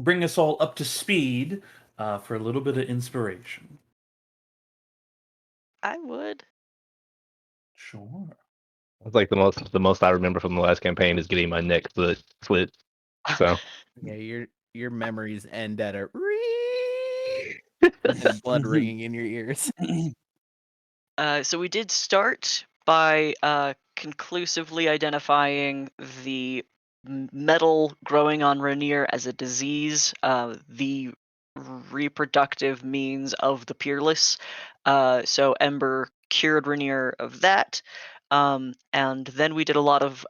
bring us all up to speed for a little bit of inspiration. I would. Sure. It's like the most I remember from the last campaign is getting my neck slit. So Yeah, your memories end at a and blood ringing in your ears. So we did start by conclusively identifying the metal growing on Rainier as a disease, the reproductive means of the Peerless. So Ember cured Rainier of that. And then we did a lot of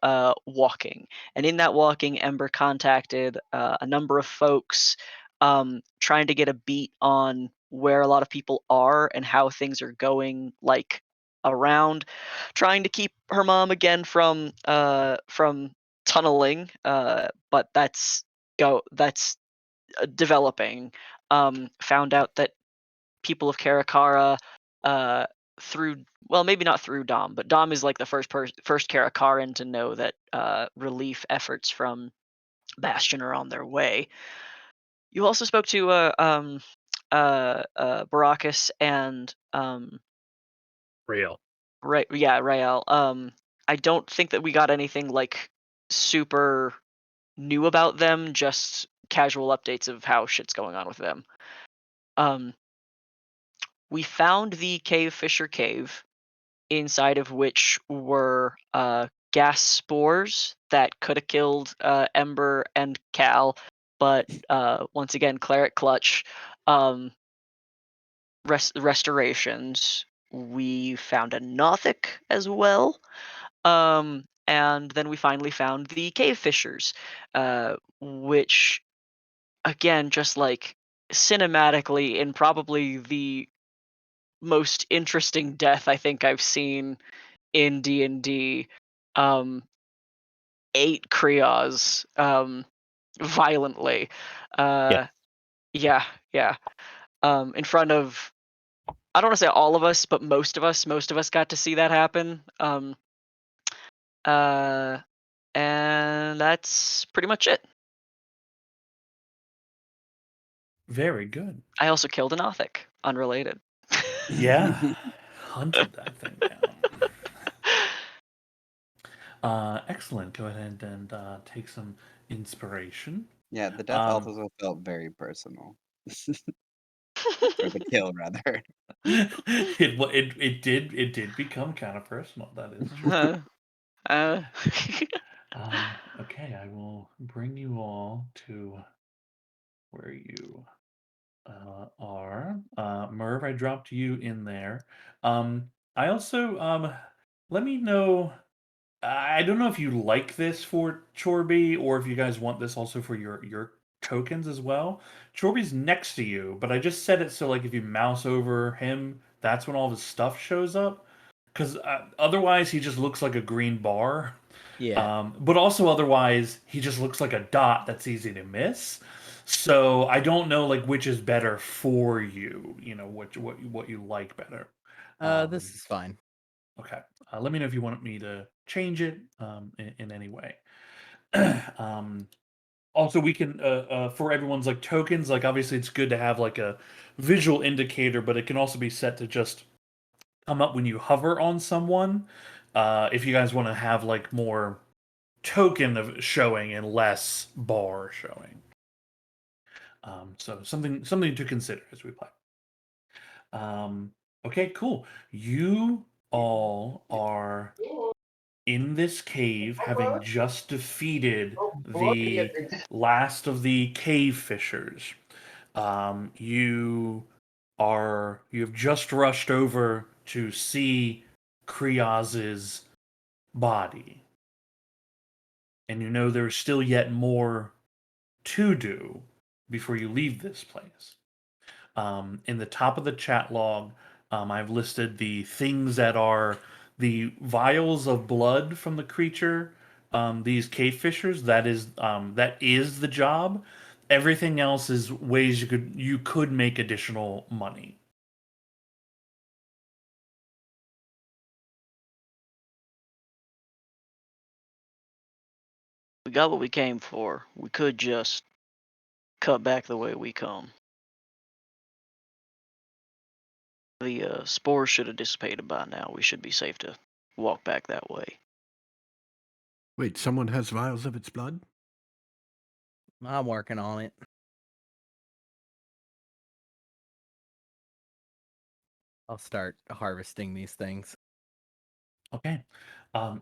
walking. And in that walking, Ember contacted a number of folks trying to get a beat on where a lot of people are and how things are going, like around, trying to keep her mom again from tunneling, but that's developing. Found out that people of Karakara, uh, through, well, maybe not through Dom, but Dom is like the first Karakaran to know that relief efforts from Bastion are on their way. You also spoke to Baracus and real. right, yeah, Rael. I don't think that we got anything like super new about them, just casual updates of how shit's going on with them. Um, we found the Cave Fisher Cave, inside of which were gas spores that could have killed Ember and Cal, but once again, Claret Clutch. Um, restorations. We found a Nothic as well. And then we finally found the cave fishers, which, again, just like cinematically, in probably the most interesting death I think I've seen in D&D, um, 8 Krios, violently. Yeah. Uh, yeah, yeah. In front of, I don't want to say all of us, but most of us. Most of us got to see that happen. Uh, and that's pretty much it. Very good. I also killed an Othic, unrelated. Yeah. Hunted that thing down. Excellent. Go ahead and take some inspiration. Yeah, the death also felt very personal. Or the kill, rather. It did become kind of personal. That is true. uh, Okay, I will bring you all to where you are. Merv, I dropped you in there. I also let me know. I don't know if you like this for Chorby or if you guys want this also for your tokens as well. Chorby's next to you, but I just set it so like if you mouse over him, that's when all of his stuff shows up. Because otherwise, he just looks like a green bar. Yeah. But also otherwise, he just looks like a dot that's easy to miss. So I don't know like which is better for you. You know what you like better. This is fine. Okay. Let me know if you want me to change it in any way. um, Also, we can for everyone's like tokens. Like obviously, it's good to have like a visual indicator, but it can also be set to just come up when you hover on someone. If you guys want to have like more token of showing and less bar showing. So something to consider as we play. Okay, cool. You all are in this cave, having just defeated the last of the cave fishers. You have just rushed over to see Kriaz's body, and you know there is still yet more to do before you leave this place. In the top of the chat log, I've listed the things that are the vials of blood from the creature. These cave fishers. That is the job. Everything else is ways you could make additional money. we got what we came for. We could just cut back the way we come. The spores should have dissipated by now. We should be safe to walk back that way. Wait, someone has vials of its blood? I'm working on it. I'll start harvesting these things. Okay.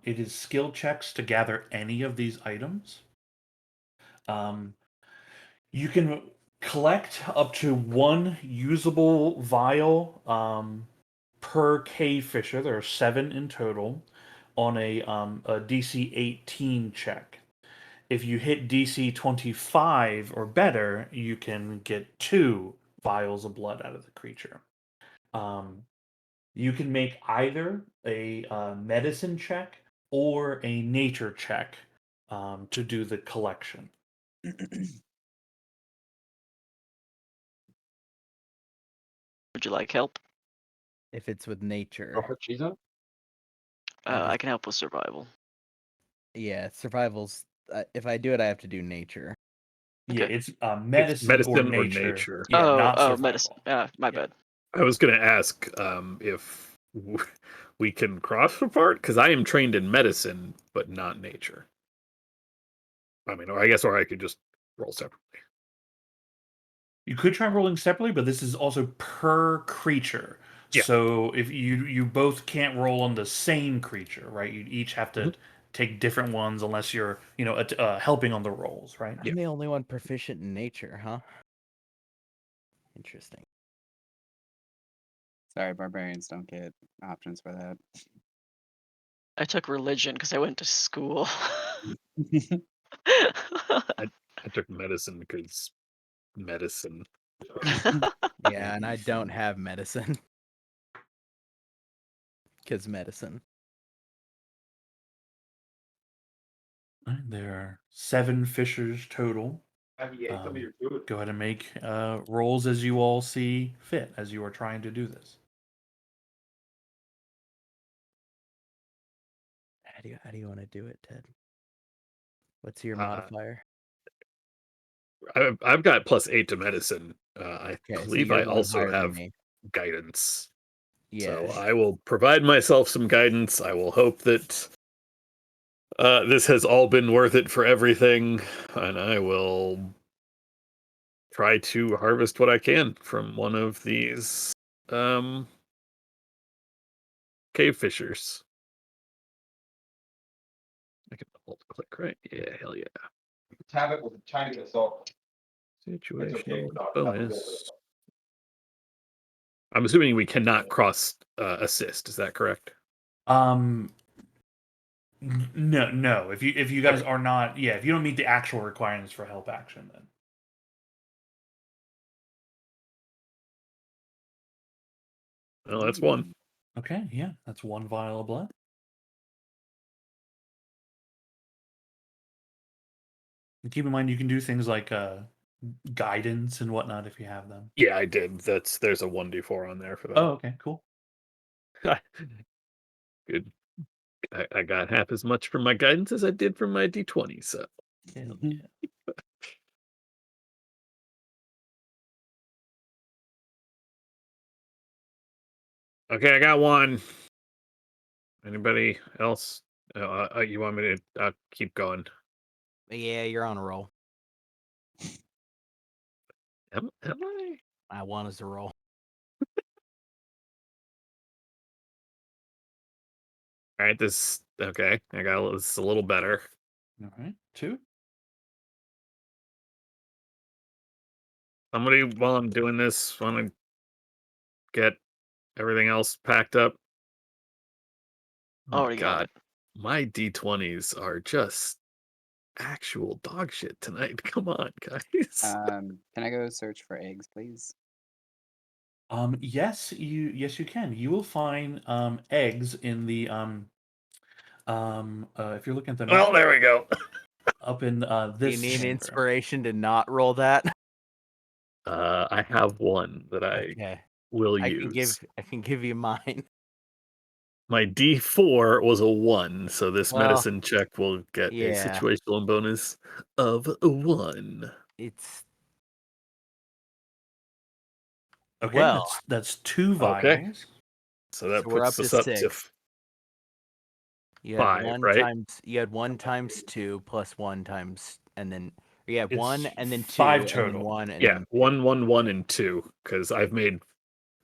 It is skill checks to gather any of these items. You can collect up to one usable vial per cave fisher. There are 7 in total on a DC 18 check. If you hit DC 25 or better, you can get 2 vials of blood out of the creature. You can make either a medicine check or a nature check to do the collection. Would you like help? If it's with nature. I can help with survival. Yeah, survival's. If I do it, I have to do nature. Yeah, Okay. it's medicine, or nature. Yeah, not survival. Medicine. My bad. I was going to ask if we can cross apart, because I am trained in medicine, but not nature. I mean, or I could just roll separately. You could try rolling separately, but this is also per creature. Yeah. So if you both can't roll on the same creature, right? You each have to take different ones unless you're helping on the rolls, right? I'm the only one proficient in nature, huh? Interesting. Sorry, barbarians don't get options for that. I took religion because I went to school. I took medicine because medicine. Yeah, and I don't have medicine. Because medicine. There are 7 fishers total. Go ahead and make rolls as you all see fit as you are trying to do this. How do you want to do it, Ted? What's your modifier? I've got +8 to medicine. I Okay, so believe you're I going also higher than have me. guidance. Yeah. So I will provide myself some guidance. I will hope that this has all been worth it for everything, and I will try to harvest what I can from one of these cave fishers. I can hold click, right? Yeah, hell yeah. Tab it with a tiny bit salt. Situation bonus. I'm assuming we cannot cross assist. Is that correct? No. If you guys are not, if you don't meet the actual requirements for help action, then. Well, that's one. Okay, yeah, that's 1 vial of blood. And keep in mind, you can do things like guidance and whatnot if you have them. Yeah, I did. There's a 1d4 on there for that. Oh, okay, cool. Good. I got half as much from my guidance as I did from my d20. So. Hell yeah. Okay, I got 1. Anybody else? You want me to keep going? Yeah, you're on a roll. Am I? I want us to roll. All right, okay. I got this a little better. All right, 2. Somebody, while I'm doing this, want to get everything else packed up? Oh my Already got God, it. my d20s are just actual dog shit tonight. Come on, guys. Can I go search for eggs, please? Yes, you can. You will find eggs in the if you're looking at the Well, map there we go. up in Do this you need chamber. inspiration to not roll that? I have one that I Okay. will I use. can give you mine. My D4 was a 1, so this Well, medicine check will get a yeah. situational bonus of 1. It's Okay, Well, that's 2 vials. Okay. So that So we're puts up us to up to 6. You had 5, right? You had 1 times 2 plus 1 times, and then you had It's 1 and then 2 5 and total. then 1 and Yeah, then 1, 1, 1, and 2. Because I've made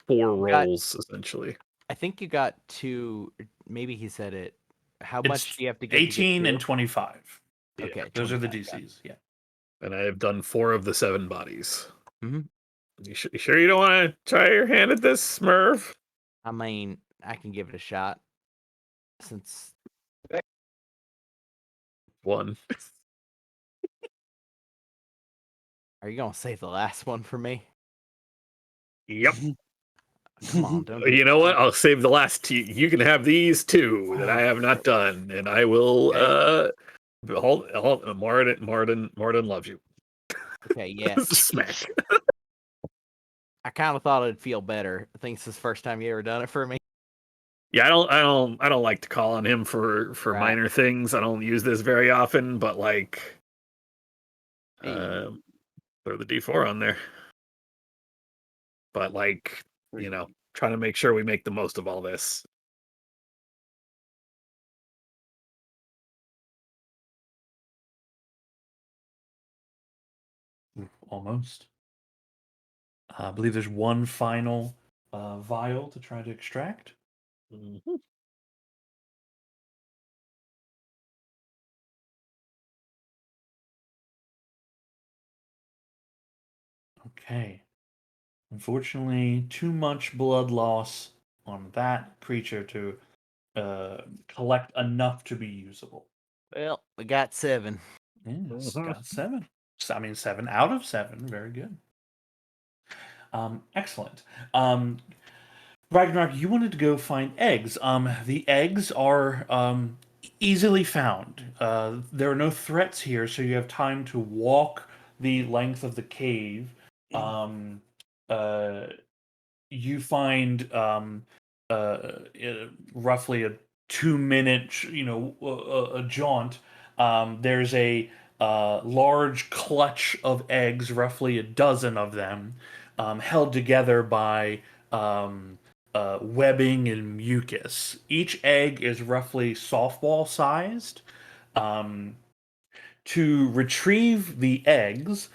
4 got- rolls essentially. I think you got 2. Maybe he said it. How It's much do you have to get? 18 to and get 25. Yeah. Okay, Those are the 25, got it. DCs. Yeah. And I have done 4 of the 7 bodies. Mhm. You sure you don't want to try your hand at this, Smurf? I mean, I can give it a shot. Since 1. are you gonna save the last one for me? Yep. Come on, don't. Do You know what? I'll save the last 2. You can have these 2 that I have not done, and I will. Martin loves you. Okay, yeah. Smack. I kind of thought I'd feel better. I think it's the first time you ever done it for me. Yeah, I don't like to call on him for Right. minor things. I don't use this very often, but like, Hey. throw the D4 on there. But like, trying to make sure we make the most of all this. Almost. I believe there's one final vial to try to extract. Mhm. Okay. Unfortunately, too much blood loss on that creature to collect enough to be usable. Well, we got 7. Yes, Mhm. got 7. I mean, 7 out of 7. Very good. Excellent. Ragnarok, you wanted to go find eggs. The eggs are easily found. There are no threats here, so you have time to walk the length of the cave. You find roughly a 2-minute, a jaunt. There's a large clutch of eggs, roughly a dozen of them, held together by webbing and mucus. Each egg is roughly softball sized. To retrieve the eggs,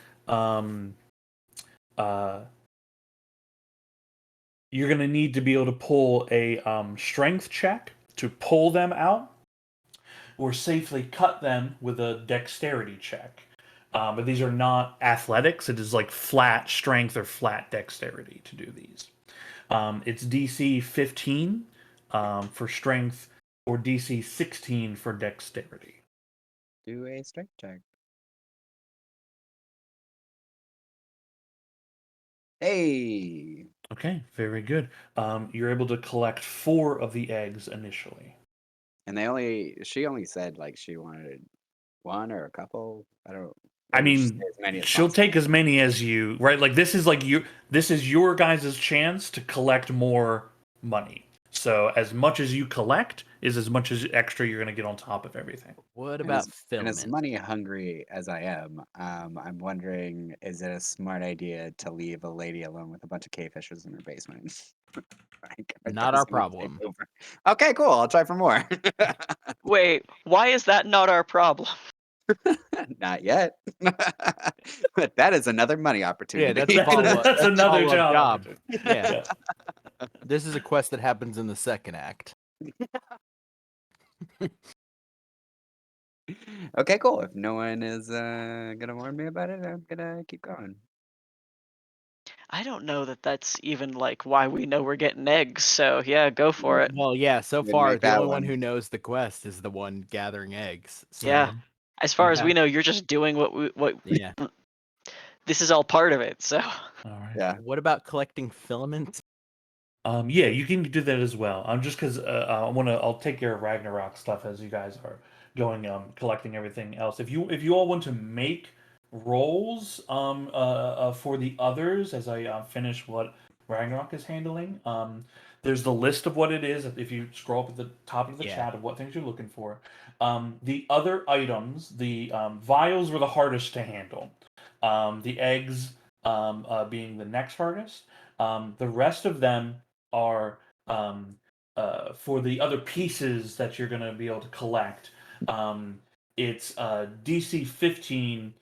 you're going to need to be able to pull a strength check to pull them out, or safely cut them with a dexterity check. But these are not athletics. It is like flat strength or flat dexterity to do these. It's DC 15 for strength, or DC 16 for dexterity. Do a strength check. Hey. Okay, very good. You're able to collect 4 of the eggs initially. And she only said like she wanted 1 or a couple. I don't. I or did she mean, say as many as she'll possible? take as many as you, right? Like this is your guys' chance to collect more money. So as much as you collect is as much as extra you're going to get on top of everything. What And about and as filament? money hungry as I am, I'm wondering, is it a smart idea to leave a lady alone with a bunch of cavefishes in her basement? Like, are Not those our gonna take problem. over? Okay, cool. I'll try for more. Wait, why is that not our problem? Not yet. But that is another money opportunity. that's a follow-up. That's That's a another follow-up job. job. Yeah. Yeah. This is a quest that happens in the second act. Okay, cool. If no one is gonna warn me about it, I'm gonna keep going. I don't know that that's even like why we know we're getting eggs. So yeah, go for it. Well, yeah, so Didn't far make the that only one one. who knows the quest is the one gathering eggs. So Yeah. As far as we Yeah. know, you're just doing what yeah. this is all part of it. So All right. Yeah. What about collecting filaments? Yeah, you can do that as well. Just because I'll take care of Ragnarok stuff as you guys are going collecting everything else. If you all want to make rolls for the others as I finish what Ragnarok is handling, there's the list of what it is. If you scroll up at the top of the Yeah. chat of what things you're looking for, the other items, the vials were the hardest to handle. The eggs being the next hardest. The rest of them are for the other pieces that you're going to be able to collect. It's DC 15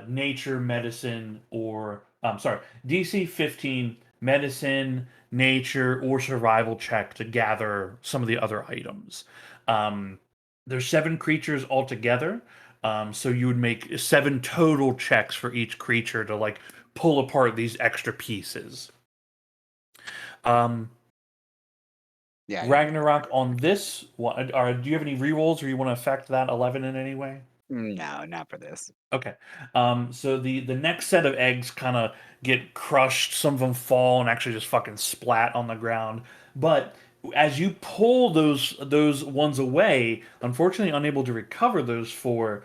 nature, medicine, or I'm sorry, DC 15 medicine, nature, or survival check to gather some of the other items. There's 7 creatures altogether. So you would make 7 total checks for each creature to like pull apart these extra pieces. Yeah. I- Ragnarok on this one, do you have any rerolls or you want to affect that 11 in any way? No, not for this. Okay. So the next set of eggs kind of get crushed. Some of them fall and actually just fucking splat on the ground. But as you pull those ones away, unfortunately unable to recover those 4,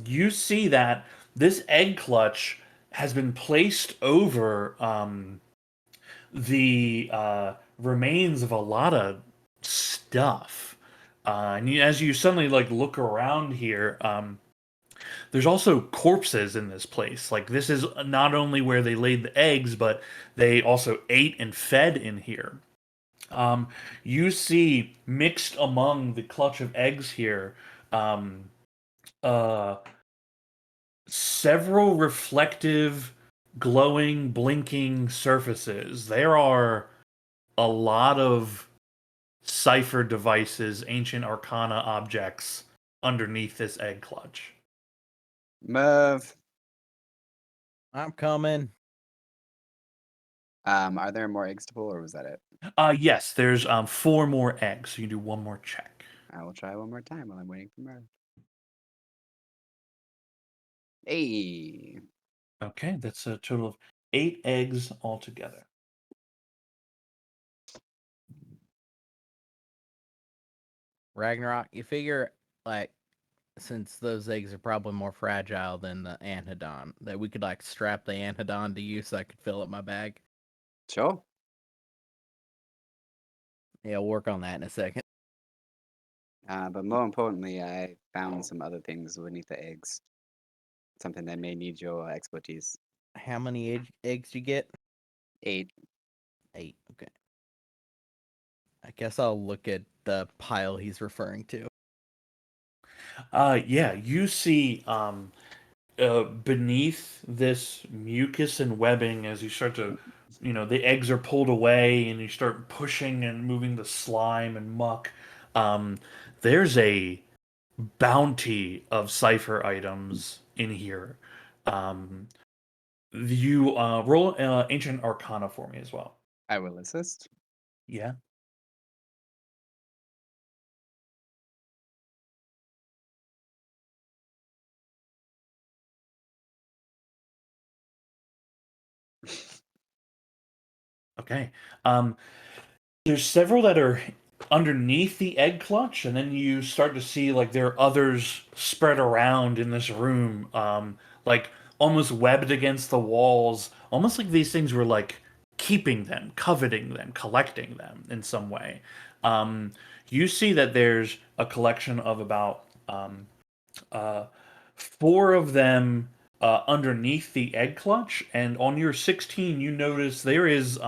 you see that this egg clutch has been placed over the remains of a lot of stuff. As you suddenly like look around here, there's also corpses in this place. Like this is not only where they laid the eggs, but they also ate and fed in here. You see mixed among the clutch of eggs here, several reflective, glowing, blinking surfaces. There are a lot of cipher devices, ancient arcana objects underneath this egg clutch. Move. I'm coming. Are there more eggs to pull, or was that it? Yes, there's 4 more eggs, so you can do 1 more check. I will try one more time while I'm waiting for Merv. Hey. Okay, that's a total of 8 eggs altogether. Ragnarok, you figure, like, since those eggs are probably more fragile than the anhedon, that we could, like, strap the anhedon to you so I could fill up my bag? Sure. Yeah, we'll work on that in a second. But more importantly, I found some other things beneath the eggs. Something that may need your expertise. How many eggs you get? 8. 8, okay. I guess I'll look at the pile he's referring to. Yeah, you see beneath this mucus and webbing, as you start to, the eggs are pulled away and you start pushing and moving the slime and muck. There's a bounty of cipher items in here. You roll ancient arcana for me as well. I will assist. Yeah. Okay. There's several that are underneath the egg clutch, and then you start to see like there are others spread around in this room, like almost webbed against the walls, almost like these things were like keeping them, coveting them, collecting them in some way. You see that there's a collection of about 4 of them underneath the egg clutch, and on your 16, you notice there is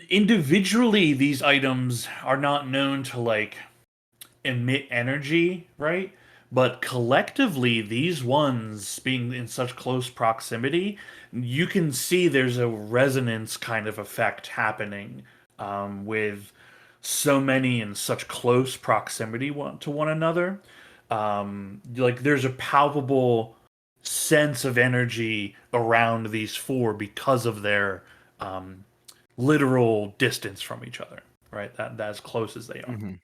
individually these items are not known to like emit energy, right? But collectively, these ones being in such close proximity, you can see there's a resonance kind of effect happening with so many in such close proximity to one another. Like there's a palpable sense of energy around these 4 because of their literal distance from each other, right? That as close as they are.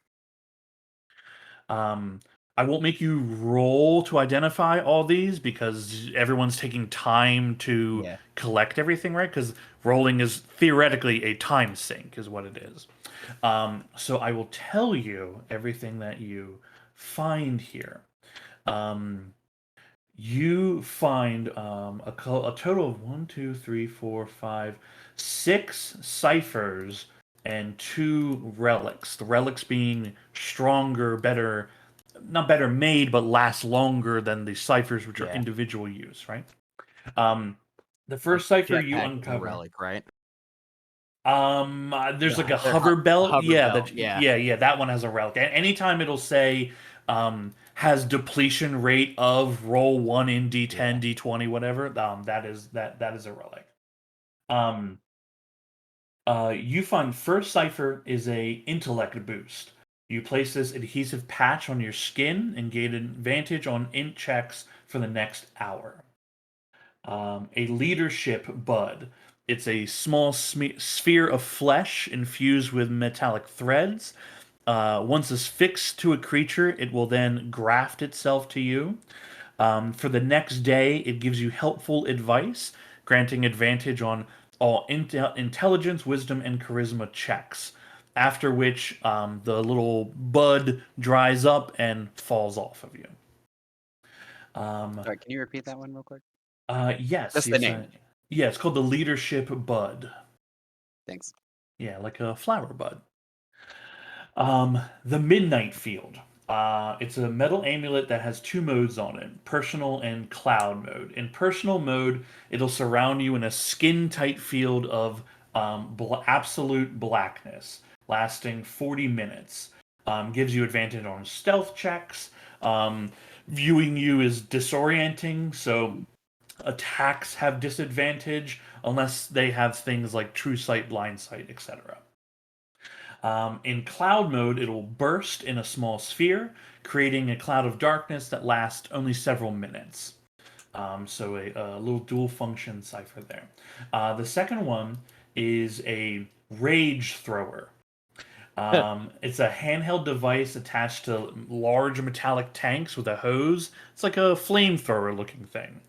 Mhm. I won't make you roll to identify all these because everyone's taking time to Yeah. collect everything, right? Because rolling is theoretically a time sink, is what it is. So I will tell you everything that you find here. You find a total of 1, 2, 3, 4, 5, 6 ciphers and 2 relics. The relics being stronger, better, not better made, but last longer than the ciphers, which are Yeah. individual use, right? Um, The first cipher you Jetpack is a uncover. relic, right? There's like a The hover belt. hover Yeah, belt, that yeah. yeah, that one has a relic. Anytime it'll say has depletion rate of roll 1 in D10, D20, whatever. That is a relic. You find first cipher is a intellect boost. You place this adhesive patch on your skin and gain advantage on int checks for the next hour. A leadership bud. It's a small sphere of flesh infused with metallic threads. Once it's fixed to a creature, it will then graft itself to you. For the next day, it gives you helpful advice, granting advantage on all intelligence, wisdom, and charisma checks. After which, the little bud dries up and falls off of you. Sorry, can you repeat that one real quick? Yes. Just the name. Yeah, it's called the leadership bud. Thanks. Yeah, like a flower bud. The Midnight Field. It's a metal amulet that has 2 modes on it, personal and cloud mode. In personal mode, it'll surround you in a skin-tight field of absolute blackness, lasting 40 minutes. Gives you advantage on stealth checks. Viewing you is disorienting, so attacks have disadvantage unless they have things like true sight, blind sight, etc. In cloud mode, it will burst in a small sphere, creating a cloud of darkness that lasts only several minutes. So a little dual function cipher there. The second one is a rage thrower. It's a handheld device attached to large metallic tanks with a hose. It's like a flamethrower looking thing.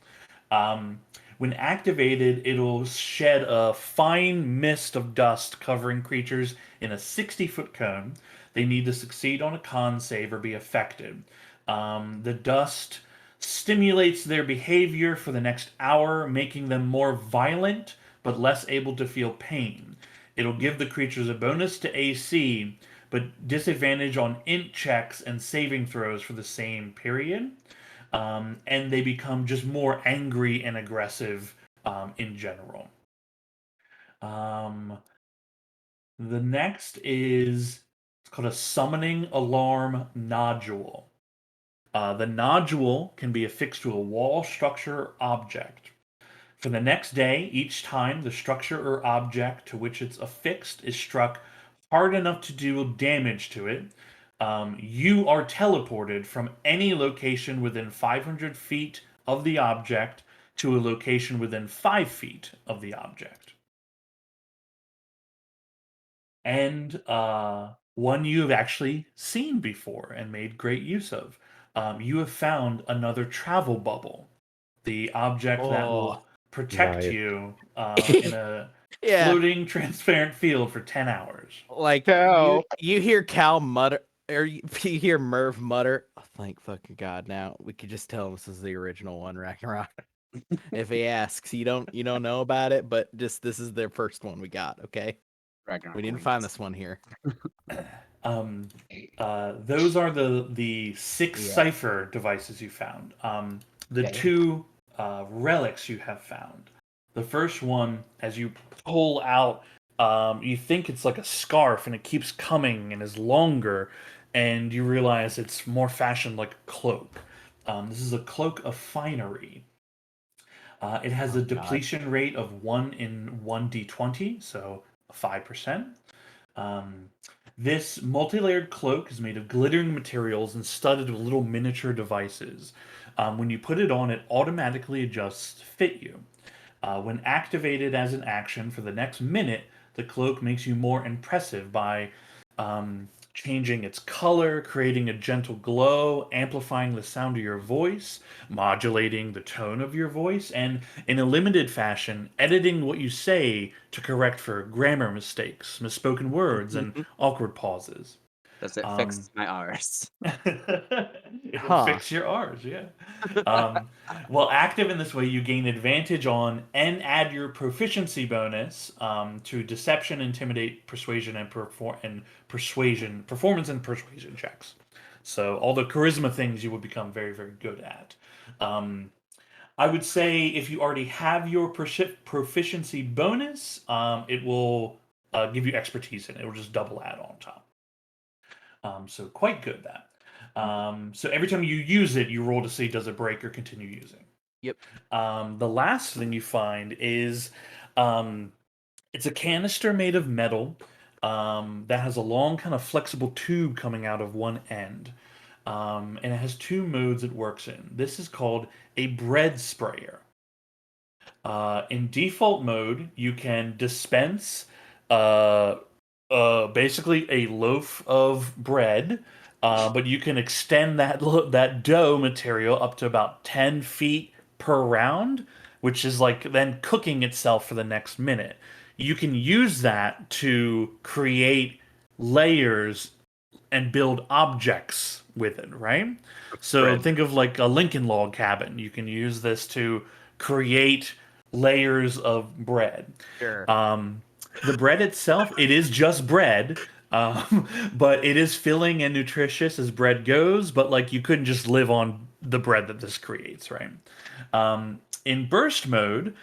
When activated, it'll shed a fine mist of dust covering creatures in a 60-foot cone. They need to succeed on a con save or be affected. The dust stimulates their behavior for the next hour, making them more violent but less able to feel pain. It'll give the creatures a bonus to AC, but disadvantage on int checks and saving throws for the same period. And they become just more angry and aggressive in general. The next is it's called a summoning alarm nodule. The nodule can be affixed to a wall, structure, or object. For the next day, each time the structure or object to which it's affixed is struck hard enough to do damage to it, you are teleported from any location within 500 feet of the object to a location within 5 feet of the object. And one you have actually seen before and made great use of. You have found another travel bubble, the object that will protect Nice. you in a Yeah, floating transparent field for 10 hours. like Cal. you hear Cal mutter, or you hear Merv mutter. Oh, thank fucking God! Now we could just tell him this is the original one, Ragnarok. If he asks, you don't know about it, but just this is their first one we got. Okay, Ragnarok we didn't wins. find this one here. Those are the 6 Yeah. cipher devices you found. The Okay. 2 relics you have found. The first one, as you pull out, you think it's like a scarf, and it keeps coming and is longer, and you realize it's more fashioned like a cloak. This is a cloak of finery. It has a God. depletion rate of 1 in 1d20, so 5%. This multi-layered cloak is made of glittering materials and studded with little miniature devices. When you put it on, it automatically adjusts to fit you. When activated as an action for the next minute, the cloak makes you more impressive by changing its color, creating a gentle glow, amplifying the sound of your voice, modulating the tone of your voice, and in a limited fashion, editing what you say to correct for grammar mistakes, misspoken words, and awkward pauses. Does it fix my R's? It'll Huh. fix your R's, yeah. While active in this way, you gain advantage on and add your proficiency bonus to deception, intimidate, persuasion, and performance and persuasion checks. So all the charisma things you will become very, very good at. I would say if you already have your proficiency bonus, it will give you expertise in it. It will just double add on top. So quite good that. So every time you use it, you roll to see does it break or continue using. Yep. The last thing you find is it's a canister made of metal that has a long kind of flexible tube coming out of one end. And it has two modes it works in. This is called a bread sprayer. In default mode, you can dispense basically a loaf of bread, but you can extend that dough material up to about 10 feet per round, which is like then cooking itself for the next minute. You can use that to create layers and build objects with it, right? So Bread. think of like a Lincoln log cabin. You can use this to create layers of bread. Sure. The bread itself, it is just bread, but it is filling and nutritious as bread goes. But like you couldn't just live on the bread that this creates, right? In burst mode,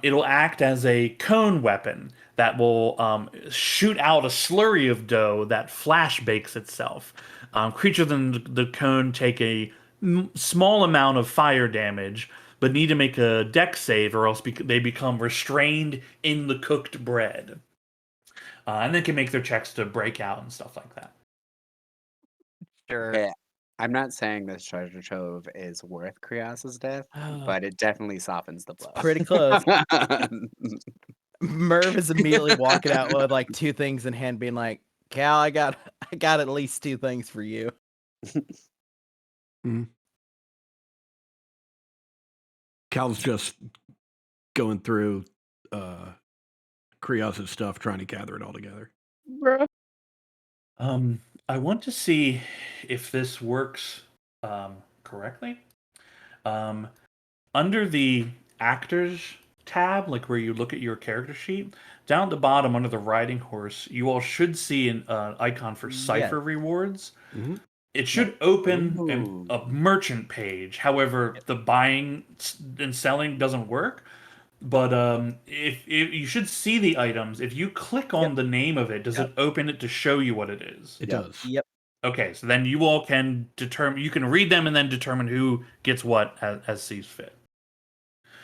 it'll act as a cone weapon that will shoot out a slurry of dough that flash bakes itself. Creatures in the cone take a small amount of fire damage, but need to make a dex save or else they become restrained in the cooked bread. And they can make their checks to break out and stuff like that. Sure. Okay, I'm not saying this treasure trove is worth Krios's death, but it definitely softens the blow. Pretty close. Merv is immediately walking out with like two things in hand, being like, "Cal, I got at least two things for you." Cal's just going through Krios's stuff, trying to gather it all together. I want to see if this works correctly. Under the actors tab, like where you look at your character sheet, down at the bottom under the riding horse, you all should see an icon for cipher rewards. Mhm. It should open Ooh. a merchant page. However, the buying and selling doesn't work. But if you should see the items, if you click on the name of it, does it open it to show you what it is? It does. Yep. Okay, so then you all can determine. You can read them and then determine who gets what as sees fit.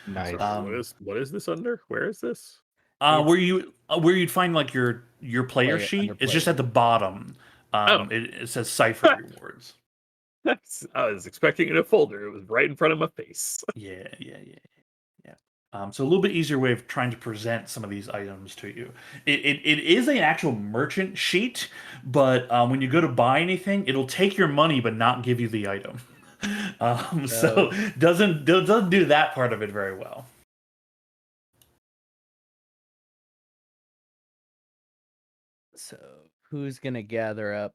Nice. What is this under? Where is this? Where you'd find like your player Player- sheet, under it's just player. at the bottom. It says cipher rewards. I was expecting it in a folder. It was right in front of my face. Yeah. So a little bit easier way of trying to present some of these items to you. It is an actual merchant sheet, but when you go to buy anything, it'll take your money but not give you the item. So doesn't do that part of it very well. So who's gonna gather up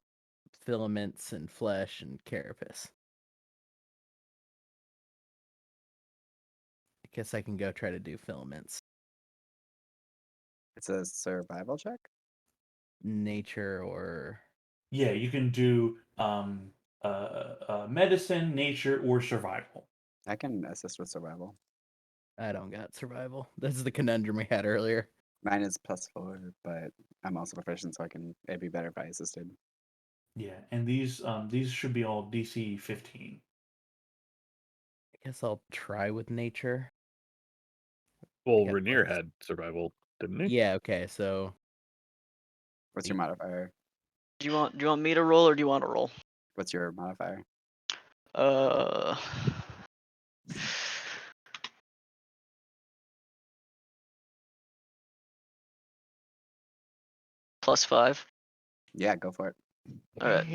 filaments and flesh and carapace? I guess I can go try to do filaments. It's a survival check. Nature or Yeah, you can do medicine, nature, or survival. I can assist with survival. I don't got survival. This is the conundrum we had earlier. Mine is +4, but I'm also proficient, so it'd be better if I assisted. Yeah, and these should be all DC 15. I guess I'll try with nature. Well, got Rainier plus. had survival, didn't he? Yeah, okay, so What's your modifier? Do you want me to roll or do you want to roll? What's your modifier? +5. Yeah, go for it. All right.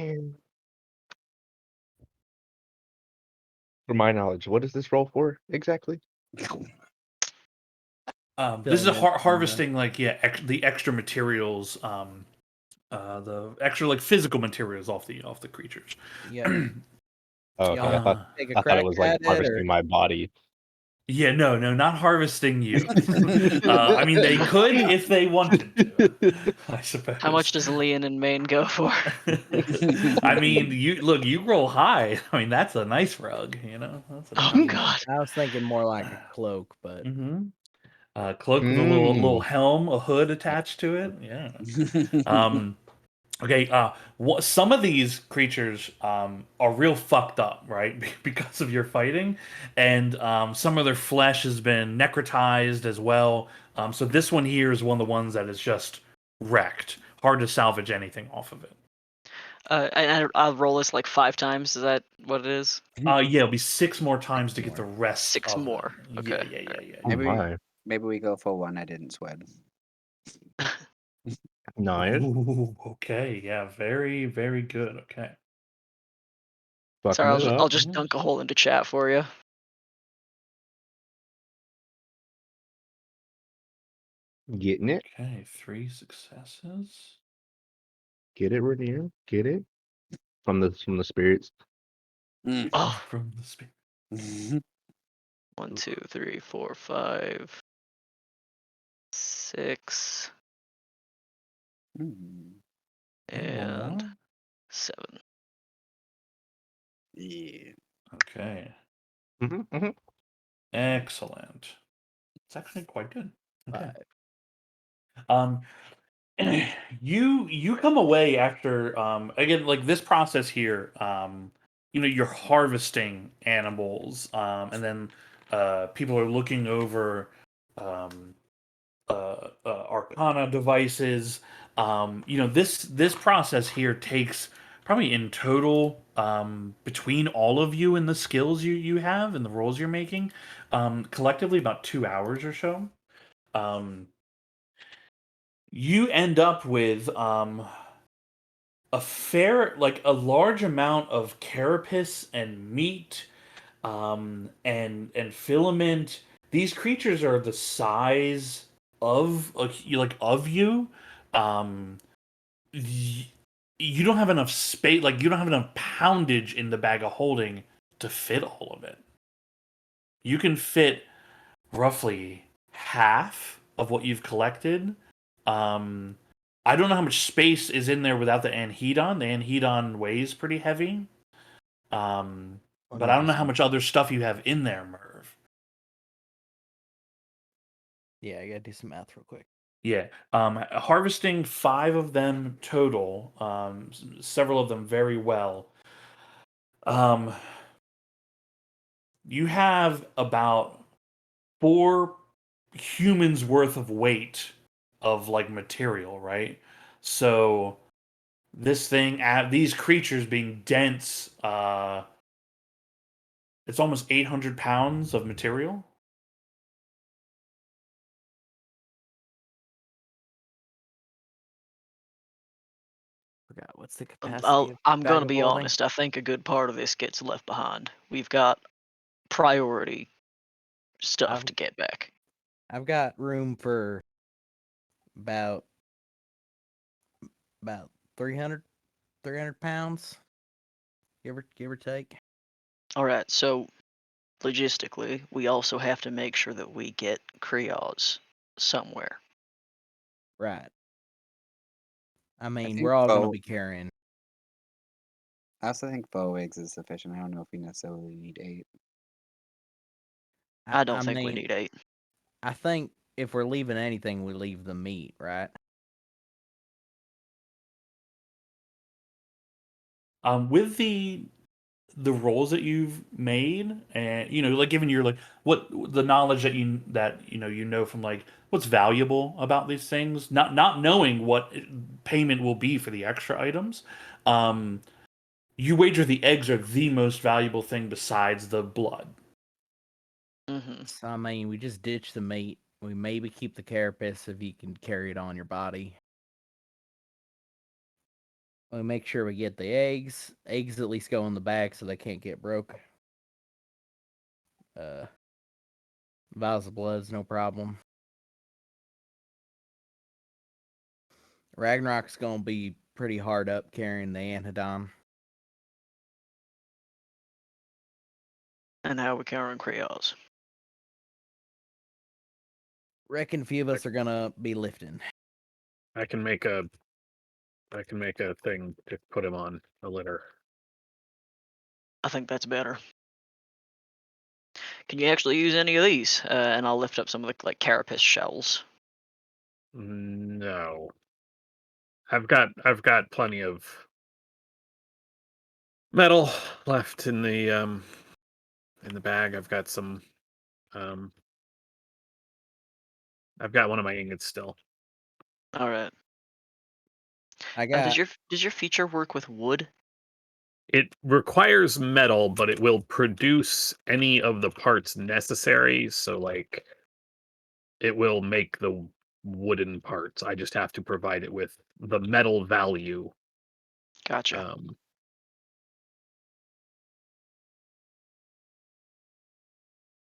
For my knowledge, what is this roll for exactly? This is Filaments and harvesting the extra materials, the extra like physical materials off the creatures. yeah. Oh, okay. Y'all I thought take a it crack was like at it, harvesting or- my body. Yeah, no, not harvesting you. I mean, they could if they wanted to, I suppose. How much does Leon and Maine go for? I mean, you roll high. I mean, that's a nice rug, you know. That's a Oh nice God. I was thinking more like a cloak, but Mm-hmm. Cloak with a little helm, a hood attached to it. Yeah. Okay. Some of these creatures are real fucked up, right? Because of your fighting, and some of their flesh has been necrotized as well. So this one here is one of the ones that is just wrecked. Hard to salvage anything off of it. And I'll roll this like 5 times. Is that what it is? Yeah, it'll be 6 more times to get the rest. 6 of more. them. Okay. Yeah. Oh my. maybe we go for one I didn't sweat. Nice. Ooh, okay. Yeah. Very, very good. Okay. Fucking Sorry, it I'll up. just dunk a hole into chat for you. Getting it. Okay. 3 successes. Get it, Rainier. Get it. From the spirits. Oh, From the spirit. 1, 2, 3, 4, 5, 6, Mm, Okay, one and more. 7. yeah. Okay. Mm-hmm. Excellent. It's actually quite good. Okay. 5. Um, you come away after again like this process here. You're harvesting animals, and then people are looking over um, Arcana devices. This process here takes probably in total between all of you and the skills you have and the rolls you're making, collectively about 2 hours or so. Um, you end up with a large amount of carapace and meat, and filament. These creatures are the size of of you. Um, y- you don't have enough space. Like you don't have enough poundage in the bag of holding to fit all of it. You can fit roughly half of what you've collected. Um, I don't know how much space is in there without the anhedon. The anhedon weighs pretty heavy. Let But me I don't do know how some- much other stuff you have in there, Merv. Yeah, I gotta do some math real quick. Yeah. Harvesting 5 of them total, several of them very well. You have about 4 humans worth of weight of like material, right? So these creatures being dense, it's almost 800 pounds of material. Forgot what's the capacity of I'm bag gonna of be holding? honest. I think a good part of this gets left behind. We've got priority stuff I've- to get back. I've got room for about 300 pounds, give or take. All right. So logistically, we also have to make sure that we get Krios somewhere. Right. I mean, think we're all gonna both- be carrying. I also think 4 eggs is sufficient. I don't know if we necessarily need 8. I don't think we mean, need 8. I think if we're leaving anything, we leave the meat, right? With the rolls that you've made, and like given your like what the knowledge that you know from like what's valuable about these things, not knowing what payment will be for the extra items, um you wager the eggs are the most valuable thing besides the blood. Mm-hmm. So I mean, we just ditch the meat. We maybe keep the carapace if you can carry it on your body. We make sure we get the eggs. Eggs at least go in the bag so they can't get broke. Vials of blood's no problem. Ragnarok's gonna be pretty hard up carrying the anhedon. And how we carrying Krios? Reckon a few of us are gonna be lifting. I can make a thing to put him on a litter. I think that's better. Can you actually use any of these? And I'll lift up some of the like carapace shells. No. I've got plenty of metal left in the bag. I've got some I've got one of my ingots still. All right. I Does got. your feature work with wood? It requires metal, but it will produce any of the parts necessary. So, like, it will make the wooden parts. I just have to provide it with the metal value. Gotcha.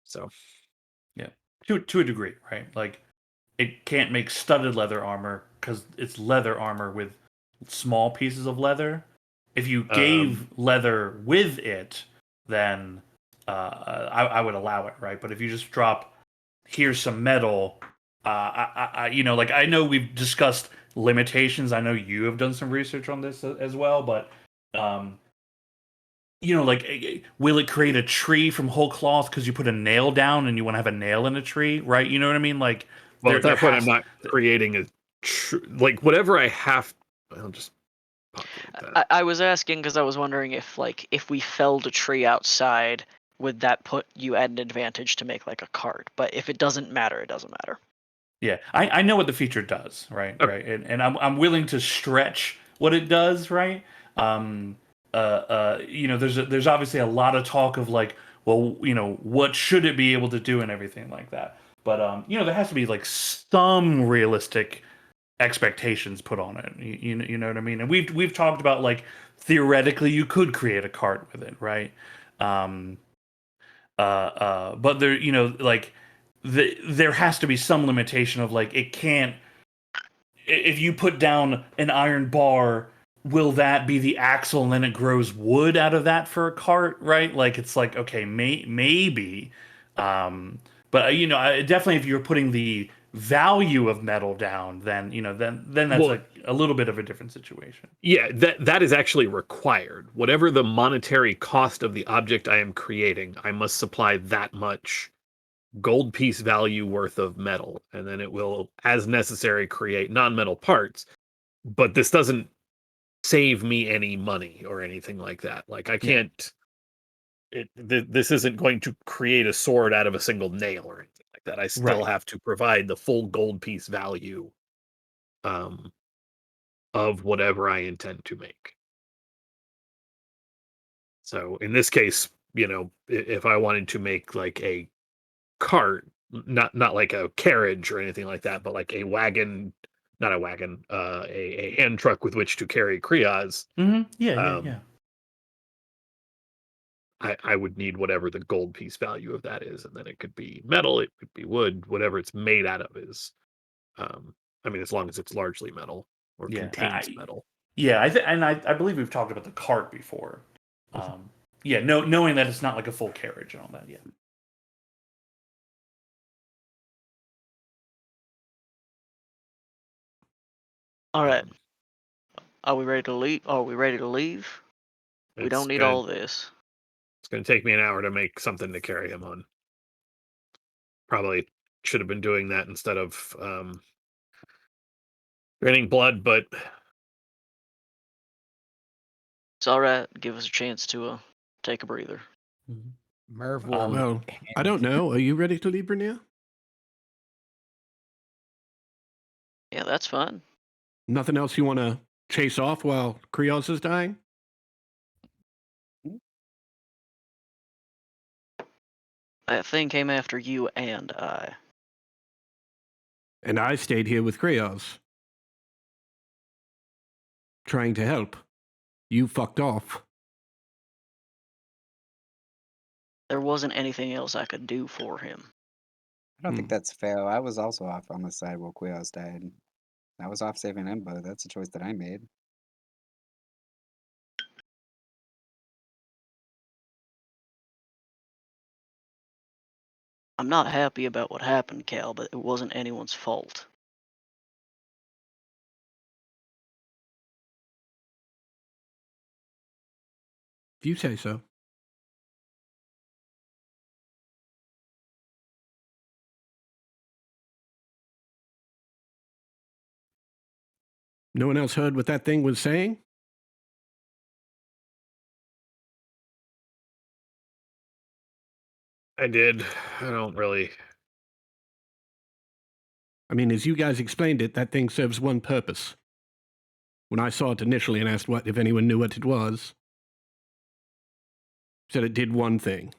So, Yeah, to a degree, right? Like, it can't make studded leather armor because it's leather armor with small pieces of leather. If you gave leather with it, then I would allow it, right? But if you just drop, here's some metal, like I know we've discussed limitations. I know you have done some research on this as well, but will it create a tree from whole cloth because you put a nail down and you want to have a nail in a tree, right? You know what I mean? Like, well, at that point, I'm not creating a like whatever I have. I'll just populate that. I was asking because I was wondering if we felled a tree outside, would that put you at an advantage to make like a cart? But if it doesn't matter, it doesn't matter. Yeah, I know what the feature does, right? Okay. Right, and I'm willing to stretch what it does, right? There's obviously a lot of talk of like, well, what should it be able to do and everything like that. But there has to be like some realistic expectations put on it. You know what I mean? And we've talked about like theoretically you could create a cart with it, right? But there, like there has to be some limitation of like it can't. If you put down an iron bar, will that be the axle and then it grows wood out of that for a cart, right? Like it's like okay, maybe, but definitely if you're putting the value of metal down, then then that's Well, a little bit of a different situation. Yeah, that is actually required. Whatever the monetary cost of the object I am creating, I must supply that much gold piece value worth of metal, and then it will, as necessary, create non-metal parts. But this doesn't save me any money or anything like that. Like I can't. This isn't going to create a sword out of a single nail or anything like that. I still Right. have to provide the full gold piece value of whatever I intend to make. So in this case, if I wanted to make like a cart, not like a carriage or anything like that, but like a wagon, not a wagon, a hand truck with which to carry Kriaz, Mm-hmm. Yeah, um, I would need whatever the gold piece value of that is, and then it could be metal, it could be wood, whatever it's made out of is. I mean, as long as it's largely metal or Yeah. contains metal. Yeah, I believe we've talked about the cart before. Knowing that it's not like a full carriage and all that. Yeah. All right. Are we ready to leave? Are we ready to leave? We don't need all this. It's going to take me an hour to make something to carry him on. Probably should have been doing that instead of draining blood, but It's all right. Give us a chance to take a breather. Merv will. Well, I don't know. Are you ready to leave, Bernia? Yeah, that's fine. Nothing else you want to chase off while Krios is dying? That thing came after you and I. And I stayed here with Krios, trying to help. You fucked off. There wasn't anything else I could do for him. I don't think that's fair. I was also off on the side while Quios died. I was off saving Embo. That's a choice that I made. I'm not happy about what happened, Cal, but it wasn't anyone's fault. If you say so. No one else heard what that thing was saying? I did. I don't really. I mean, as you guys explained it, that thing serves one purpose. When I saw it initially and asked what if anyone knew what it was, said it did one thing.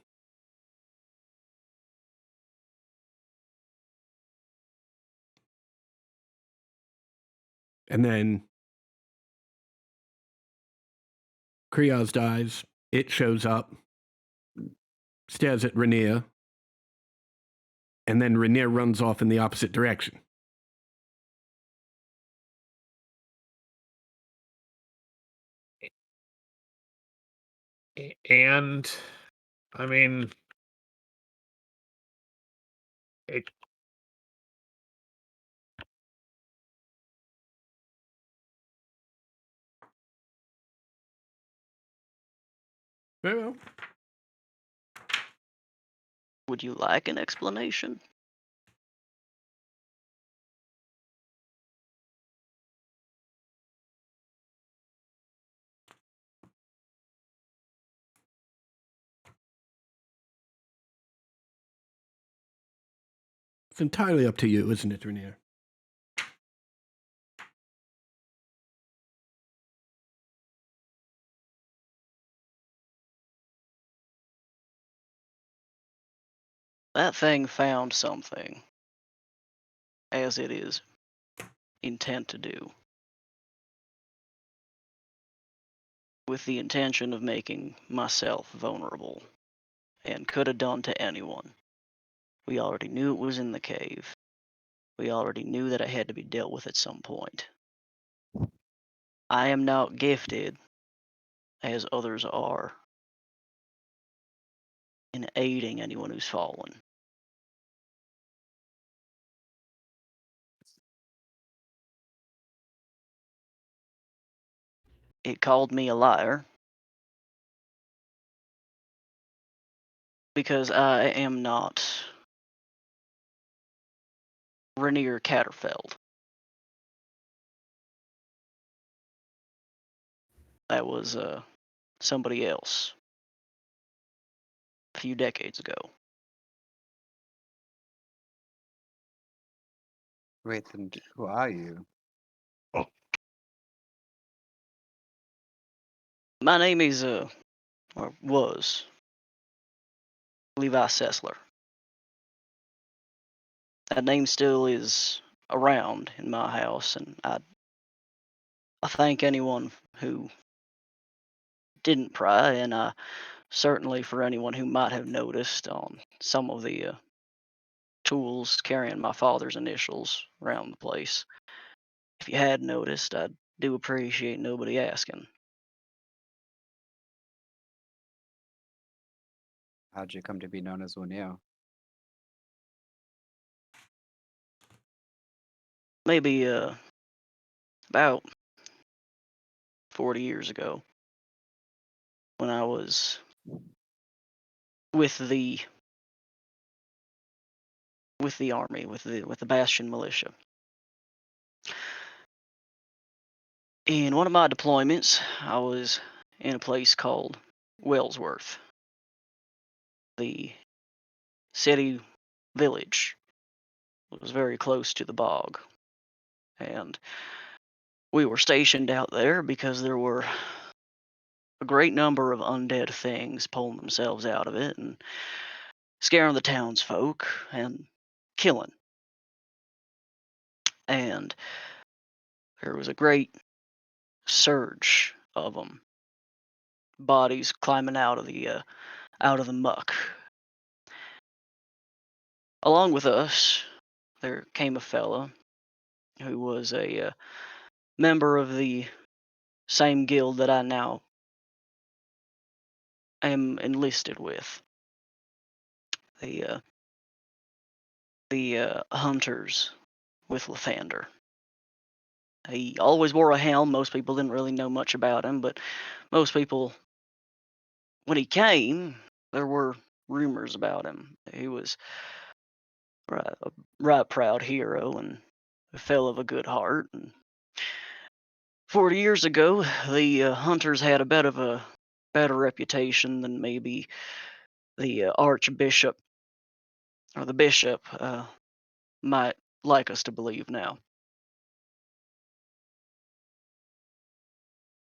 And then Krios dies, it shows up, stares at Rainier, and then Rainier runs off in the opposite direction. And I mean, it, Very well. Would you like an explanation? It's entirely up to you, isn't it, Rainier? That thing found something, as it is intent to do, with the intention of making myself vulnerable, and could have done to anyone. We already knew it was in the cave. We already knew that it had to be dealt with at some point. I am not gifted, as others are, in aiding anyone who's fallen. It called me a liar because I am not Rainier Catterfeld. That was somebody else a few decades ago. Wait, then who are you? My name is, or was, Levi Sessler. That name still is around in my house, and I thank anyone who didn't pry, and certainly for anyone who might have noticed on some of the tools carrying my father's initials around the place. If you had noticed, I do appreciate nobody asking. How'd you come to be known as O'Neill? Maybe about 40 years ago, when I was with the army, with the Bastion militia. In one of my deployments, I was in a place called Wellsworth, the city village. It was very close to the bog, and we were stationed out there because there were a great number of undead things pulling themselves out of it and scaring the townsfolk and killing. And there was a great surge of them, bodies climbing out of the muck. Along with us, there came a fella who was a member of the same guild that I now am enlisted with. The the hunters with Lathander. He always wore a helm. Most people didn't really know much about him, but most people, when he came, there were rumors about him. He was a right proud hero and a fellow of a good heart. And 40 years ago, the hunters had a bit of a better reputation than maybe the archbishop or the bishop might like us to believe now.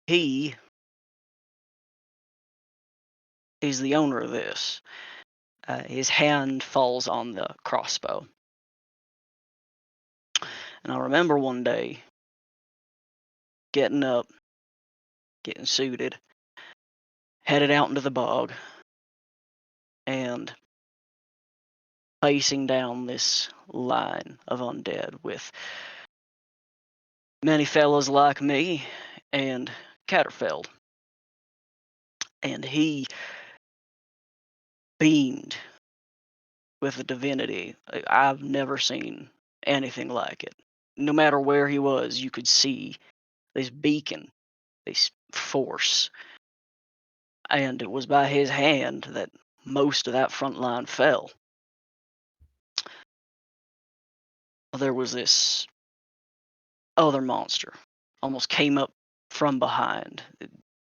He is the owner of this. His hand falls on the crossbow. And I remember one day getting up, getting suited, headed out into the bog, and facing down this line of undead with many fellows like me and Catterfeld. And he beamed with a divinity. I've never seen anything like it. No matter where he was, you could see this beacon, this force. And it was by his hand that most of that front line fell. There was this other monster, almost came up from behind.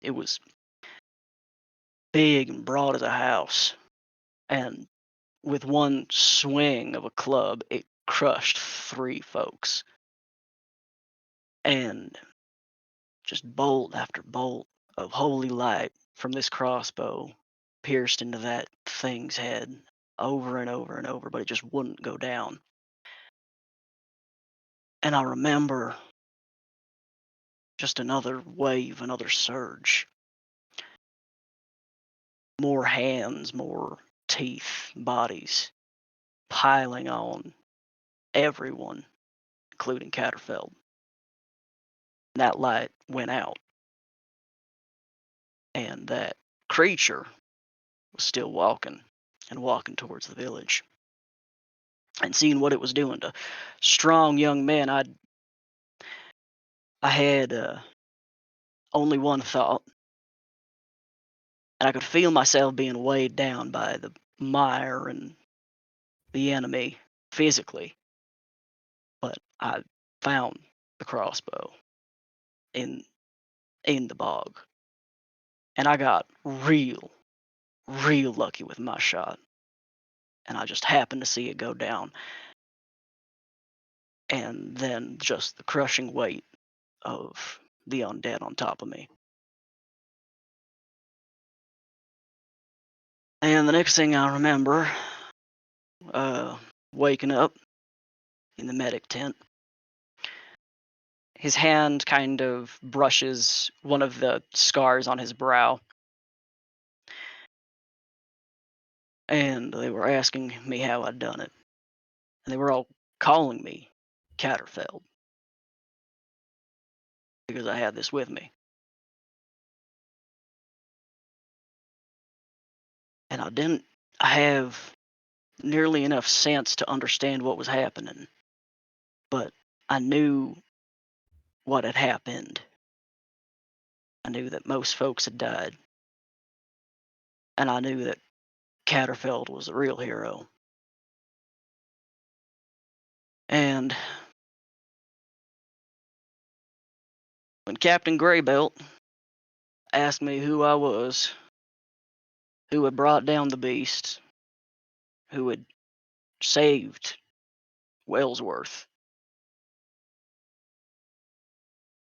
It was big and broad as a house. And with one swing of a club, it crushed 3 folks. And just bolt after bolt of holy light from this crossbow pierced into that thing's head over and over and over, but it just wouldn't go down. And I remember just another wave, another surge. More hands, more teeth, bodies piling on everyone, including Catterfeld. That light went out, and that creature was still walking and walking towards the village. And seeing what it was doing to strong young men, I had only one thought, and I could feel myself being weighed down by the mire and the enemy physically. But I found the crossbow in the bog, and I got real lucky with my shot, and I just happened to see it go down. And then just the crushing weight of the undead on top of me. And the next thing I remember, waking up in the medic tent. His hand kind of brushes one of the scars on his brow. And they were asking me how I'd done it. And they were all calling me Catterfeld, because I had this with me. And I didn't have nearly enough sense to understand what was happening. But I knew what had happened. I knew that most folks had died. And I knew that Catterfeld was the real hero. And when Captain Greybelt asked me who I was, who had brought down the beast, who had saved Wellsworth,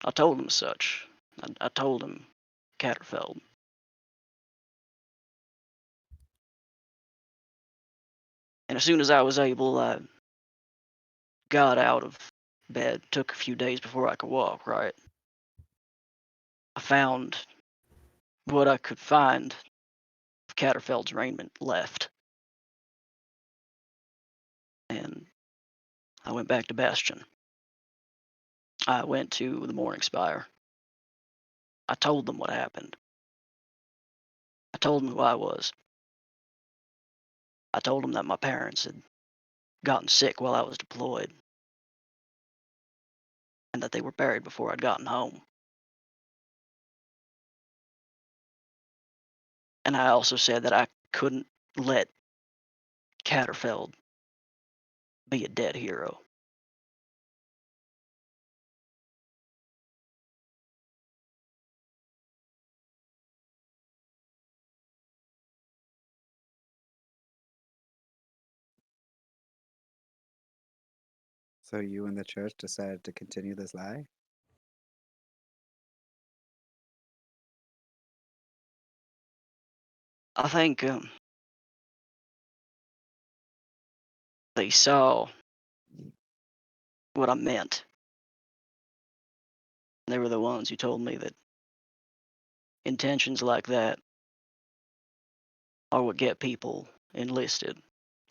I told him such. I told him Catterfeld. And as soon as I was able, I got out of bed. Took a few days before I could walk, right? I found what I could find of Catterfeld's raiment left. And I went back to Bastion. I went to the Morning Spire. I told them what happened. I told them who I was. I told them that my parents had gotten sick while I was deployed, and that they were buried before I'd gotten home. And I also said that I couldn't let Catterfeld be a dead hero. So you and the church decided to continue this lie? I think they saw what I meant. They were the ones who told me that intentions like that are what get people enlisted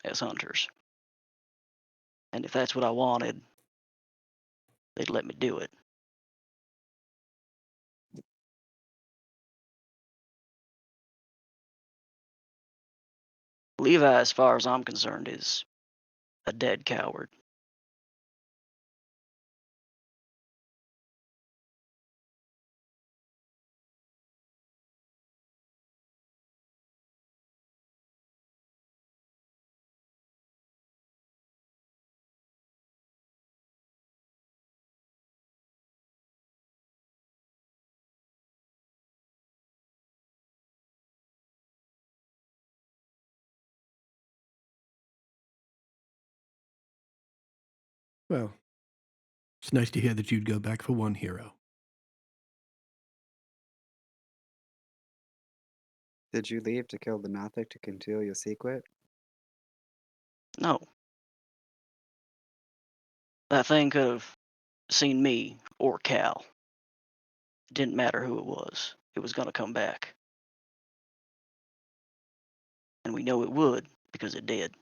as hunters. And if that's what I wanted, they'd let me do it. Levi, as far as I'm concerned, is a dead coward. Well, it's nice to hear that you'd go back for one hero. Did you leave to kill the Nothic to conceal your secret? No. That thing could have seen me or Cal. It didn't matter who it was going to come back. And we know it would because it did.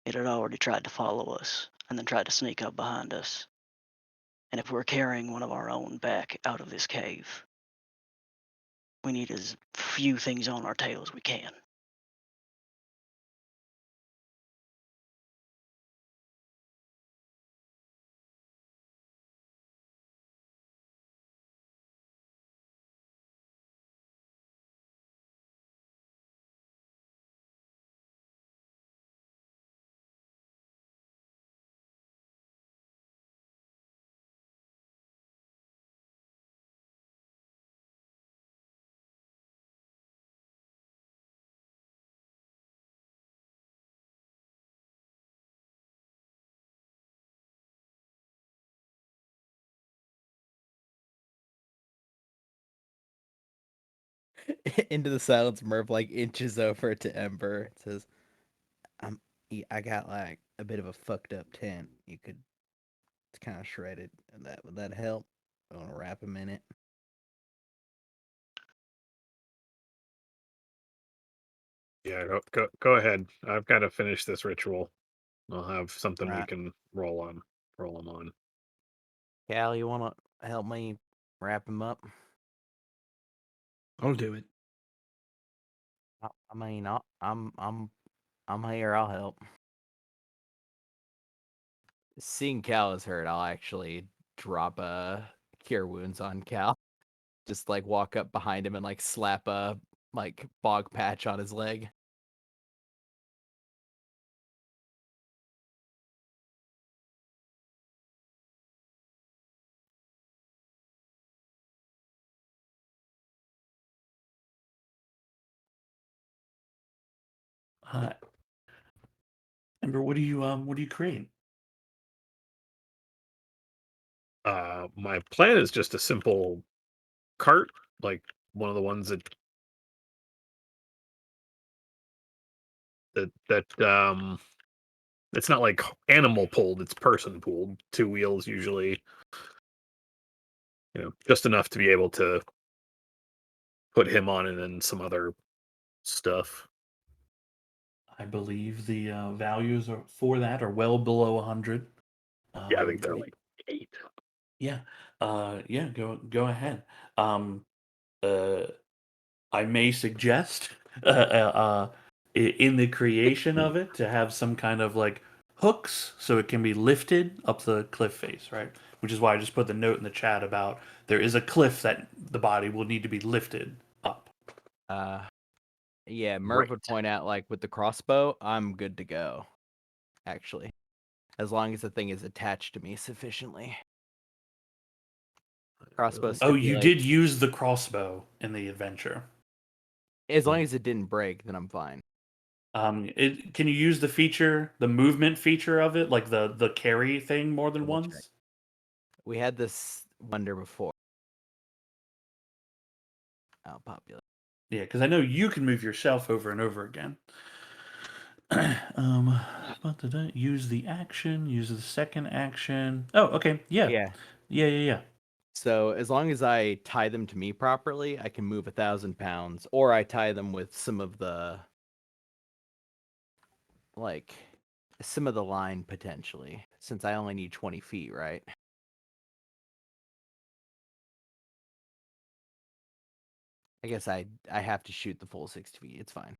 It had already tried to follow us and then tried to sneak up behind us. And if we're carrying one of our own back out of this cave, we need as few things on our tail as we can. Into the silence, Merv like inches over to Ember and says, I got like a bit of a fucked up tent. It's kind of shredded. And would that help? I want to wrap him in it. Yeah, go ahead. I've got to finish this ritual. I'll have something we Right. can roll them on. Cal, you want to help me wrap him up? I'll do it. I mean, I'm here. I'll help. Seeing Cal is hurt, I'll actually drop cure wounds on Cal. Just like walk up behind him and like slap a like bog patch on his leg. Ember, what do you create? My plan is just a simple cart, like one of the ones that it's not like animal pulled, it's person pulled, 2 wheels usually. Just enough to be able to put him on and then some other stuff. I believe the values for that are well below 100. Yeah, I think they're like 8. Yeah. Yeah, go ahead. Um I may suggest in the creation of it to have some kind of like hooks so it can be lifted up the cliff face, right? Which is why I just put the note in the chat about there is a cliff that the body will need to be lifted up. Yeah, Merv would Right. point out, like, with the crossbow, I'm good to go, actually. As long as the thing is attached to me sufficiently. Crossbow Oh, you stipulate- did use the crossbow in the adventure. As long as it didn't break, then I'm fine. Can you use the feature, the movement feature of it, like the carry thing, more than Double check. once? We had this wonder before. How popular. Yeah, because I know you can move yourself over and over again. Use the action. Use the second action. Oh, okay. Yeah. Yeah. So as long as I tie them to me properly, I can move 1,000 pounds, or I tie them with some of the line potentially, since I only need 20 feet, right? I guess I have to shoot the full 60 feet. It's fine.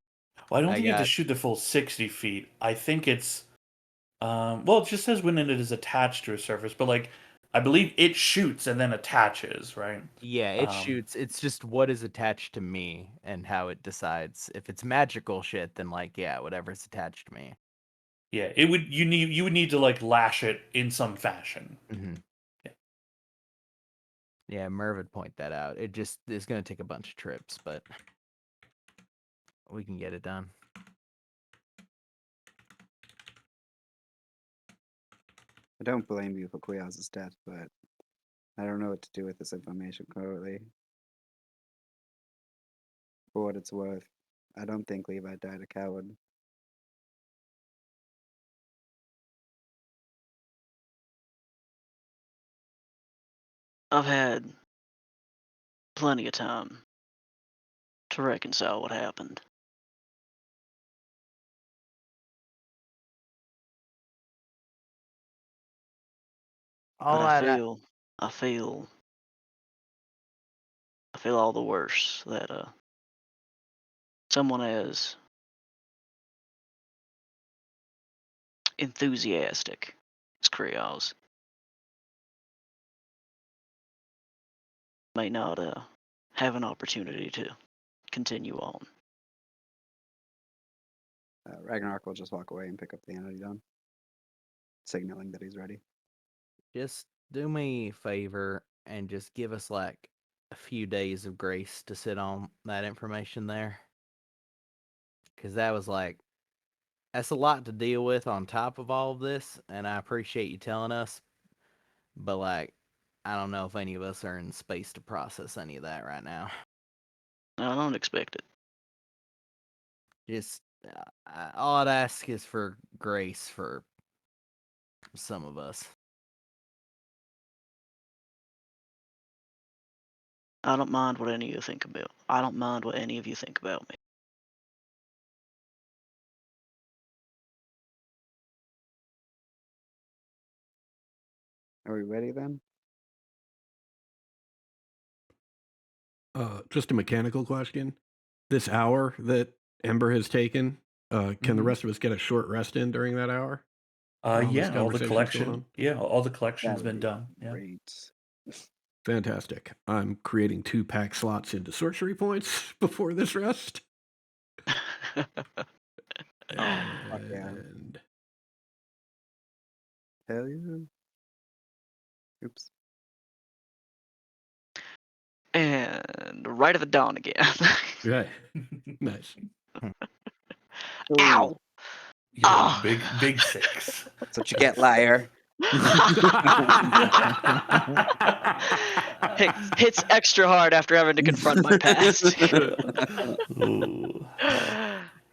Well, I don't I think you have to got- shoot the full 60 feet. I think it's, well, it just says when it is attached to a surface, but like, I believe it shoots and then attaches, right? Yeah, it Um, shoots. It's just what is attached to me and how it decides. If it's magical shit, then like, yeah, whatever's attached to me. Yeah, you would need to like lash it in some fashion. Mm-hmm. Yeah. Yeah, Merv would point that out. It just is going to take a bunch of trips, but we can get it done. I don't blame you for Kuyaz's death, but I don't know what to do with this information currently. For what it's worth, I don't think Levi died a coward. I've had plenty of time to reconcile what happened. All But I that feel all the worse that someone as enthusiastic as Krios may not have an opportunity to continue on. Ragnarok will just walk away and pick up the Anodon, signaling that he's ready. just do me a favor and just give us like a few days of grace to sit on that information there. Because that was like, that's a lot to deal with on top of all of this. And I appreciate you telling us. But like, I don't know if any of us are in space to process any of that right now. I don't expect it. Just all I'd ask is for grace for some of us. I don't mind what any of you think about. I don't mind what any of you think about me. Are we ready then? Just a mechanical question. This hour that Ember has taken, can the Mhm. rest of us get a short rest in during that hour? While this Yeah, all the conversation's going collection. on? Yeah, all the That collection's would been be done. Yeah. great. Fantastic. I'm creating 2 pack slots into sorcery points before this rest. Fuck yeah. And Hell yeah. Oops. And right at the dawn again. right. Nice. Ow! Yo, Ah. big 6. That's what you get, liar. Hits extra hard after having to confront my past. Ooh.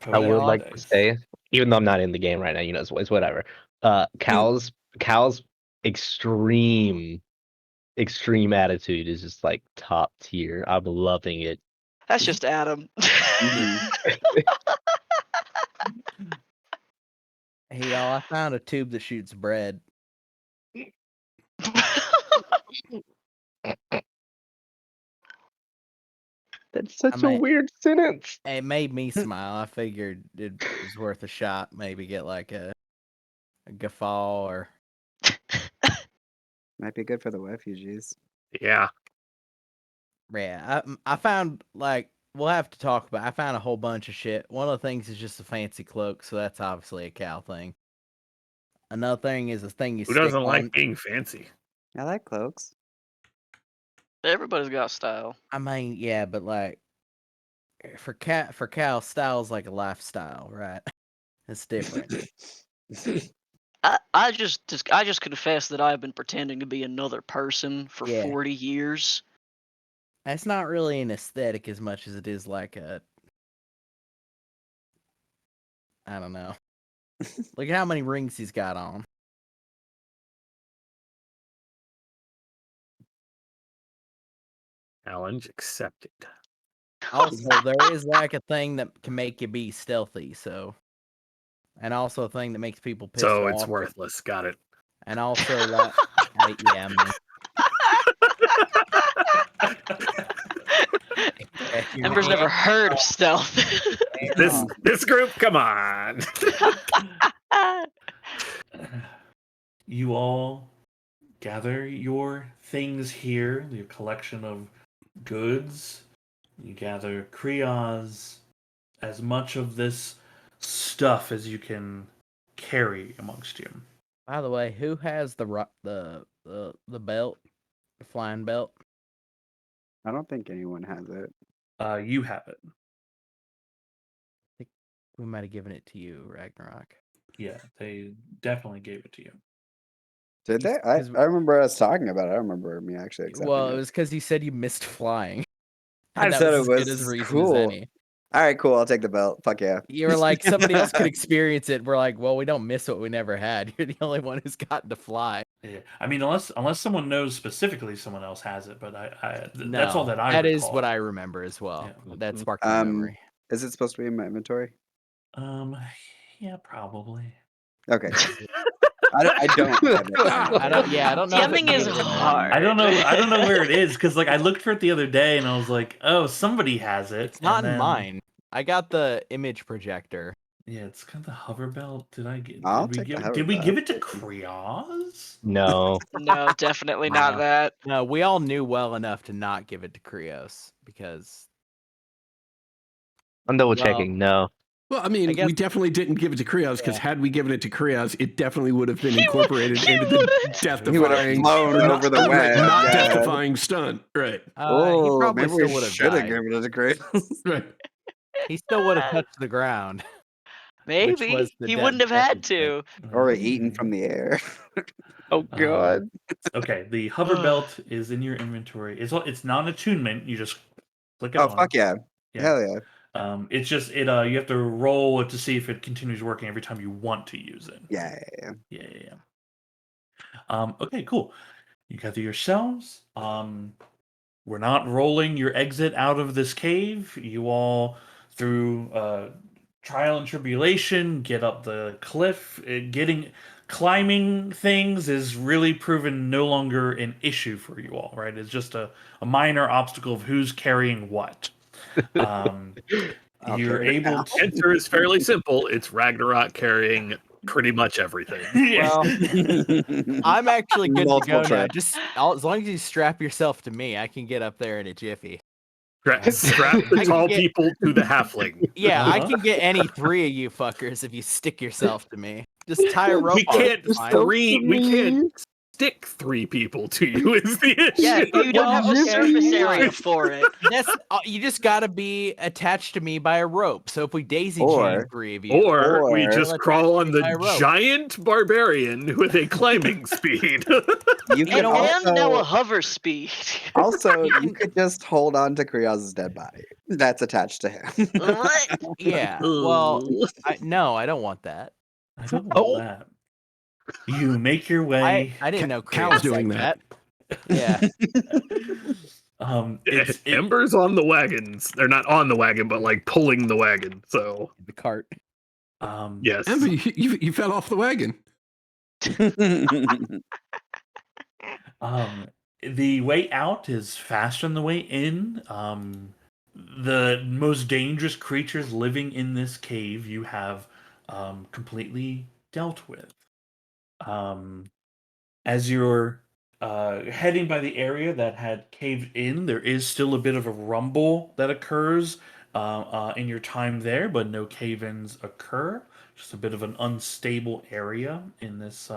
I would like to Nice. say, even though I'm not in the game right now, you know, it's whatever. Cal's extreme attitude is just like top tier. I'm loving it. That's just Adam. Hey y'all, I found a tube that shoots bread. That's such I a mean- weird sentence. It made me smile. I figured it was worth a shot. Maybe get like a guffaw or Might be good for the refugees. Yeah. yeah. I found like we'll have to talk about. I found a whole bunch of shit. One of the things is just a fancy cloak, so that's obviously a cow thing. Another thing is a thing you Who stick doesn't on. like being fancy? I like cloaks. Everybody's got style. I mean, yeah, but like for cow, style's like a lifestyle, right? It's different. I just confess that I've been pretending to be another person for Yeah. 40 years. It's not really an aesthetic as much as it is like a. I don't know. Look at how many rings he's got on. Challenge accepted. Also, there is like a thing that can make you be stealthy, so. And also a thing that makes people pissed So off. it's worthless. Got it. And also, like, yeah, man. Yeah, Ember's never heard of stealth. This group, come on. You all gather your things here, your collection of goods. You gather Krios, as much of this stuff as you can carry amongst you. By the way, who has the belt, the flying belt? I don't think anyone has it. You have it. We might have given it to you, Ragnarok. Yeah, they definitely gave it to you. Did they? I remember us talking about it. I don't remember me actually accepting Well, it it. was because you said you missed flying. I And that said was it as good was as reason cool. as any. All right, cool. I'll take the belt. Fuck yeah. You were like, somebody else could experience it. We're like, well, we don't miss what we never had. You're the only one who's gotten to fly. Yeah, I mean, unless someone knows specifically, someone else has it. But that's all No, that I. That is recall. what I remember as well. Yeah. That sparked my memory. Is it supposed to be in my inventory? Yeah, probably. Okay. I don't have it. I don't. Yeah, I don't know. if it DMing is gives it hard. I don't know. I don't know where it is because like I looked for it the other day and I was like, oh, somebody has it. It's not and in then- mine. I got the image projector. Yeah, it's kind of the hover belt. Did I get? I'll Did we take the give? hover Did we belt. give it to Krios? No. No, definitely not No. that. No, we all knew well enough to not give it to Krios because I'm double checking. No. Well, I mean, I guess- we definitely didn't give it to Krios because Yeah. had we given it to Krios, it definitely would have been He incorporated he into the would've- He would have death-defying, flown not- over the right, web. not yeah. death-defying stunt. Right. he Oh, probably maybe still we would have should have died. given it to Grace. Right. He still would have touched the ground. Maybe was the he death- wouldn't have had death to. or eaten from the air. Oh God. Okay, the hover belt is in your inventory. It's not an attunement. You just click it Oh, on. fuck yeah. Yeah. Hell yeah. It's just you have to roll it to see if it continues working every time you want to use it. Yeah. Yeah. Okay, cool. You gather yourselves. We're not rolling your exit out of this cave. You all, through trial and tribulation, get up the cliff. Climbing things is really proven no longer an issue for you all, right? It's just a minor obstacle of who's carrying what. I'll You're carry it able now. to. Answer is fairly simple. It's Ragnarok carrying pretty much everything. Yeah. Well, I'm actually good to Multiple go now. trips. As long as you strap yourself to me, I can get up there in a jiffy. Strap the I tall get- people to the halfling. Yeah, I Uh-huh. can get any three of you fuckers if you stick yourself to me. Just tie a rope. We on can't it, fine. we can't stick 3 people to you is the issue. Yeah, You don't have the okay, surface fine. area for it. That's you just gotta be attached to me by a rope. So if we daisy chain Or- 3 of you, Or we Or- just crawl on Attach me by a the rope. giant barbarian with a climbing speed. You And, could and now a also, hover speed. also you could just hold on to Krios' dead body. That's attached to him. What? yeah. Well, no, I don't want that. I don't want that. You make your way. I didn't know Cal's Chris doing like that. Yeah. Ember's on the wagons. They're not on the wagon, but like pulling the wagon. So The cart. yes. Ember, you fell off the wagon. The way out is faster than the way in. The most dangerous creatures living in this cave you have completely dealt with. As you're heading by the area that had caved in, there is still a bit of a rumble that occurs in your time there, but no cave-ins occur. Just a bit of an unstable area in this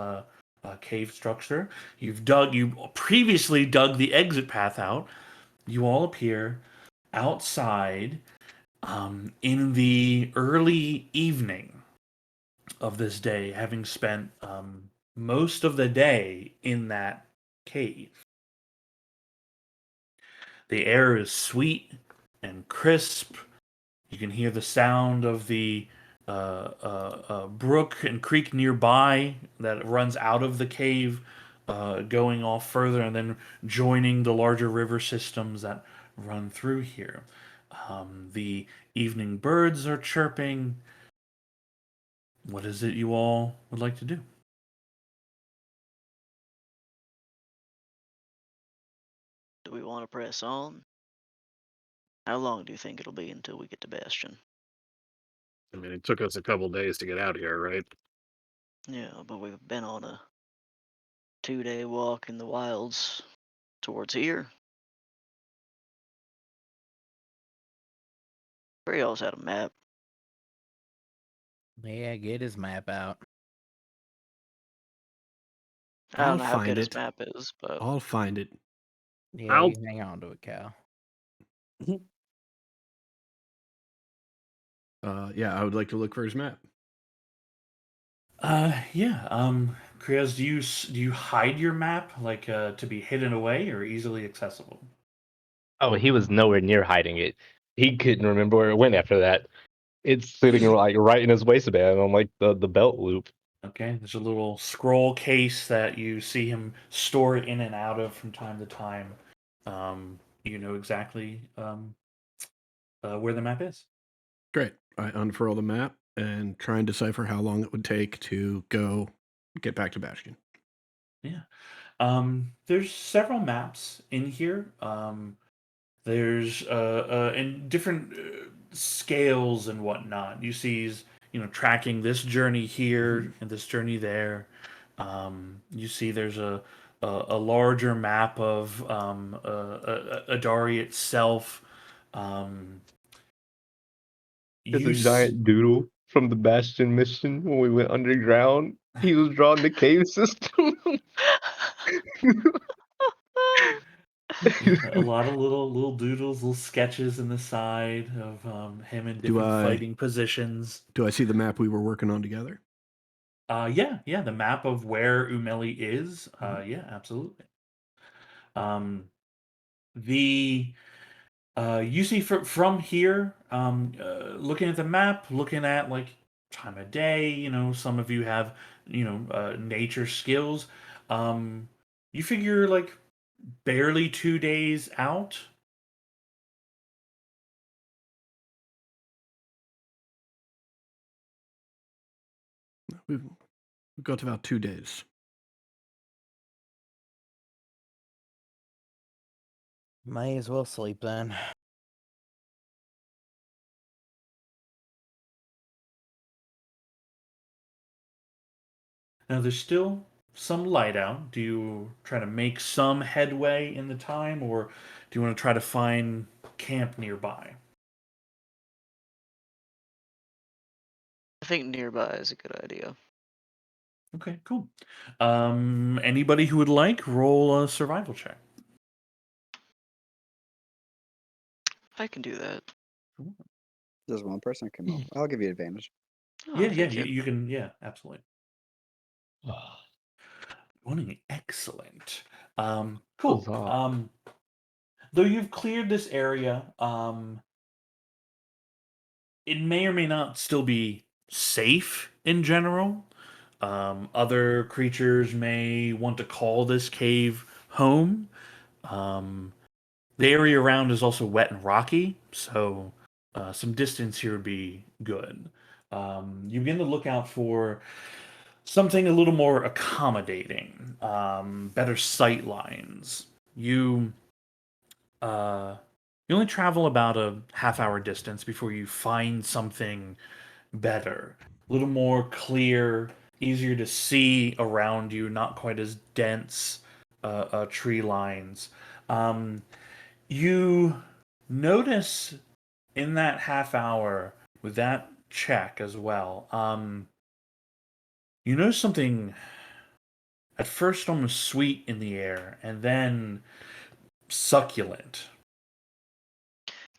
cave structure. You previously dug the exit path out. You all appear outside in the early evening of this day, having spent most of the day in that cave. The air is sweet and crisp. You can hear the sound of the brook and creek nearby that runs out of the cave, going off further and then joining the larger river systems that run through here. The evening birds are chirping. What is it you all would like to do? Do we want to press on? How long do you think it'll be until we get to Bastion? I mean, it took us a couple days to get out here, right? Yeah, but we've been on a 2-day walk in the wilds towards here. Creole's had a map. Yeah, get his map out. I don't I'll know how find good his it. map is, but I'll find it. Yeah, I'll- you hang on to it, Cal. Yeah, I would like to look for his map. Yeah. Krios, do you hide your map like to be hidden away or easily accessible? Oh, he was nowhere near hiding it. He couldn't remember where it went after that. It's sitting like right in his waistband on like the belt loop. Okay, there's a little scroll case that you see him store it in and out of from time to time. You know exactly where the map is. Great. I unfurl the map and try and decipher how long it would take to get back to Bastion. Yeah. There's several maps in here. There's in different scales and whatnot. You see, tracking this journey here and this journey there. You see, there's a larger map of Adari itself. It's You a giant doodle from the Bastion mission when we went underground. He was drawing the cave system. a lot of little doodles, little sketches in the side of him in different I- fighting positions. Do I see the map we were working on together? Yeah, the map of where Umeli is. Yeah, absolutely. The you see from here, looking at the map, looking at like time of day. Some of you have nature skills. You figure like barely 2 days out. We've got about 2 days. May as well sleep then. Now there's still some light out. Do you try to make some headway in the time, or do you want to try to find camp nearby? I think nearby is a good idea. Okay, cool. Anybody who would like, roll a survival check. I can do that. Just one person can roll. I'll give you advantage. Oh, Yeah, thank you can. Yeah, absolutely. 20, excellent. Cool. Huzzah. Though you've cleared this area, it may or may not still be safe in general. Other creatures may want to call this cave home. The area around is also wet and rocky, so some distance here would be good. You begin to look out for something a little more accommodating, better sight lines. You only travel about a half-hour distance before you find something better, a little more clear, easier to see around you, not quite as dense tree lines. You notice in that half hour with that check as well, you notice something at first almost sweet in the air and then succulent.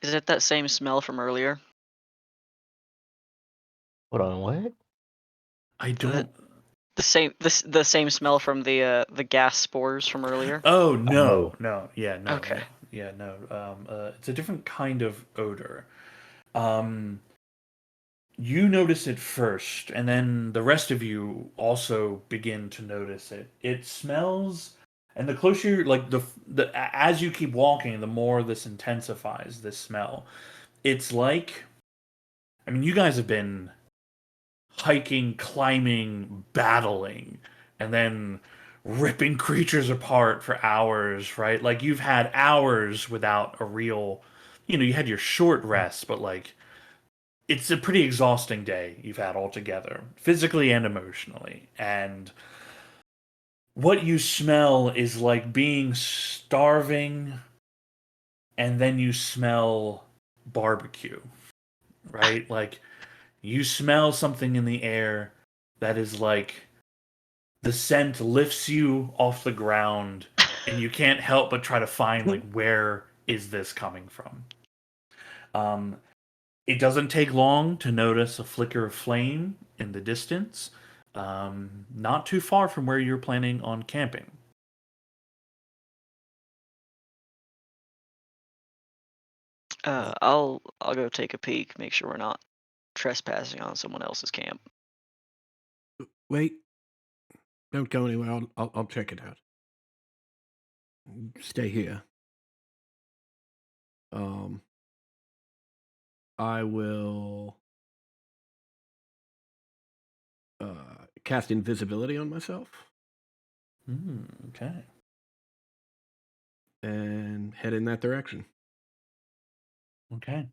Is it that same smell from earlier? Hold on, what? I don't. The same smell from the gas spores from earlier? Oh no, Oh. no, yeah, no, Okay. no, yeah, no. It's a different kind of odor. Um, you notice it first, and then the rest of you also begin to notice it. It smells, and the closer you like as you keep walking, the more this intensifies. This smell. It's like, I mean, you guys have been hiking, climbing, battling, and then ripping creatures apart for hours, right? Like you've had hours without a real, you had your short rest, but like it's a pretty exhausting day you've had altogether, physically and emotionally. And what you smell is like being starving and then you smell barbecue, right? Like you smell something in the air that is like the scent lifts you off the ground and you can't help but try to find like where is this coming from. It doesn't take long to notice a flicker of flame in the distance, not too far from where you're planning on camping. I'll go take a peek, make sure we're not trespassing on someone else's camp. Wait. Don't go anywhere. I'll check it out. Stay here. I will cast invisibility on myself Okay. and head in that direction. Okay.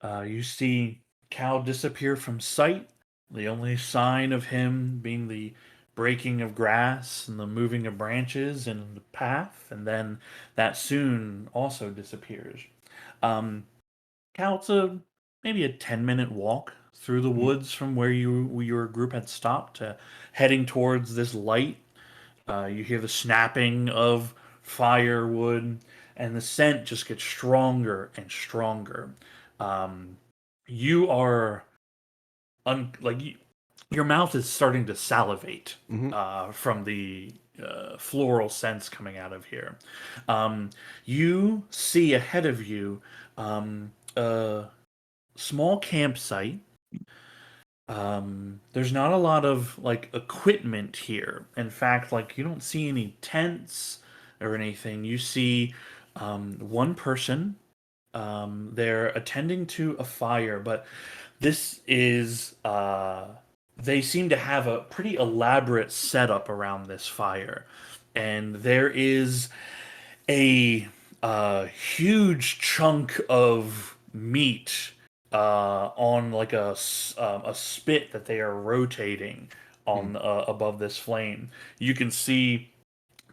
You see Cal disappear from sight. The only sign of him being the breaking of grass and the moving of branches in the path, and then that soon also disappears. Um, Cal, it's maybe a 10-minute walk through the woods from where your group had stopped, heading towards this light. You hear the snapping of firewood, and the scent just gets stronger and stronger. Um, you are your mouth is starting to salivate from the floral scents coming out of here. You see ahead of you a small campsite. There's not a lot of like equipment here. In fact, like you don't see any tents or anything. You see one person. They're attending to a fire, but this is they seem to have a pretty elaborate setup around this fire, and there is a huge chunk of meat on like a spit that they are rotating on above this flame. You can see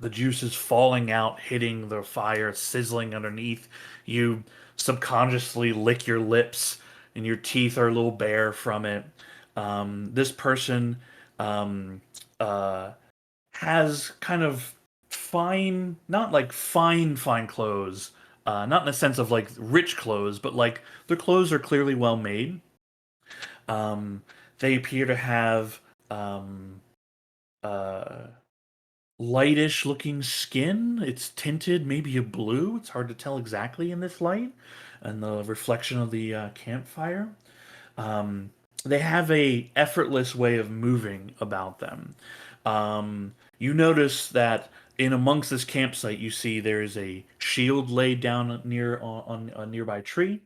the juices falling out, hitting the fire, sizzling underneath. You subconsciously lick your lips, and your teeth are a little bare from it. This person um, has kind of fine, not like fine clothes, not in the sense of like rich clothes, but like their clothes are clearly well made. Um, they appear to have uh, lightish looking skin. It's tinted maybe a blue. It's hard to tell exactly in this light and the reflection of the campfire. Um, they have a effortless way of moving about them. You notice that in amongst this campsite, you see there is a shield laid down near on a nearby tree,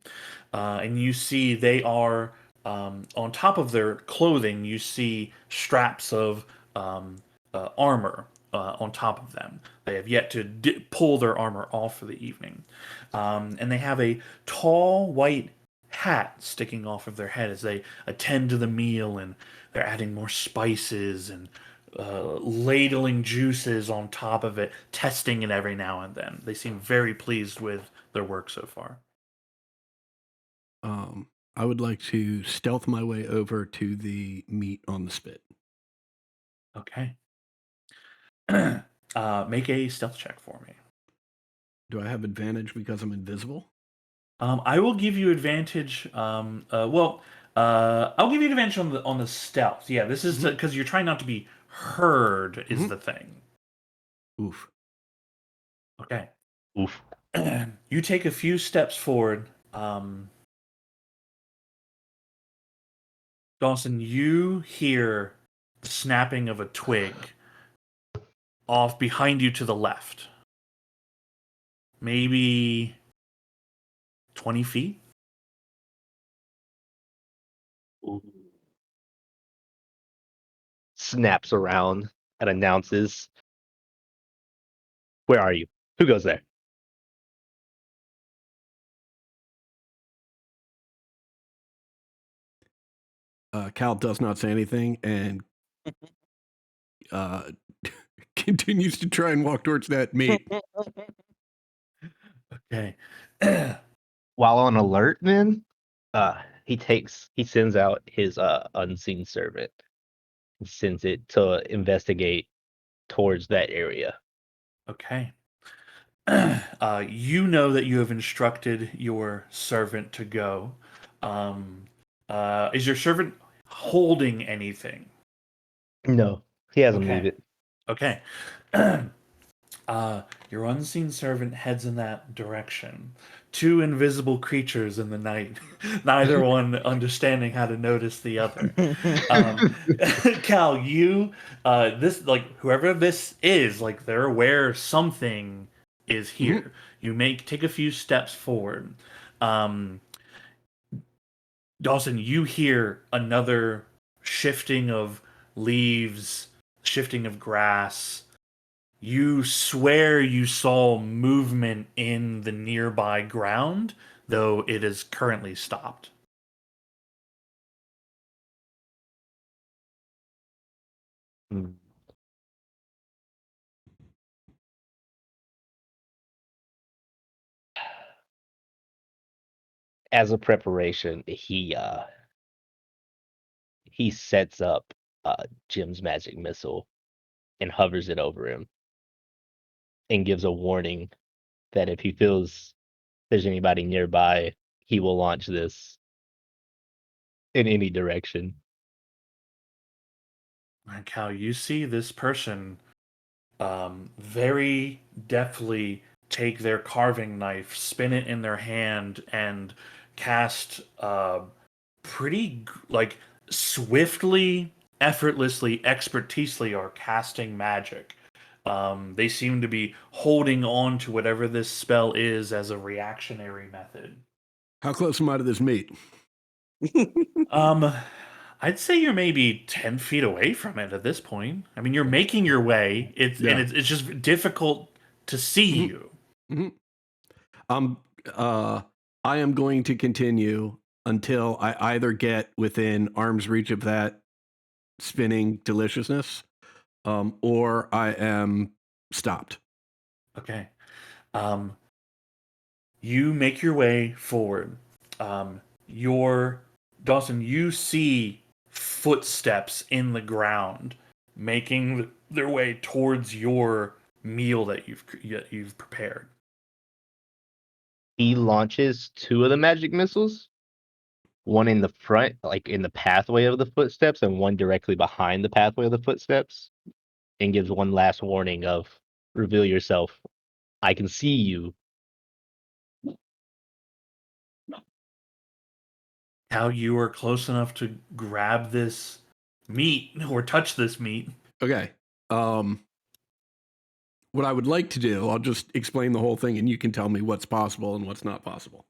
and you see they are on top of their clothing. You see straps of armor on top of them. They have yet to pull their armor off for the evening, and they have a tall white hat sticking off of their head as they attend to the meal, and they're adding more spices and ladling juices on top of it, testing it every now and then. They seem very pleased with their work so far. I would like to stealth my way over to the meat on the spit. Okay. Make a stealth check for me. Do I have advantage because I'm invisible? I will give you advantage. I'll give you advantage on the stealth. Yeah, this is because you're trying not to be heard. Is the thing. Oof. Okay. Oof. You take a few steps forward. Dawson, you hear the snapping of a twig off behind you to the left. Maybe 20 feet? Snaps around and announces, "Where are you? Who goes there?" Cal does not say anything and continues to try and walk towards that meat. Okay. While on alert, then he sends out his unseen servant. He sends it to investigate towards that area. Okay. You know that you have instructed your servant to go. Is your servant holding anything? No, he hasn't Okay. moved it. Okay. Your unseen servant heads in that direction. Two invisible creatures in the night, neither one understanding how to notice the other. Cal, you, whoever this is, they're aware something is here. You take a few steps forward. Dawson, you hear another shifting of leaves, shifting of grass. You swear you saw movement in the nearby ground, though it is currently stopped. As a preparation, he sets up Jim's magic missile and hovers it over him and gives a warning that if he feels there's anybody nearby, he will launch this in any direction. And Cal, you see this person very deftly take their carving knife, spin it in their hand, and cast pretty swiftly, effortlessly, expertisely are casting magic. They seem to be holding on to whatever this spell is as a reactionary method. How close am I to this meat? I'd say you're maybe 10 feet away from it at this point. I mean, you're making your way. It's just difficult to see you. I am going to continue until I either get within arm's reach of that spinning deliciousness, or I am stopped. Okay. You make your way forward. Dawson, you see footsteps in the ground making their way towards your meal that you've prepared. He launches two of the magic missiles, one in the front, like in the pathway of the footsteps, and one directly behind the pathway of the footsteps, and gives one last warning of reveal yourself. I can see you. How you are close enough to grab this meat or touch this meat. Okay. What I would like to do, I'll just explain the whole thing and you can tell me what's possible and what's not possible.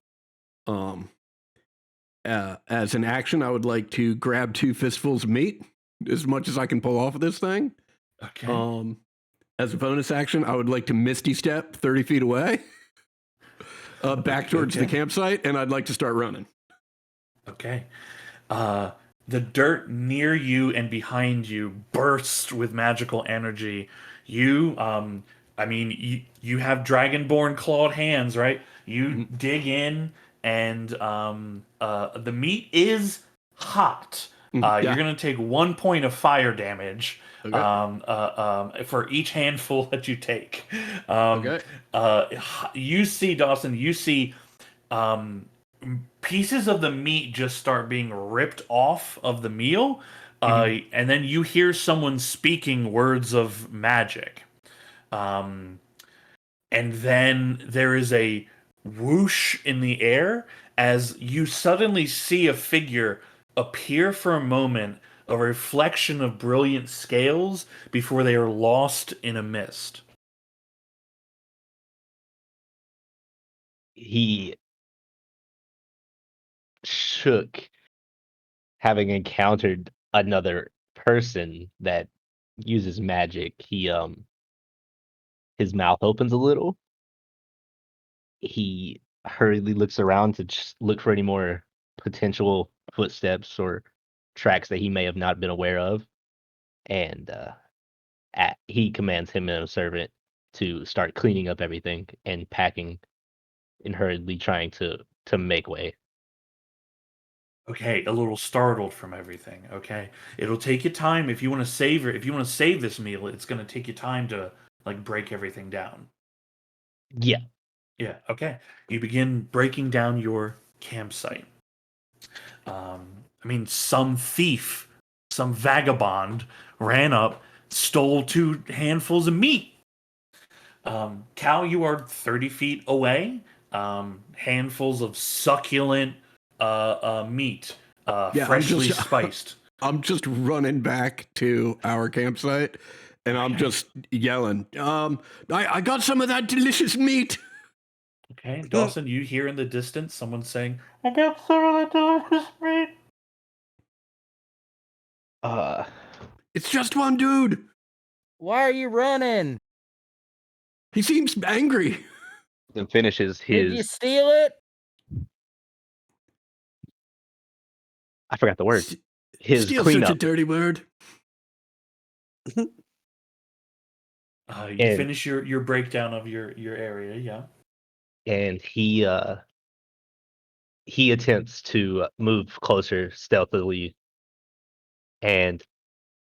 As an action, I would like to grab two fistfuls of meat, as much as I can pull off of this thing. Okay. As a bonus action, I would like to Misty Step 30 feet away, back towards the campsite, and I'd like to start running. Okay. Uh, the dirt near you and behind you bursts with magical energy. You have dragonborn clawed hands, right? You dig in, and the meat is hot. You're Yeah. gonna take 1 point of fire damage Okay. for each handful that you take. Um, Okay. you see, Dawson. You see um, pieces of the meat just start being ripped off of the meal, and then you hear someone speaking words of magic. Um, and then there is a whoosh in the air as you suddenly see a figure appear for a moment, a reflection of brilliant scales before they are lost in a mist. He shook, having encountered another person that uses magic. His mouth opens a little. He hurriedly looks around to just look for any more potential footsteps or tracks that he may have not been aware of, and he commands him and a servant to start cleaning up everything and packing and hurriedly trying to make way. Okay, a little startled from everything. Okay, it'll take you time if you want to save it. If you want to save this meal, it's going to take you time to like break everything down. Yeah. Yeah. Okay. You begin breaking down your campsite. Some thief, some vagabond ran up, stole 2 handfuls of meat. Cal, you are 30 feet away. Handfuls of succulent meat, Yeah, freshly spiced. I'm just running back to our campsite, and I'm just yelling, I got some of that delicious meat. Okay, Dawson, you hear in the distance someone saying, "I got some of that delicious meat." Uh, It's just one dude. Why are you running? He seems angry. and finishes Did you his. steal it? I forgot the word. S- His Steal's such a cleanup, dirty word. You and finish your breakdown of your area, yeah. and he attempts to move closer stealthily and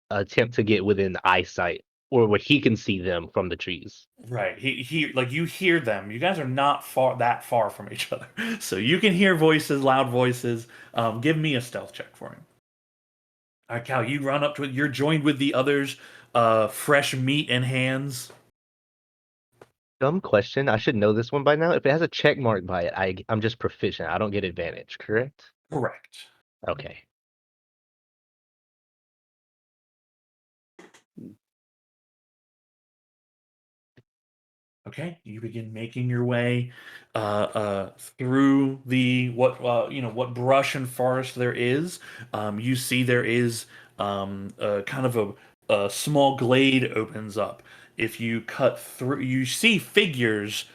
attempt to get within eyesight or where he can see them from the trees. Right. He like you hear them. You guys are not that far from each other. So you can hear voices, loud voices. Give me a stealth check for him. All right, Cal, you run up to it. You're joined with the others, fresh meat in hands. Dumb question. I should know this one by now. If it has a check mark by it, I'm just proficient. I don't get advantage, correct? Correct. Okay. Okay, you begin making your way through the what brush and forest there is. You see there is kind of a small glade opens up. If you cut through, you see figures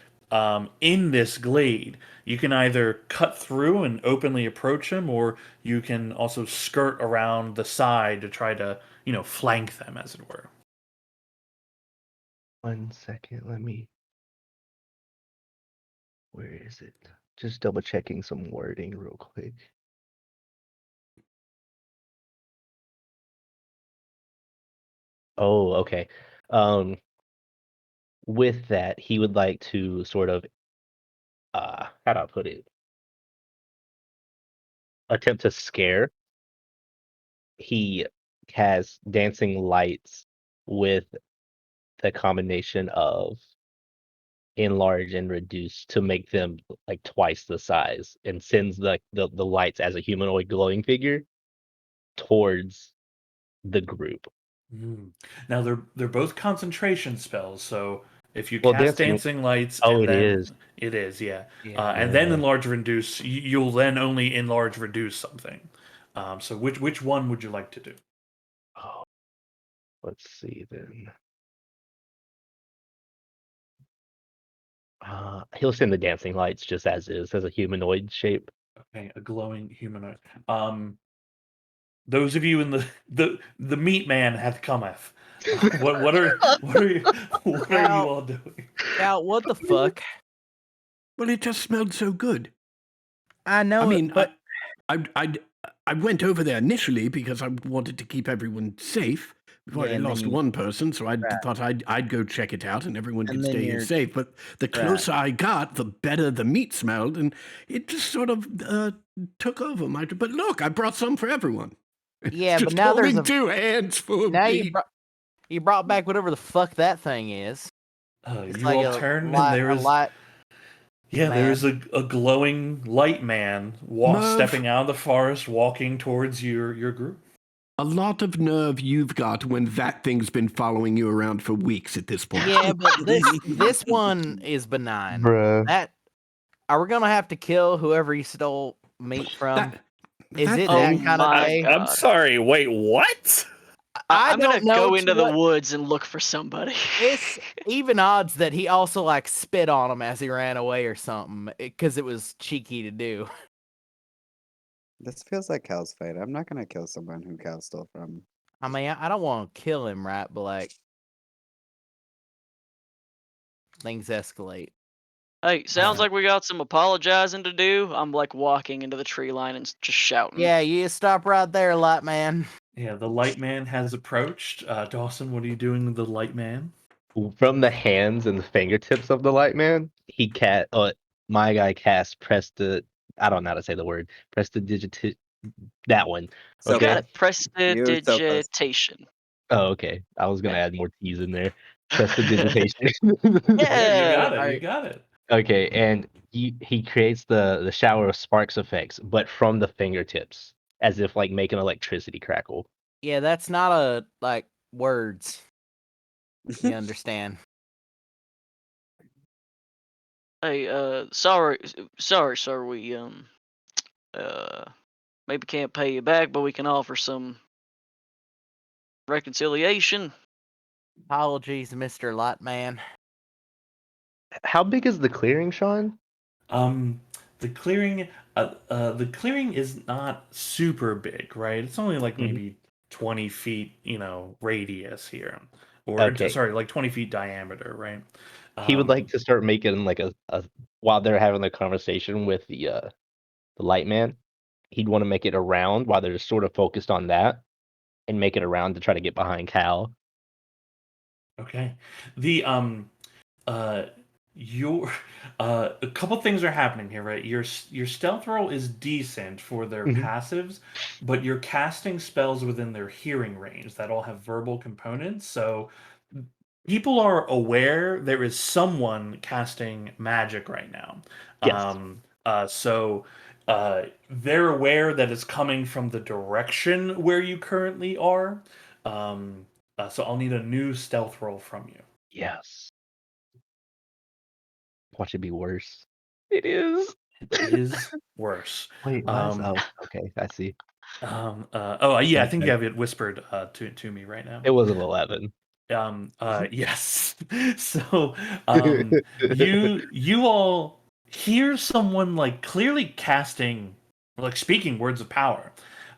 in this glade. You can either cut through and openly approach them, or you can also skirt around the side to try to flank them, as it were. 1 second. Let me. Where is it? Just double checking some wording real quick. Oh, okay. Um, with that, he would like to sort of, how do I put it? Attempt to scare. He has dancing lights with the combination of enlarge and reduce to make them like twice the size, and sends the lights as a humanoid glowing figure towards the group. Mm. Now they're both concentration spells, so if you Well, cast dancing. dancing lights Oh, and it is. then it is, yeah, and then Yeah. enlarge reduce, you'll then only enlarge reduce something. So which one would you like to do? Oh, let's see then. He'll send the dancing lights just as is, as a humanoid shape. Okay, a glowing humanoid. Those of you in the meat man hath cometh. What are what are you all doing? Cal, what the fuck? Well, it just smelled so good. I know I mean, but I went over there initially because I wanted to keep everyone safe. We've Yeah, already and then lost you- one person, so I Right. thought I'd go check it out and everyone And could then stay here you're- safe. But the closer I got, the better the meat smelled, and it just sort of took over. But look, I brought some for everyone. Yeah, but Just now there's holding a- 2 hands full of now meat. you brought back whatever the fuck that thing is. It's You like all a turn light, and there a is light. there is a glowing light man Merv. stepping out of the forest, walking towards your group. A lot of nerve you've got when that thing's been following you around for weeks at this point. Yeah, but this one is benign. Bruh. That are we gonna have to kill whoever he stole meat from? Is it Oh that kind of my day? God. I'm sorry. Wait, what? I'm gonna don't know go to into the what- woods and look for somebody. It's even odds that he also like spit on him as he ran away or something, because it was cheeky to do. This feels like Cal's fight. I'm not gonna kill someone who Cal stole from. I mean, I don't want to kill him, right? But like, things escalate. Hey, sounds like we got some apologizing to do. I'm like walking into the tree line and just shouting. Yeah, you stop right there, light man. Yeah, the light man has approached. Dawson, what are you doing with the light man? From the hands and the fingertips of the light man, my guy cast I don't know how to say the word. That one. So Okay. Got it. Prestidigitation. Oh, okay. I was gonna add more T's in there. Prestidigitation. Yeah. You got it. Okay, and he creates the shower of sparks effects, but from the fingertips, as if like making electricity crackle. Yeah, that's not a like words. You understand? Hey, sorry, sir. We maybe can't pay you back, but we can offer some reconciliation. Apologies, Mr. Lightman. How big is the clearing, Sean? The clearing is not super big, right? It's only like Mhm. maybe 20 feet, radius here, or Okay. sorry, like 20 feet diameter, right? He would like to start making like a while they're having the conversation with the light man, he'd want to make it around while they're just sort of focused on that, and make it around to try to get behind Cal. Okay. The your a couple things are happening here, right? Your stealth roll is decent for their Mhm. passives, but you're casting spells within their hearing range that all have verbal components. So people are aware there is someone casting magic right now. Yes. They're aware that it's coming from the direction where you currently are. So I'll need a new stealth roll from you. Yes. Watch it be worse. It is. It is worse. Wait, what? Oh, okay, I see. Yeah, I think Okay. you have it whispered to me right now. It was an 11. Yes. So you all hear someone like clearly casting, like speaking words of power.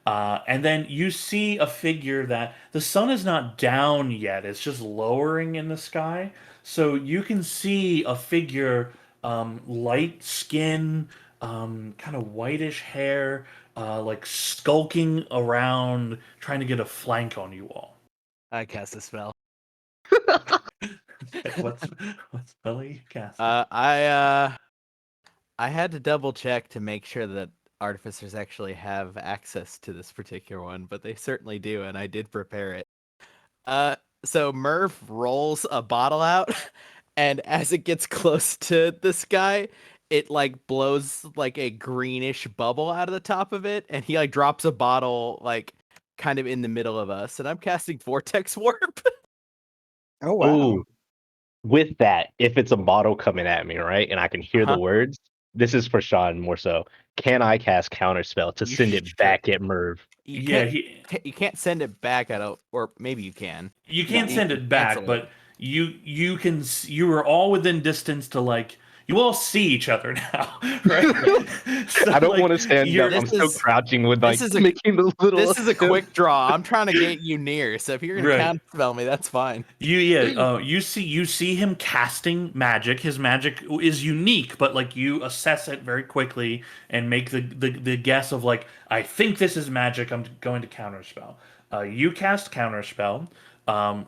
And then you see a figure that the sun is not down yet, it's just lowering in the sky. So you can see a figure, light skin, kind of whitish hair, like skulking around, trying to get a flank on you all. I cast a spell. What's spell are you casting? I had to double check to make sure that artificers actually have access to this particular one, but they certainly do, and I did prepare it. So Merv rolls a bottle out, and as it gets close to this guy, it like blows like a greenish bubble out of the top of it, and he like drops a bottle like kind of in the middle of us, and I'm casting Vortex Warp. Oh wow. Ooh. With that, if it's a bottle coming at me, right, and I can hear the Uh-huh. words, this is for Sean more so. Can I cast Counterspell to You send it should. back at Merv? You Yeah, can't send it back at or maybe you can. you can't No, send you it back, cancel it. but you were all within distance to like you all see each other now, right? So, I don't like, want to stand you're- up. I'm This still is- crouching with like this is a- making the little. This is a quick draw. I'm trying to get you near, so if you're gonna Right. counterspell me, that's fine. You see him casting magic. His magic is unique, but like you assess it very quickly and make the guess of like, I think this is magic. I'm going to counterspell. You cast counterspell,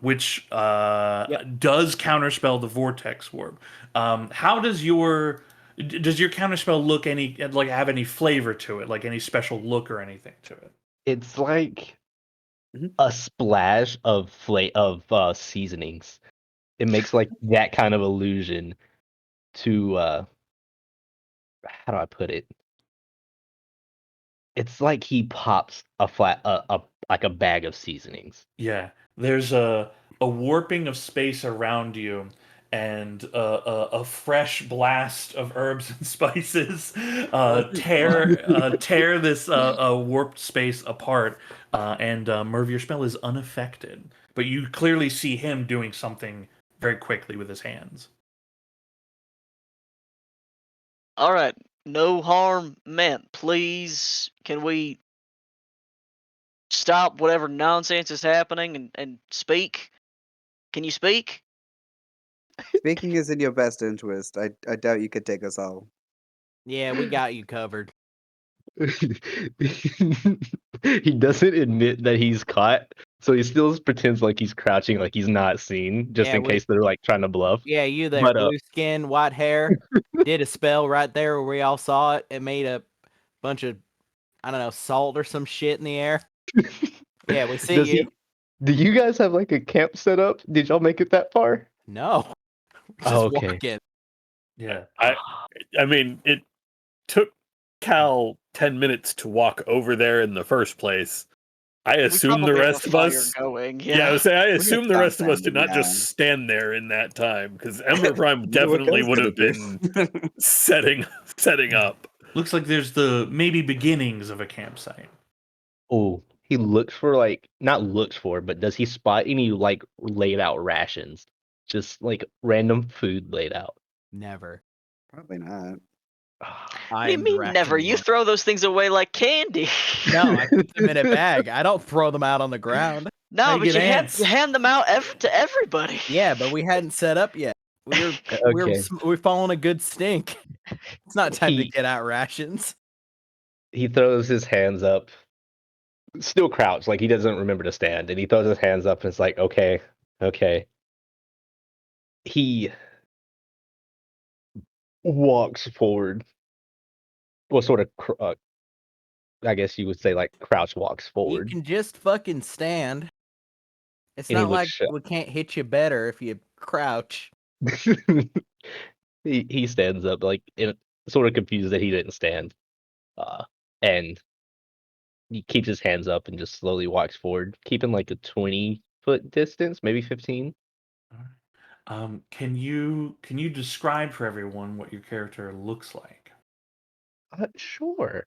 which does counterspell the vortex warp. How does your counterspell look any like have any flavor to it, like any special look or anything to it? It's like Mhm. a splash of seasonings. It makes like that kind of illusion to how do I put it? It's like he pops a like a bag of seasonings. Yeah, there's a warping of space around you, and a fresh blast of herbs and spices tear this warped space apart. And Merv, your spell is unaffected, but you clearly see him doing something very quickly with his hands. All right, no harm meant. Please, can we stop whatever nonsense is happening and speak? Can you speak? Speaking is in your best interest. I doubt you could take us all. Yeah, we got you covered. He doesn't admit that he's caught, so he still pretends like he's crouching, like he's not seen, just Yeah, in case they're like trying to bluff. Yeah, you there, But, blue skin, white hair. Did a spell right there where we all saw it. It made a bunch of, I don't know, salt or some shit in the air. Yeah, we see Does you. do you guys have like a camp set up? Did y'all make it that far? No. We're just Oh, okay. walking. Yeah, I mean, it took Cal 10 minutes to walk over there in the first place. I We assume the probably have a rest of fire us. going. Yeah, I was saying, I have assume the time rest of us did standing, not just yeah. stand there in that time because Ember Prime Wonder what definitely Cal's would gonna have do. been setting up. looks like there's the maybe beginnings of a campsite. Oh, he looks for like not looks for, but does he spot any like laid out rations? Just like random food laid out. Never. Probably not. What do you mean never? You throw. throw those things away like candy. No, I keep them in a bag. I don't throw them out on the ground. No, Gotta but get you ants. hand them out to everybody. Yeah, but we hadn't set up yet. Okay. We're following a good stink. It's not time to He- get out rations. He throws his hands up, still crouched, like he doesn't remember to stand, and he throws his hands up and it's like, okay, okay. He walks forward. Well, sort of, I guess you would say, like crouch walks You forward. can just fucking stand. It's And he not like looks shocked. we can't hit you better if you crouch. He stands up, like sort of confused that he didn't stand, and he keeps his hands up and just slowly walks forward, keeping like a 20-foot distance, maybe 15. Can you describe for everyone what your character looks like? Sure.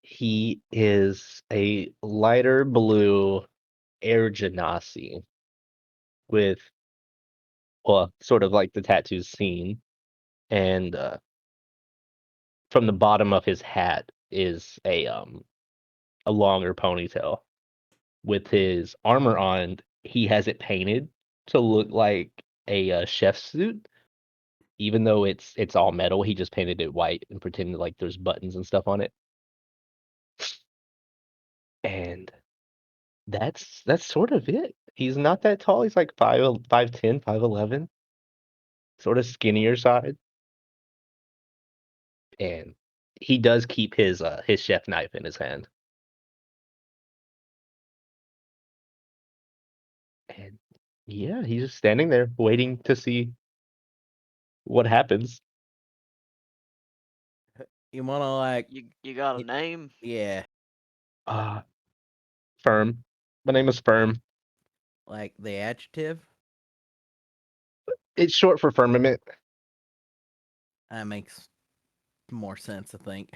He is a lighter blue Air Genasi with, well, sort of like the tattoos seen, and from the bottom of his hat is a longer ponytail. With his armor on, he has it painted to look like a chef's suit, even though it's all metal. He just painted it white and pretended like there's buttons and stuff on it. And that's sort of it. He's not that tall. He's like 5'10", 5'11", sort of skinnier side. And he does keep his chef knife in his hand. And yeah, he's just standing there waiting to see what happens. You wanna like You got a name? yeah, Firm. My name is Firm. like the adjective? It's short for firmament. That makes more sense, I think.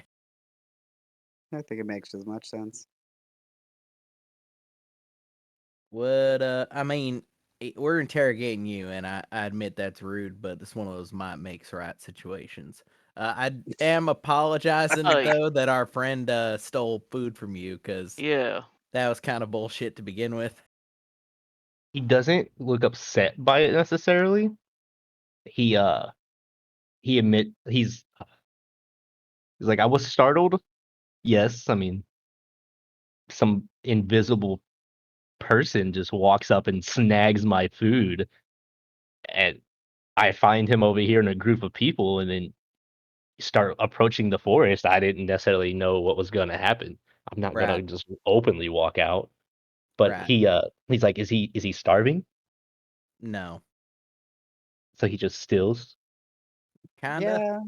I think it makes as much sense. Would I mean, we're interrogating you, and I admit that's rude, but it's one of those might makes right situations. I am apologizing Oh, yeah. though that our friend stole food from you because Yeah. that was kind of bullshit to begin with. He doesn't look upset by it necessarily. He he's like, I was startled. Yes, I mean, some invisible person just walks up and snags my food, and I find him over here in a group of people, and then start approaching the forest. I didn't necessarily know what was going to happen. I'm not gonna Right. just openly walk out. But Right. he's like, is he starving? No. So he just steals. Kinda.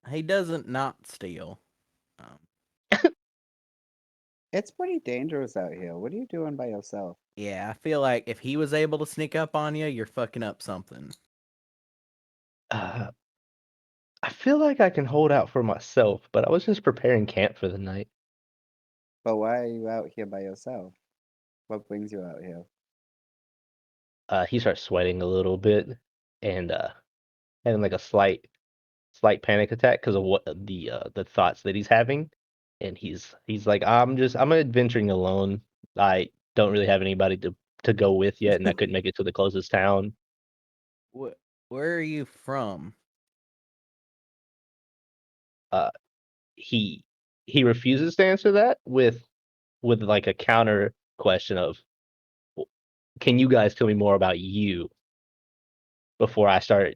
Yeah. He doesn't not steal. Um, It's pretty dangerous out here. What are you doing by yourself? yeah, I feel like if he was able to sneak up on you, you're fucking up something. Uh, I feel like I can hold out for myself, but I was just preparing camp for the night. But why are you out here by yourself? What brings you out here? He starts sweating a little bit and having like a slight panic attack because of what the thoughts that he's having. And he's like, I'm adventuring alone. I don't really have anybody to go with yet, and I couldn't make it to the closest town. Where are you from? Uh, he he refuses to answer that with like a counter question of, "Well, can you guys tell me more about you before I start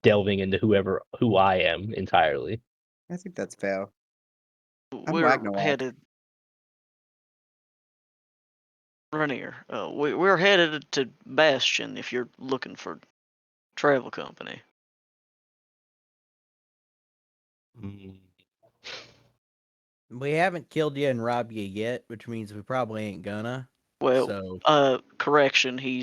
delving into who I am entirely?" I think that's fair. I'm We're Ragnarok. headed. Rainier. We're headed to Bastion if you're looking for travel company. Mm. We haven't killed you and robbed you yet, which means we probably ain't gonna. Well, So, correction, he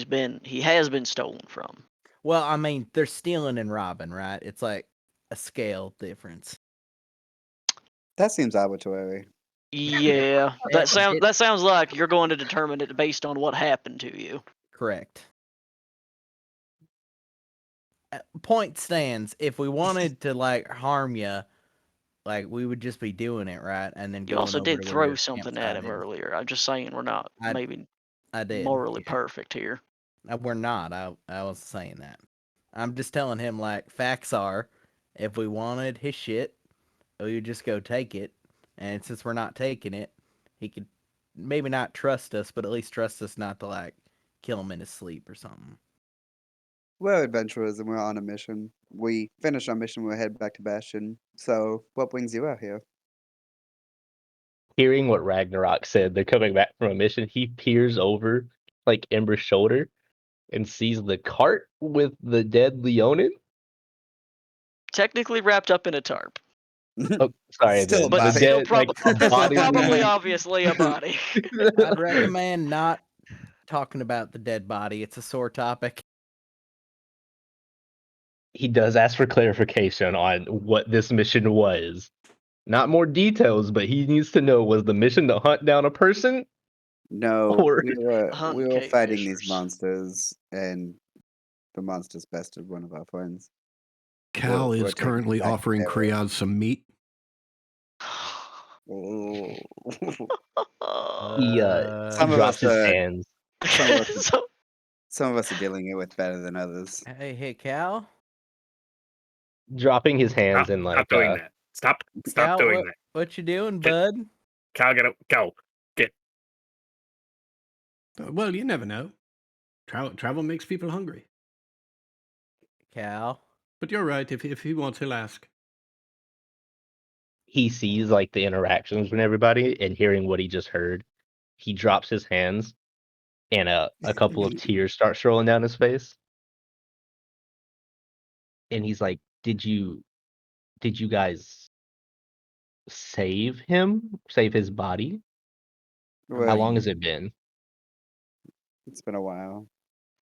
has been stolen from. well, I mean, they're stealing and robbing, right? It's like a scale difference. That seems arbitrary. Yeah, It- that sounds like you're going to determine it based on what happened to you. Correct. Point stands. If we wanted to like harm you, like we would just be doing it, right? And then You going also over did to where throw your something at campsite him is. earlier. I'm just saying we're not I- maybe I did. morally Yeah. perfect here. We're not. I was saying that. I'm just telling him like facts are, if we wanted his shit, we would just go take it. And since we're not taking it, he could maybe not trust us, but at least trust us not to like kill him in his sleep or something. We're adventurers and we're on a mission. We finish our mission, we'll head back to Bastion. So, what brings you out here? Hearing what Ragnarok said, they're coming back from a mission. He peers over like Ember's shoulder and sees the cart with the dead Leonin. Technically wrapped up in a tarp, Oh, sorry, Still a but the body. still, dead like a still body. probably obviously a body. I'd recommend not talking about the dead body. It's a sore topic. He does ask for clarification on what this mission was. Not more details, but he needs to know, was the mission to hunt down a person? No, Or Hunting we were fighting these catefishers. monsters, and the monsters bested one of our friends. Cal we're is taking currently back offering their- Kriaz some meat. Oh. he Some of drops us his are hands. some of us So, some of us are dealing it with better than others. Hey, Cal. Dropping his hands Stop, and stop like doing that. Stop Cal, doing that. what you doing, Get- bud? Cal, go. Well, you never know. Travel makes people hungry. Cal. But you're right. If he wants, he'll ask. he sees like the interactions with everybody, and hearing what he just heard, he drops his hands and a couple of tears start rolling down his face. And he's like, did you guys save him? Save his body? How Well, long has it been? it's been a while.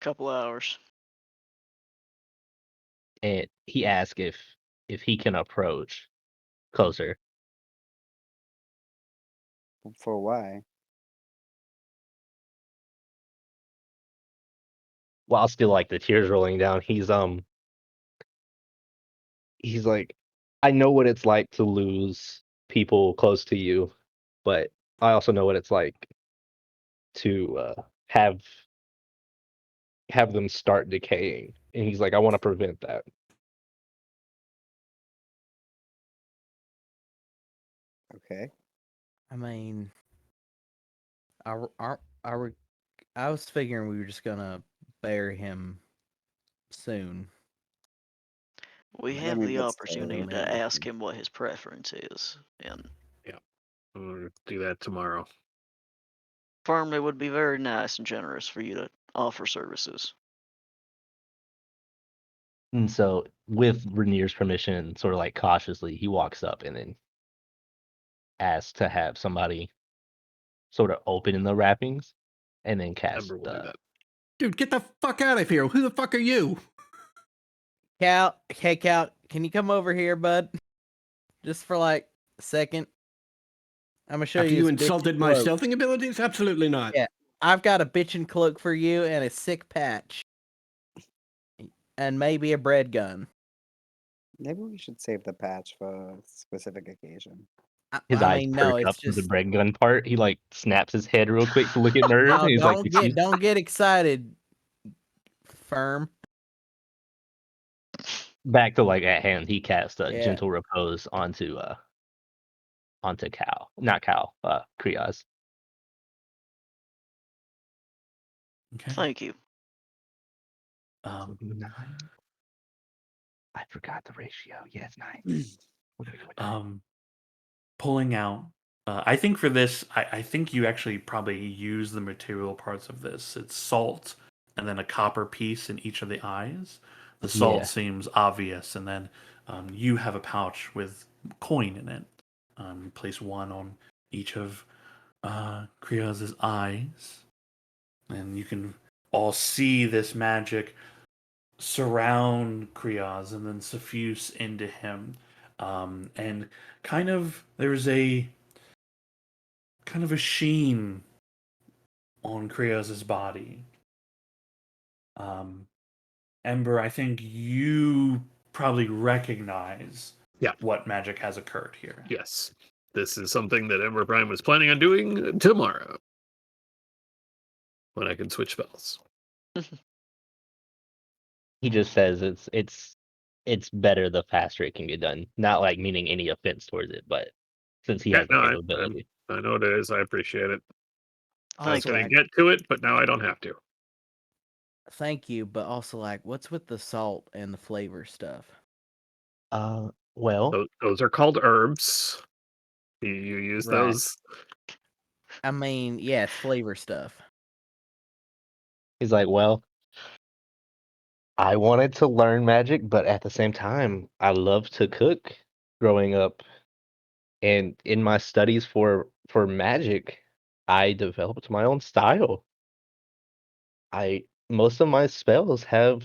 couple hours. And he asks if he can approach closer. For why? while still like the tears rolling down, he's like, I know what it's like to lose people close to you, but I also know what it's like to have them start decaying. And he's like, I want to prevent that. Okay. I mean, I was figuring we were just gonna bury him soon. We I have mean, the that's opportunity totally to ask him what his preference is, and We'll do that tomorrow. firmly would be very nice and generous for you to offer services. And so, with Rainier's permission, sort of like cautiously, he walks up and then asks to have somebody sort of open the wrappings and then cast Ember will do that. Dude, get the fuck out of here. Who the fuck are you? Cal, hey Cal, can you come over here, bud? Just for like a second. I'm gonna show After you. you this insulted bitchin' my cloak. stealthing abilities? Absolutely not. Yeah. I've got a bitchin' cloak for you and a sick patch. And maybe a bread gun. Maybe we should save the patch for a specific occasion. his I eyes mean, no, perk it's up to the just bread gun part. He like snaps his head real quick to look at Merv. no, And he's like, don't get excited. Firm. back to like at hand. He cast a Yeah. gentle repose onto Cal, not Cal, Krios. Okay. Thank you. I forgot the ratio. Yeah, it's 9. What are we doing? 9? Pulling out. I think for this, I think you actually probably use the material parts of this. It's salt and then a copper piece in each of the eyes. The salt Yeah. seems obvious, and then you have a pouch with coin in it. You place one on each of Krios's eyes, and you can all see this magic surround Krios and then suffuse into him. And there's a kind of a sheen on Krios's body. Ember, I think you probably recognize what magic has occurred here. Yes. This is something that Ember Prime was planning on doing tomorrow. When I can switch spells. He just says it's better the faster it can get done. Not like meaning any offense towards it, but since he has the capability. I know it is. I appreciate it. I was Thank going you. to get to it, but now I don't have to. Thank you, but also like, what's with the salt and the flavor stuff? Well, Those are called herbs. You use Right. those. I mean, yeah, it's flavor stuff. he's like, well, I wanted to learn magic, but at the same time, I loved to cook growing up. And in my studies for magic, I developed my own style. Most of my spells have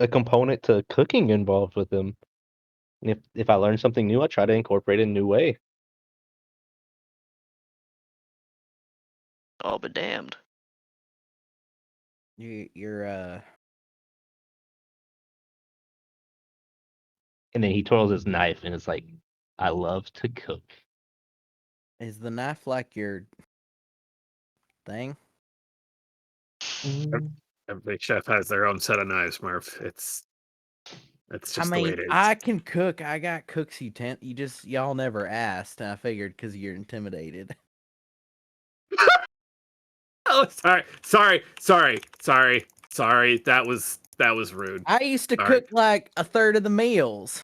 a component to cooking involved with them. And if I learn something new, I try to incorporate it in a new way. I'll be damned. You're And then he twirls his knife, and it's like, I love to cook. is the knife like your thing? Every chef has their own set of knives, Murph. It's just the way it is. I can cook. I got cooks y'all never asked. And I figured because you're intimidated. Oh, sorry. That was rude. I used to All cook like a third of the meals.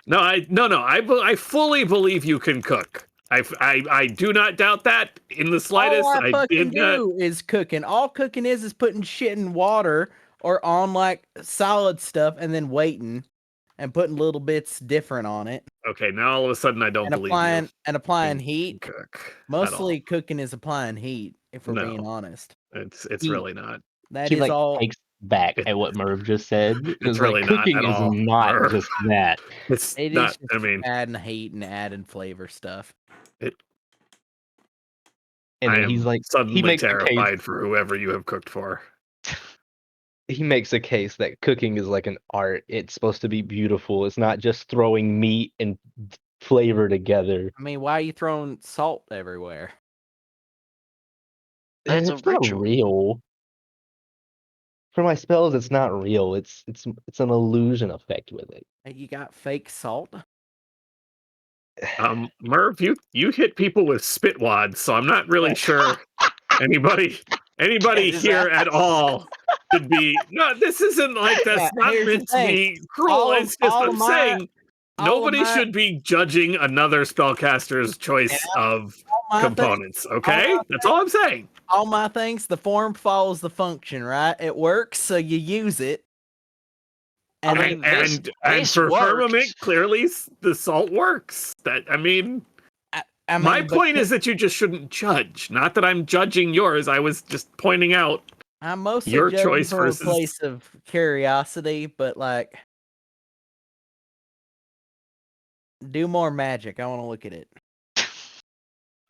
No. I fully believe you can cook. I do not doubt that in the slightest. All I fucking did not. do is cooking. All cooking is putting shit in water or on like solid stuff and then waiting and putting little bits different on it. Okay, now all of a sudden I don't believe you. And applying can heat. cook. Mostly cooking is applying heat, if we're being No. honest. It's Heat. really not. That She is like all. takes back at what Merv just said. It's like really not cooking at is all, not Merv. just that. It's It not. is just adding heat and adding flavor stuff. And I then am he's like, suddenly he makes the case. terrified for whoever you have cooked for. he makes a case that cooking is like an art. It's supposed to be beautiful. It's not just throwing meat and flavor together. I mean, why are you throwing salt everywhere? That's a It's not ritual. real. For my spells, it's not real. It's an illusion effect with it. You got fake salt? Merv, you hit people with spit wads, so I'm not really sure anybody His here at ass. all should be. No, this isn't like that's Yeah, not here's the meant to thing. be cruel. All of- It's just all I'm of my- saying all of nobody my- should be judging another spellcaster's choice of my thing- components. Okay, that's all I'm saying. All my things, the form follows the function, right? It works, so you use it. And I mean, and this for works. firmament, clearly the salt works. I mean, my but point is that you just shouldn't judge. Not that I'm judging yours. I was just pointing out I'm mostly your judging choice from versus a place of curiosity, but like, do more magic. I want to look at it.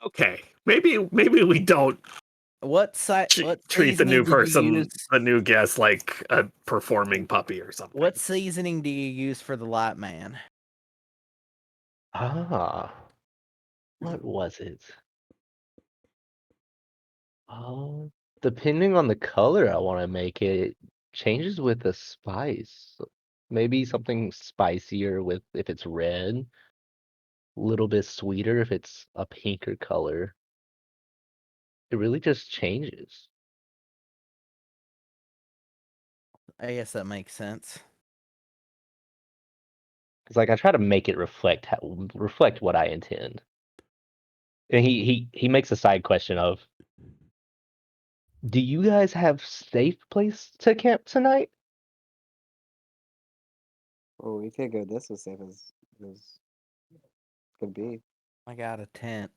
okay. Maybe we don't What site? treat the new person, the new guest, like a performing puppy or something. What seasoning do you use for the light man? What was it? Depending on the color I want to make it, it changes with the spice. Maybe something spicier with if it's red, a little bit sweeter if it's a pinker color. It really just changes. I guess that makes sense. It's like I try to make it reflect what I intend. And he makes a side question of, do you guys have safe place to camp tonight? Well, we could go this as safe as could be. I got a tent.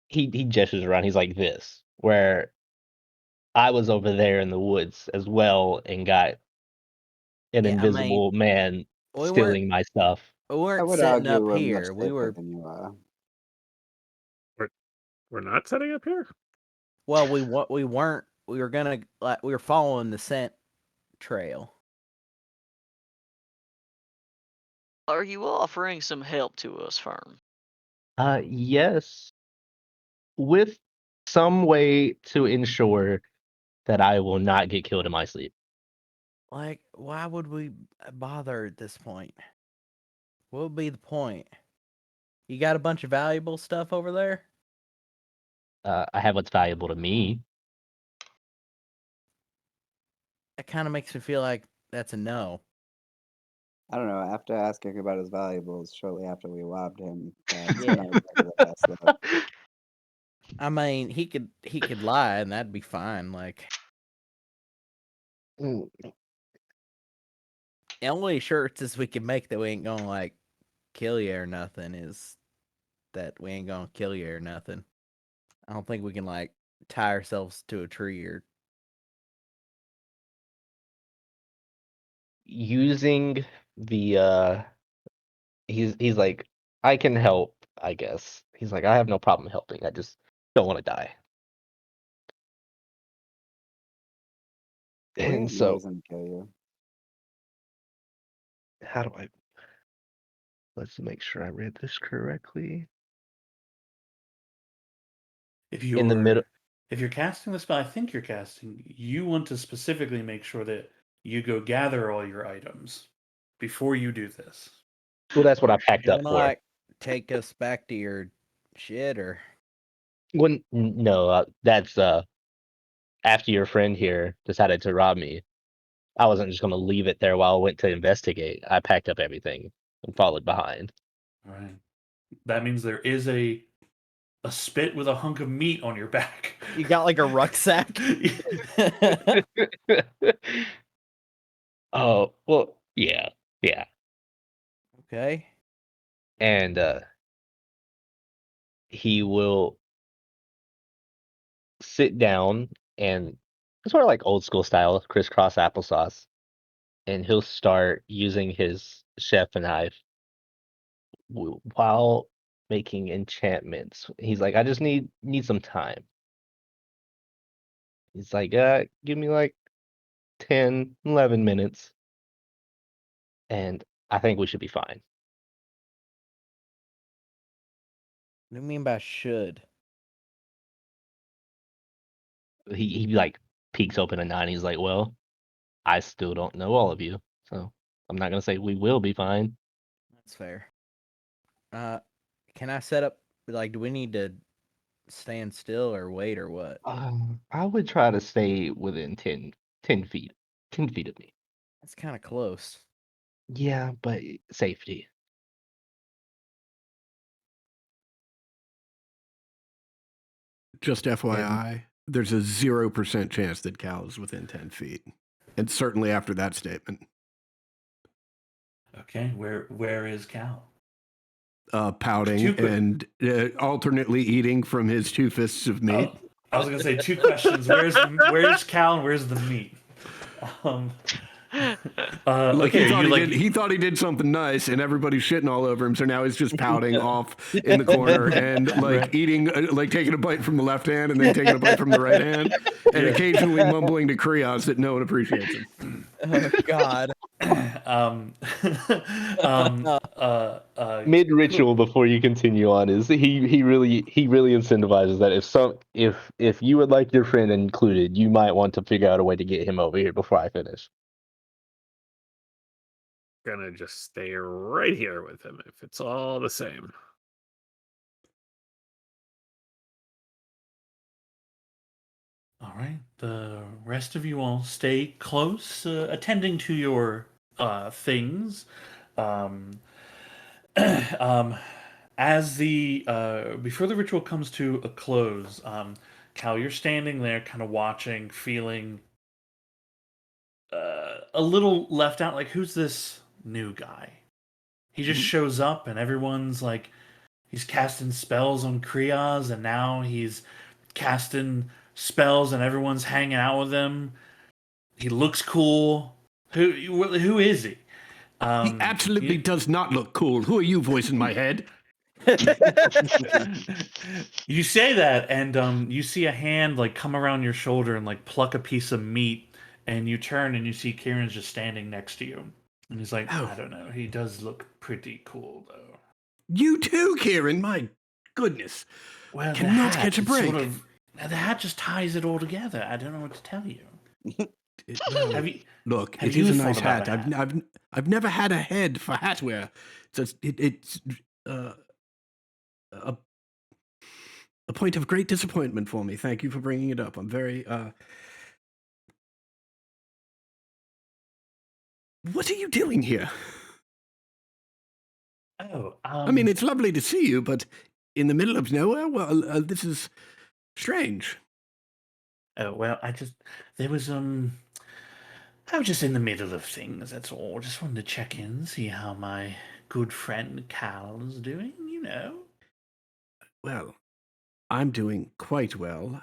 He gestures around. He's like this, where I was over there in the woods as well and got an Yeah, I mean, invisible man we weren't- stealing my stuff. We I weren't would setting argue up we're here. much We safer were than you are. We're not setting up here. well. We weren't. We were gonna like we were following the scent trail. Are you offering some help to us, firm? Yes, with some way to ensure that I will not get killed in my sleep. Like, why would we bother at this point? What would be the point? You got a bunch of valuable stuff over there? I have what's valuable to me. That kind of makes me feel like that's a no. I don't know. After asking about his valuables shortly after we robbed him, that's Yeah. not exactly the best look. I mean, he could lie and that'd be fine. Like, Mm, the only assurances we can make that we ain't gonna like kill you or nothing is that we ain't gonna kill you or nothing. I don't think we can like tie ourselves to a tree or Using the he's like, I can help, I guess. He's like, I have no problem helping. I just don't want to die. We And have so, reason to kill you. how do I? Let's make sure I read this correctly. If you're In the middle, if you're casting the spell, I think you're casting. You want to specifically make sure that you go gather all your items before you do this. well, that's what I packed you up wanna for. like take us back to your shit or When no, that's after your friend here decided to rob me. I wasn't just gonna leave it there while I went to investigate. I packed up everything and followed behind. All right. That means there is a spit with a hunk of meat on your back. you got like a rucksack. Oh, well, yeah. Okay. And he will sit down and sort of like old school style, crisscross applesauce, and he'll start using his chef knife while making enchantments. He's like, I just need some time. He's like, give me like 10, 11 minutes, and I think we should be fine. What do you mean by should? He like peeks open a nine. He's like, well, I still don't know all of you, so I'm not gonna say we will be fine. That's fair. Can I set up? Like, do we need to stand still or wait or what? I would try to stay within 10 feet. 10 feet of me. That's kind of close. Yeah, but safety. Just FYI, there's a 0% chance that Cal is within 10 feet. And certainly after that statement. Okay, where is Cal? Pouting Two que- and alternately eating from his 2 fists of meat. Oh, I was gonna say 2 questions. Where's Cal and where's the meat? Like Okay, he thought he did something nice, and everybody's shitting all over him. So now he's just pouting off in the corner and like Right. eating, like taking a bite from the left hand and then taking a bite from the right hand, and Yeah. occasionally mumbling to Krios that no one appreciates him. Oh God. Mid ritual before you continue on is he really incentivizes that if you would like your friend included, you might want to figure out a way to get him over here before I finish. Gonna just stay right here with him if it's all the same. All right, the rest of you all stay close, attending to your things. Um, as the before the ritual comes to a close, Cal, you're standing there, kind of watching, feeling a little left out. Like, who's this new guy? He just shows up, and everyone's like, he's casting spells on Krios, and now he's casting spells, and everyone's hanging out with him. He looks cool. Who is he? He absolutely does not look cool. Who are you, voice in my head? You say that, and you see a hand like come around your shoulder and like pluck a piece of meat, and you turn and you see Kieran's just standing next to you, and he's like, Oh. I don't know, he does look pretty cool though. You too, Kieran. My goodness. Well, the Cannot hat, catch a it's sort break. of- the hat just ties it all together. I don't know what to tell you. Have you? Look, Have it is you a nice thought hat. about a I've never had a head for hatwear. It's a point of great disappointment for me. Thank you for bringing it up. I'm very What are you doing here? Oh, I mean, it's lovely to see you, but in the middle of nowhere. Well, this is strange. oh well, there was I was just in the middle of things. That's all. Just wanted to check in, see how my good friend Cal's doing. You know. Well, I'm doing quite well.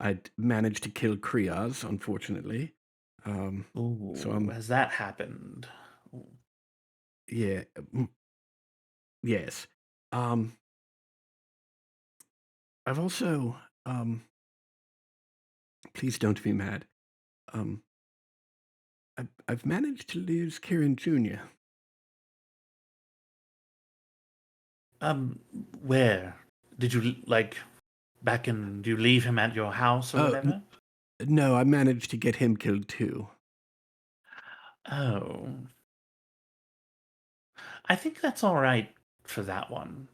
I'd managed to kill Krios, unfortunately. Ooh, So I'm- has that happened? Ooh. Yeah. Yes. I've also please don't be mad. I've managed to lose Kieran Jr. Where did you like back in? Do you leave him at your house or Oh, whatever? No, I managed to get him killed too. Oh, I think that's all right for that one.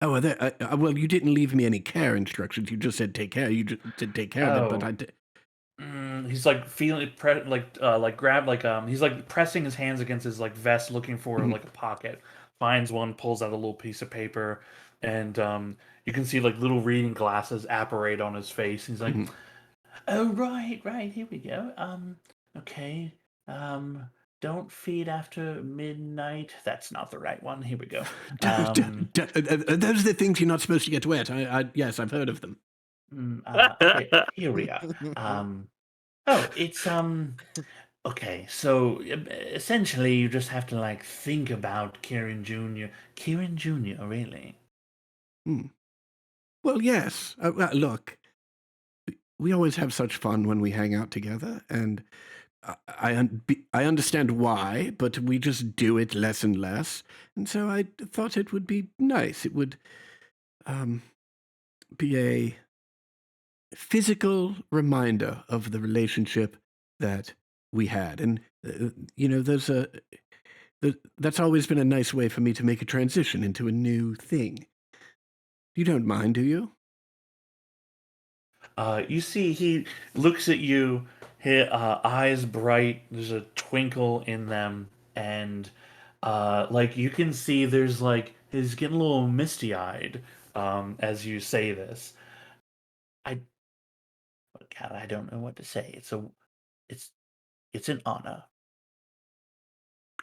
Oh, well, you didn't leave me any care instructions. You just said take care. You just said take care of it, but Oh. I did. He's like feeling grab he's like pressing his hands against his like vest, looking for Mhm. like a pocket. Finds one, pulls out a little piece of paper, and you can see like little reading glasses apparate on his face. He's like, Mhm. "Oh right, here we go. Okay, don't feed after midnight. That's not the right one. Here we go. Those are the things you're not supposed to get wet. Yes, I've heard of them. Okay, here we are. It's okay, so essentially you just have to like think about Kieran Jr. Kieran Jr., really? Well, yes. Look, we always have such fun when we hang out together, and I understand why, but we just do it less and less. And so I thought it would be nice. It would be a physical reminder of the relationship that we had. And, that's always been a nice way for me to make a transition into a new thing. You don't mind, do you? You see, he looks at you, his eyes bright. There's a twinkle in them, and like you can see, there's like he's getting a little misty-eyed as you say this. I, God, I don't know what to say. It's, it's an honor.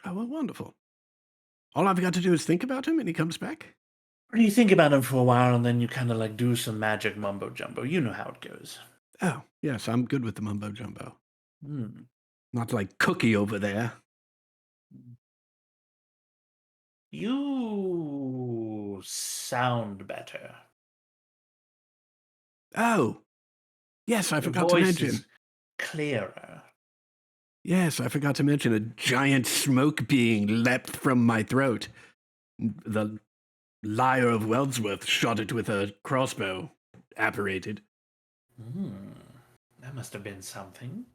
Oh, well, wonderful. All I've got to do is think about him and he comes back? Or do you think about him for a while and then you kind of like do some magic mumbo jumbo? You know how it goes. Oh, yes, I'm good with the mumbo jumbo. Hmm. Not like Cookie over there. You sound better. Oh, yes, I Your forgot to voice mention. is clearer. Yes, I forgot to mention a giant smoke being leapt from my throat. The Liar of Weldsworth shot it with a crossbow, apparated. That must have been something.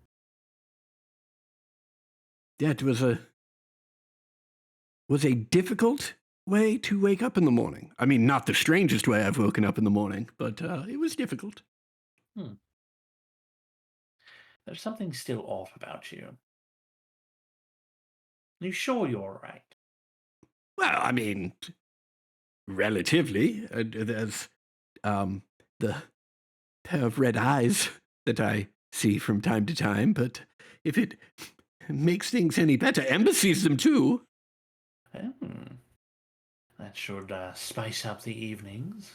Yeah, it was a difficult way to wake up in the morning. I mean, not the strangest way I've woken up in the morning, but it was difficult. There's something still off about you. You sure you're all right? Well, I mean, relatively. There's the pair of red eyes that I see from time to time, but if it makes things any better, Ember sees them too. That should spice up the evenings.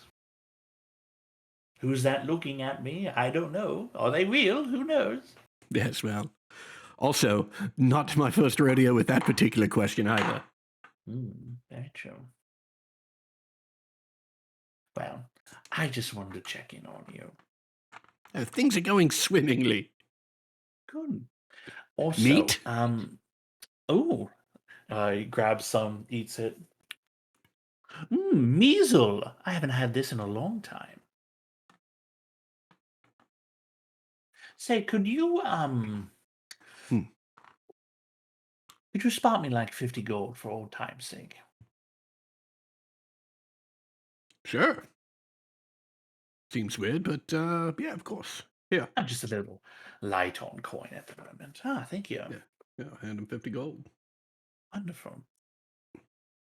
Who's that looking at me? I don't know. Are they real? Who knows? Yes, well, also, not my first rodeo with that particular question either. Very true. Well, I just wanted to check in on you. Things are going swimmingly. Good. Also, Meat? He grabs some, eats it. Measle. I haven't had this in a long time. Say, could you could you spot me like 50 gold for old time's sake? Sure. Seems weird, but yeah, of course. Yeah. I'm just a little light on coin at the moment. Thank you. Yeah, hand him 50 gold. Wonderful.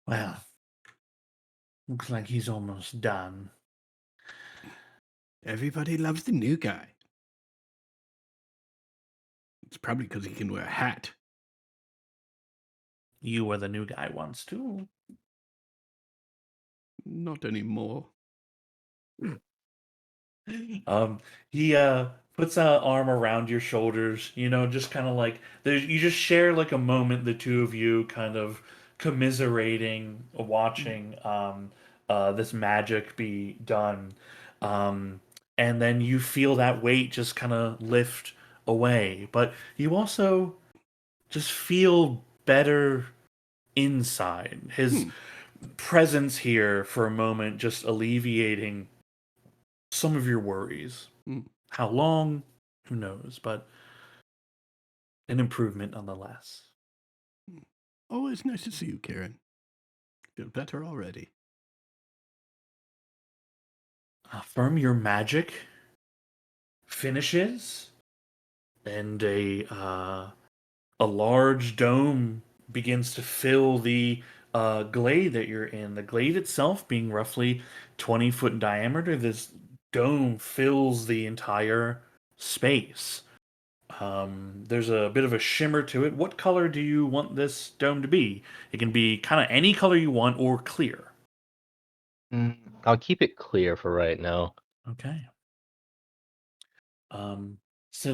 Well, looks like he's almost done. Everybody loves the new guy. It's probably because he can wear a hat. You were the new guy once, too. Not anymore. He puts an arm around your shoulders, just kind of like you just share like a moment, the two of you kind of commiserating, watching this magic be done. And then you feel that weight just kind of lift away, but you also just feel better inside. His presence here for a moment just alleviating some of your worries. How long? Who knows? But an improvement nonetheless. Always nice to see you, Karen. Feel better already. Affirm your magic finishes, and a large dome begins to fill the glade that you're in. The glade itself being roughly 20 foot in diameter, this dome fills the entire space. There's a bit of a shimmer to it. What color do you want this dome to be? It can be kind of any color you want or clear. I'll keep it clear for right now. Okay. So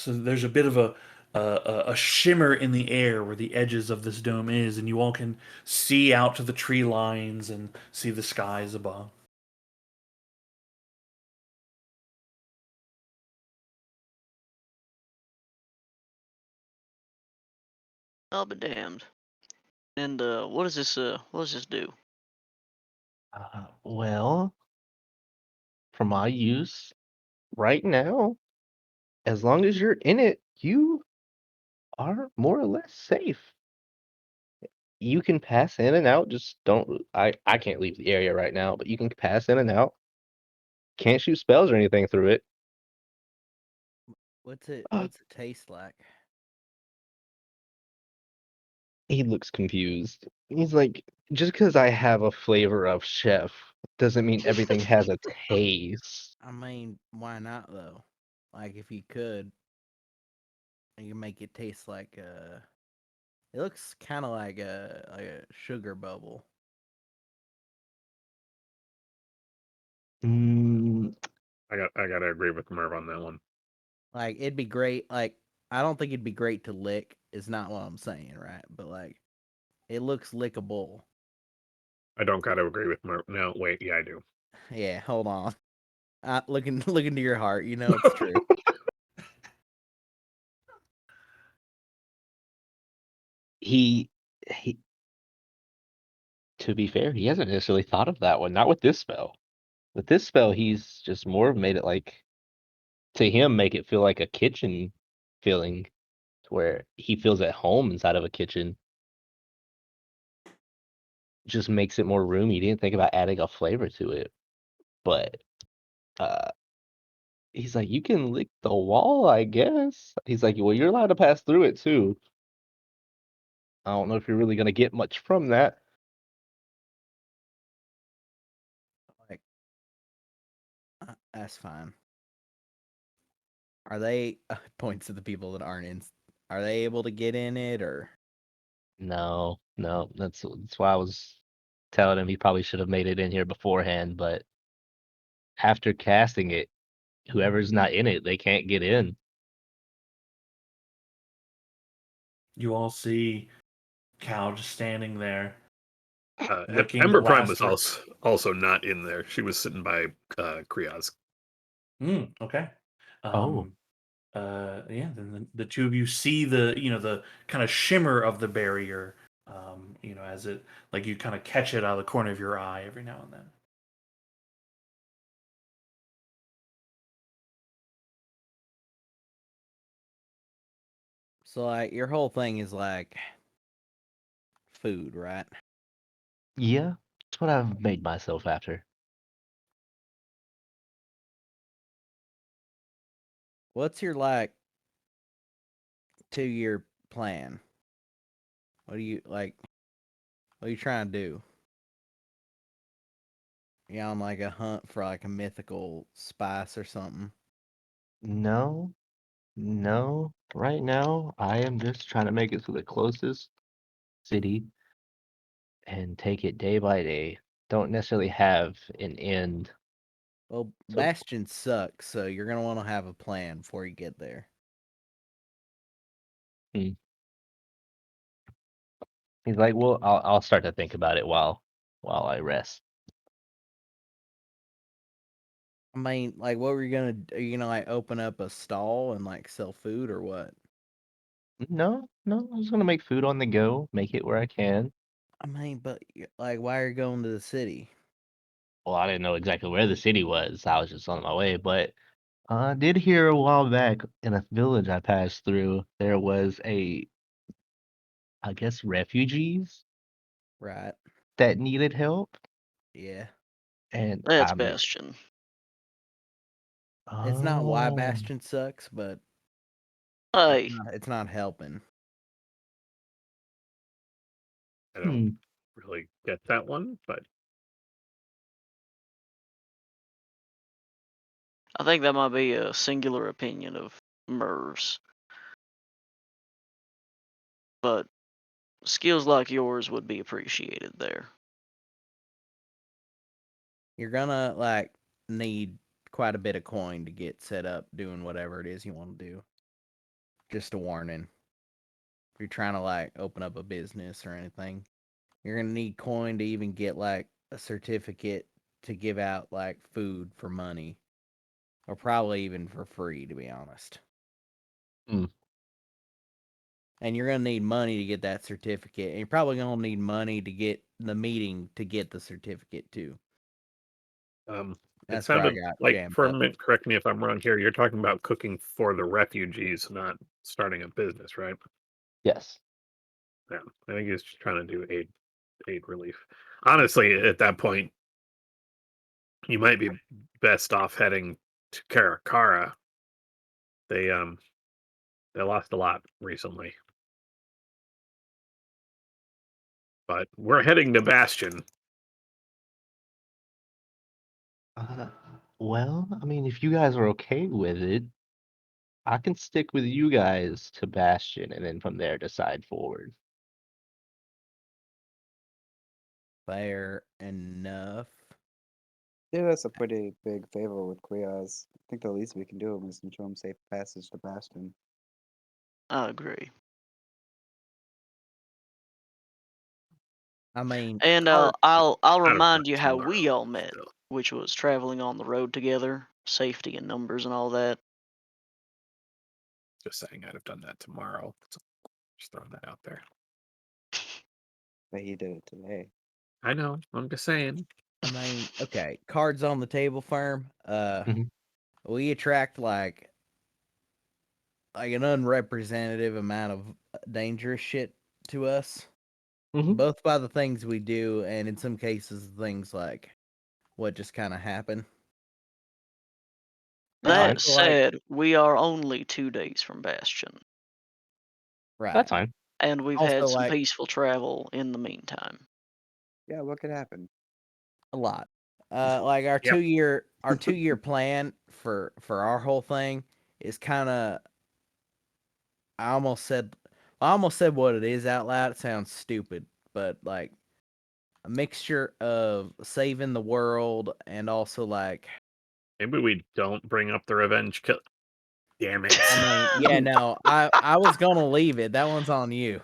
there's a bit of a shimmer in the air where the edges of this dome is, and you all can see out to the tree lines and see the skies above. I'll be damned. And what does this do? Well, for my use right now, as long as you're in it, you are more or less safe. You can pass in and out. Just don't. I can't leave the area right now, but you can pass in and out. Can't shoot spells or anything through it. What's it Uh, what's it taste like? He looks confused. He's like, just because I have a flavor of chef doesn't mean everything has a taste. I mean, why not though? Like if you could, you can make it taste like it looks kind of like a sugar bubble. Mm, I gotta agree with Merv on that one. Like it'd be great. Like I don't think it'd be great to lick. Is not what I'm saying, right? But like it looks lickable. I don't gotta agree with Merv. No, wait, yeah, I do. Yeah, hold on. Looking look into your heart. You know it's true. he he. To be fair, he hasn't necessarily thought of that one. Not with this spell. With this spell, he's just more made it like to him make it feel like a kitchen feeling, to where he feels at home inside of a kitchen. Just makes it more roomy. He didn't think about adding a flavor to it, but uh, he's like, you can lick the wall, I guess. He's like, well, you're allowed to pass through it too. I don't know if you're really gonna get much from that. Like that's fine. Are they points to the people that aren't in? Are they able to get in it or? No, no, that's why I was telling him he probably should have made it in here beforehand, but after casting it, whoever's not in it, they can't get in. You all see Cal just standing there, licking Ember the Prime was blaster. also not in there. She was sitting by Kriaz. Okay. Oh. Yeah. Then the two of you see the kind of shimmer of the barrier. As it like you kind of catch it out of the corner of your eye every now and then. So like your whole thing is like food, right? Yeah, that's what I've made myself after. What's your like 2-year plan? What do you like? What are you trying to do? You on like a hunt for like a mythical spice or something? No, no. Right now, I am just trying to make it to the closest city and take it day by day. Don't necessarily have an end. Well, So Bastion sucks, so you're gonna want to have a plan before you get there. hmm, he's like, well, I'll start to think about it while I rest. I mean, like, what were you gonna? Are you gonna like open up a stall and like sell food or what? No, no, I'm just gonna make food on the go, make it where I can. I mean, but like, why are you going to the city? Well, I didn't know exactly where the city was. I was just on my way, but I did hear a while back in a village I passed through, there was I guess, refugees Right? that needed help, Yeah. and That's I'm Bastion. It's not why oh, Bastion sucks, but Hey, it's not helping. I don't hmm, really get that one, but I think that might be a singular opinion of Merv's, but skills like yours would be appreciated there. You're gonna like need quite a bit of coin to get set up doing whatever it is you want to do. Just a warning. If you're trying to like open up a business or anything, you're gonna need coin to even get like a certificate to give out like food for money, or probably even for free, to be honest. hmm. and you're gonna need money to get that certificate, and you're probably gonna need money to get the meeting to get the certificate too. It That's where I sounded got like, jammed for a up. minute, correct me if I'm wrong here, you're talking about cooking for the refugees, not starting a business, right? Yes. Yeah, I think he's just trying to do aid relief. Honestly, at that point, you might be best off heading to Karakara. They lost a lot recently. But we're heading to Bastion. Well, I mean, if you guys are okay with it, I can stick with you guys to Bastion and then from there decide forward. Fair enough. Did us a pretty big favor with Kriaz. I think the least we can do is ensure him safe passage to Bastion. I agree. I mean, And cart- I'll Out of remind luck you how tomorrow, we all met, still. which was traveling on the road together, safety and numbers and all that. Just saying I'd have done that tomorrow. So just throwing that out there. But he did it today. I know. I'm just saying. I mean, okay, cards on the table, firm. Mhm. We attract like an unrepresentative amount of dangerous shit to us, Mhm. both by the things we do, and in some cases, things like what just kind of happened. And That fine. also, like, said, we are only 2 days from Bastion, right? That's fine. and we've Also, had some like, peaceful travel in the meantime. Yeah, what could happen? a lot. Like our Yep. 2 year plan for our whole thing is kind of. I almost said what it is out loud. It sounds stupid, but like a mixture of saving the world and also like. Maybe we don't bring up the revenge kill. Damn it. I mean, yeah, no, I was gonna leave it. That one's on you.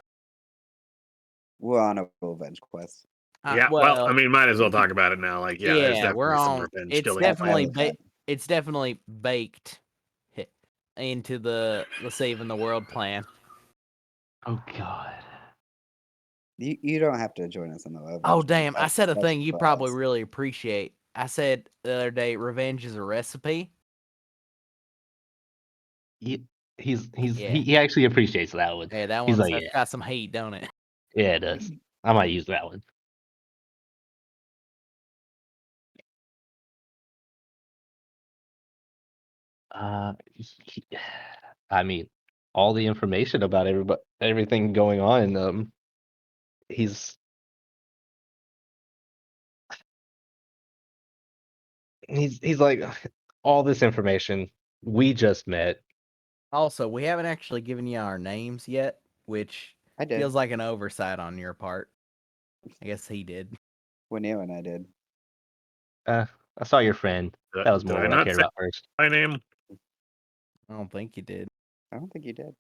We're on a revenge quest. Yeah, well, I mean, might as well talk about it now. Like, yeah, there's yeah, we're definitely some on. revenge It's killing definitely planned. it's definitely baked into the saving the world plan. Oh God. You don't have to join us on the revenge. Oh quest. damn! I said a That's thing you for probably us. really appreciate. I said the other day, revenge is a recipe. He actually appreciates that one. Yeah, that He's one's like, that's got some heat, don't it? yeah, it does. I might use that one. I mean, all the information about everything going on. He's like all this information. We just met. Also, we haven't actually given you our names yet, which I did. feels like an oversight on your part. I guess he did. Winnew and I did. I saw your friend. That was more Did I what I not cared say about first. my name? I don't think you did. I don't think you did.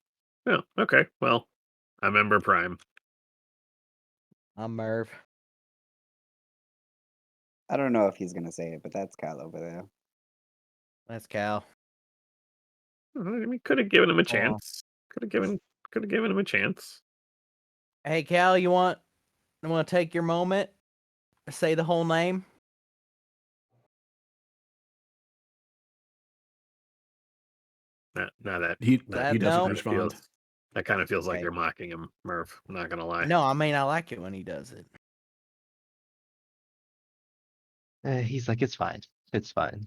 Oh, okay. Well, I'm Ember Prime. I'm Merv. I don't know if he's gonna say it, but that's Kyle over there. That's Cal. I mean, could have given him a Hold on. chance. Could have given him a chance. Hey Cal, you want to take your moment? Say the whole name. Now that He that he doesn't no? respond. that kind of feels like Okay. you're mocking him, Murph. I'm not gonna lie. No, I mean I like it when he does it. He's like, it's fine. It's fine.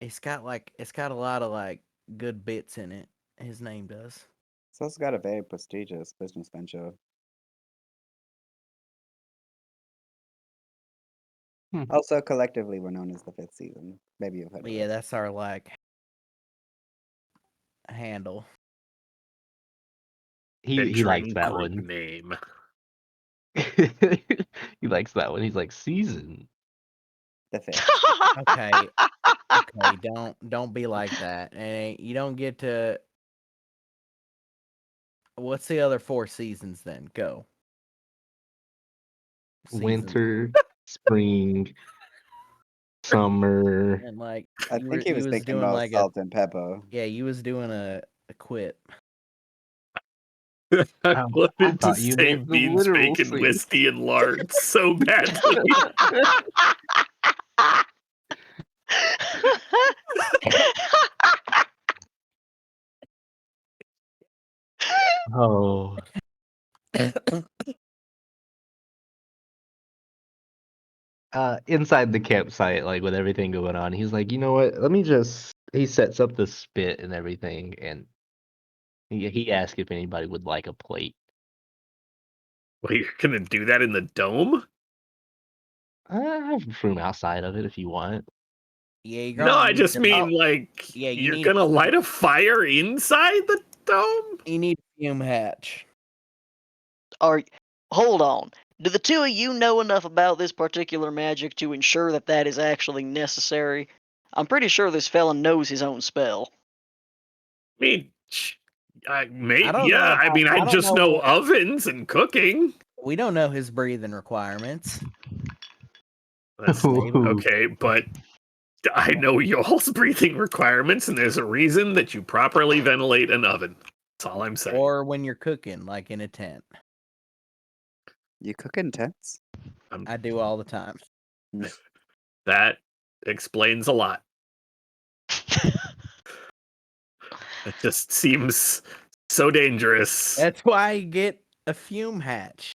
It's got a lot of like good bits in it. His name does. It's also got a very prestigious business venture. Hmm. Also, collectively, we're known as the Fifth Season. Maybe you've heard of Yeah, it. that's our like handle. He likes Venturing that group one. name. He likes that one. He's like, season. The Fifth. Okay. Okay, don't be like that. And you don't get to. What's the other 4 seasons then? Go. Seasons. Winter, spring, summer. And like I you think he was thinking doing about like salt and pepper. you was doing a quip. I I wanted to thought you say meant the beans, literal bacon, scene. whiskey, and lard so badly. Oh, inside the campsite, like with everything going on, he's like, you know what? Let me just. He sets up the spit and everything, and he asks if anybody would like a plate. Well, you're gonna do that in the dome? I have room outside of it if you want. Yeah, you're No, gonna I need just to- mean like Yeah, you you're need- gonna light a fire inside the dome? you need fume hatch. Hold on. Do the two of you know enough about this particular magic to ensure that that is actually necessary? I'm pretty sure this fella knows his own spell. I mean, I don't know yeah. I about- mean, I I don't just know know what- ovens and cooking. We don't know his breathing requirements. That's Ooh. okay, but I know y'all's breathing requirements, and there's a reason that you properly ventilate an oven. That's all I'm saying. Or when you're cooking, like in a tent. You cook in tents? I do all the time. That explains a lot. It just seems so dangerous. That's why you get a fume hatch.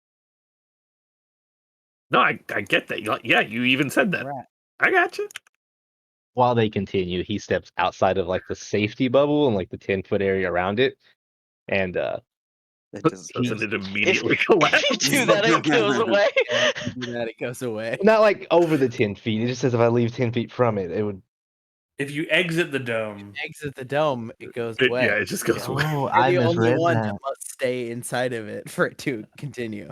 No, I get that. Yeah, you even said that. Right. I got you. While they continue, he steps outside of like the safety bubble and like the 10-foot area around it, and It just, Doesn't it If immediately collapse? you do that, it goes away. Yeah, if you do that, it goes away. not like over the 10 feet. It just says if I leave 10 feet from it, it would. If you exit the dome, Exit the dome, it goes Yeah, away. it just goes away. Oh, You're I the only misread one that. that must stay inside of it for it to continue.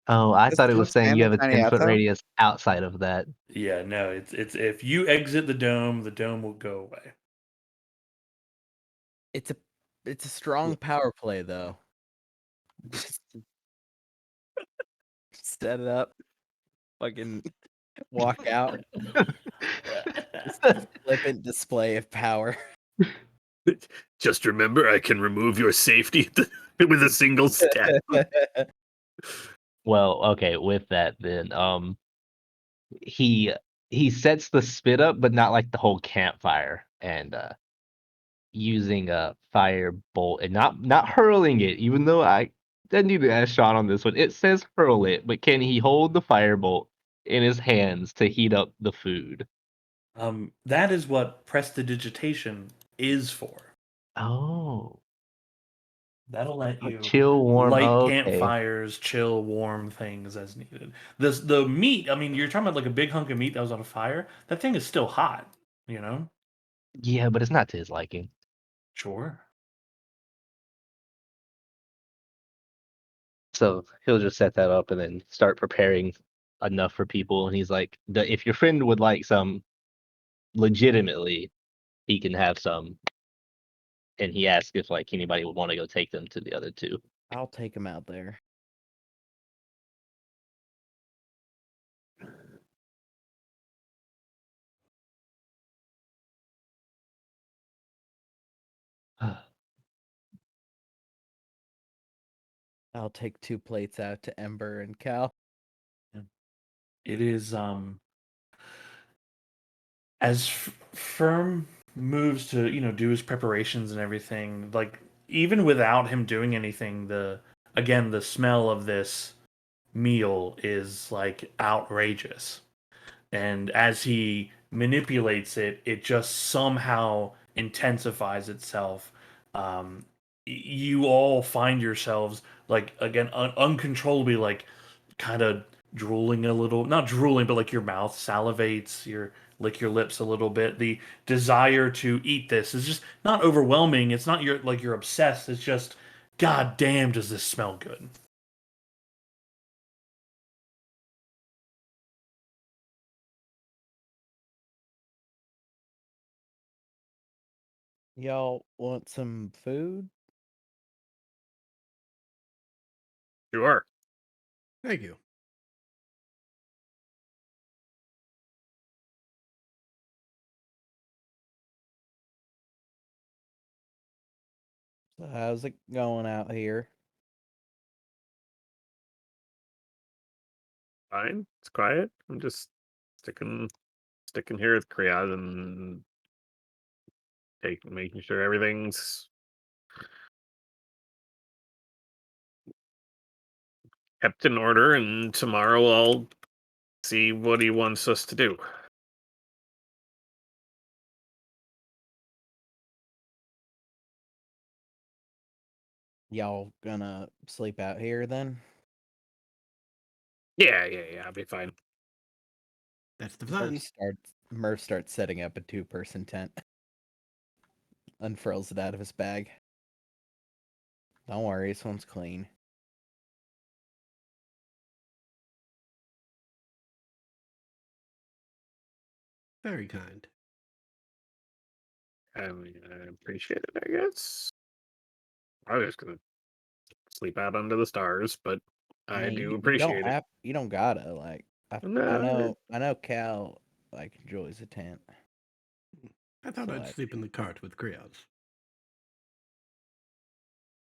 Oh, I Does thought it was Philip saying you stand have a in Tiny 10-foot Atoll? radius outside of that. yeah, no, it's if you exit the dome will go away. It's a strong power play though. Set it up. Fucking walk out. Just a flippant display of power. Just remember, I can remove your safety with a single step. Well, okay, with that then, he sets the spit up, but not like the whole campfire, and using a fire bolt and not hurling it, even though I need to ask Sean on this one. It says hurl it, but can he hold the firebolt in his hands to heat up the food? That is what prestidigitation is for. Oh, That'll let you chill, warm. light Okay. campfires, chill, warm things as needed. The meat, I mean, you're talking about like a big hunk of meat that was on a fire. That thing is still hot, you know? Yeah, but it's not to his liking. Sure. So he'll just set that up and then start preparing enough for people. And he's like, if your friend would like some legitimately, he can have some. And he asked if like anybody would want to go take them to the other two. I'll take him out there. I'll take 2 plates out to Ember and Cal. It is as Firm moves to, do his preparations and everything, like even without him doing anything, the smell of this meal is like outrageous. And as he manipulates it, it just somehow intensifies itself. You all find yourselves like again uncontrollably like kind of drooling a little, not drooling, but like your mouth salivates, your lick your lips a little bit. The desire to eat this is just not overwhelming. It's not you're obsessed. It's just, god damn, does this smell good? Y'all want some food? Sure. Thank you. So how's it going out here? Fine. It's quiet. I'm just sticking here with Kriaz and making sure everything's kept in order, and tomorrow I'll see what he wants us to do. Y'all gonna sleep out here then? Yeah, I'll be fine. That's the plan. Murph starts setting up a 2-person tent. Unfurls it out of his bag. Don't worry, this one's clean. Very kind. I mean, I appreciate it, I guess. I was just gonna sleep out under the stars, but I mean, do you don't appreciate it. have, you don't gotta like. I No, know Cal like enjoys a tent. I thought So, I'd like, sleep in the cart with Krios.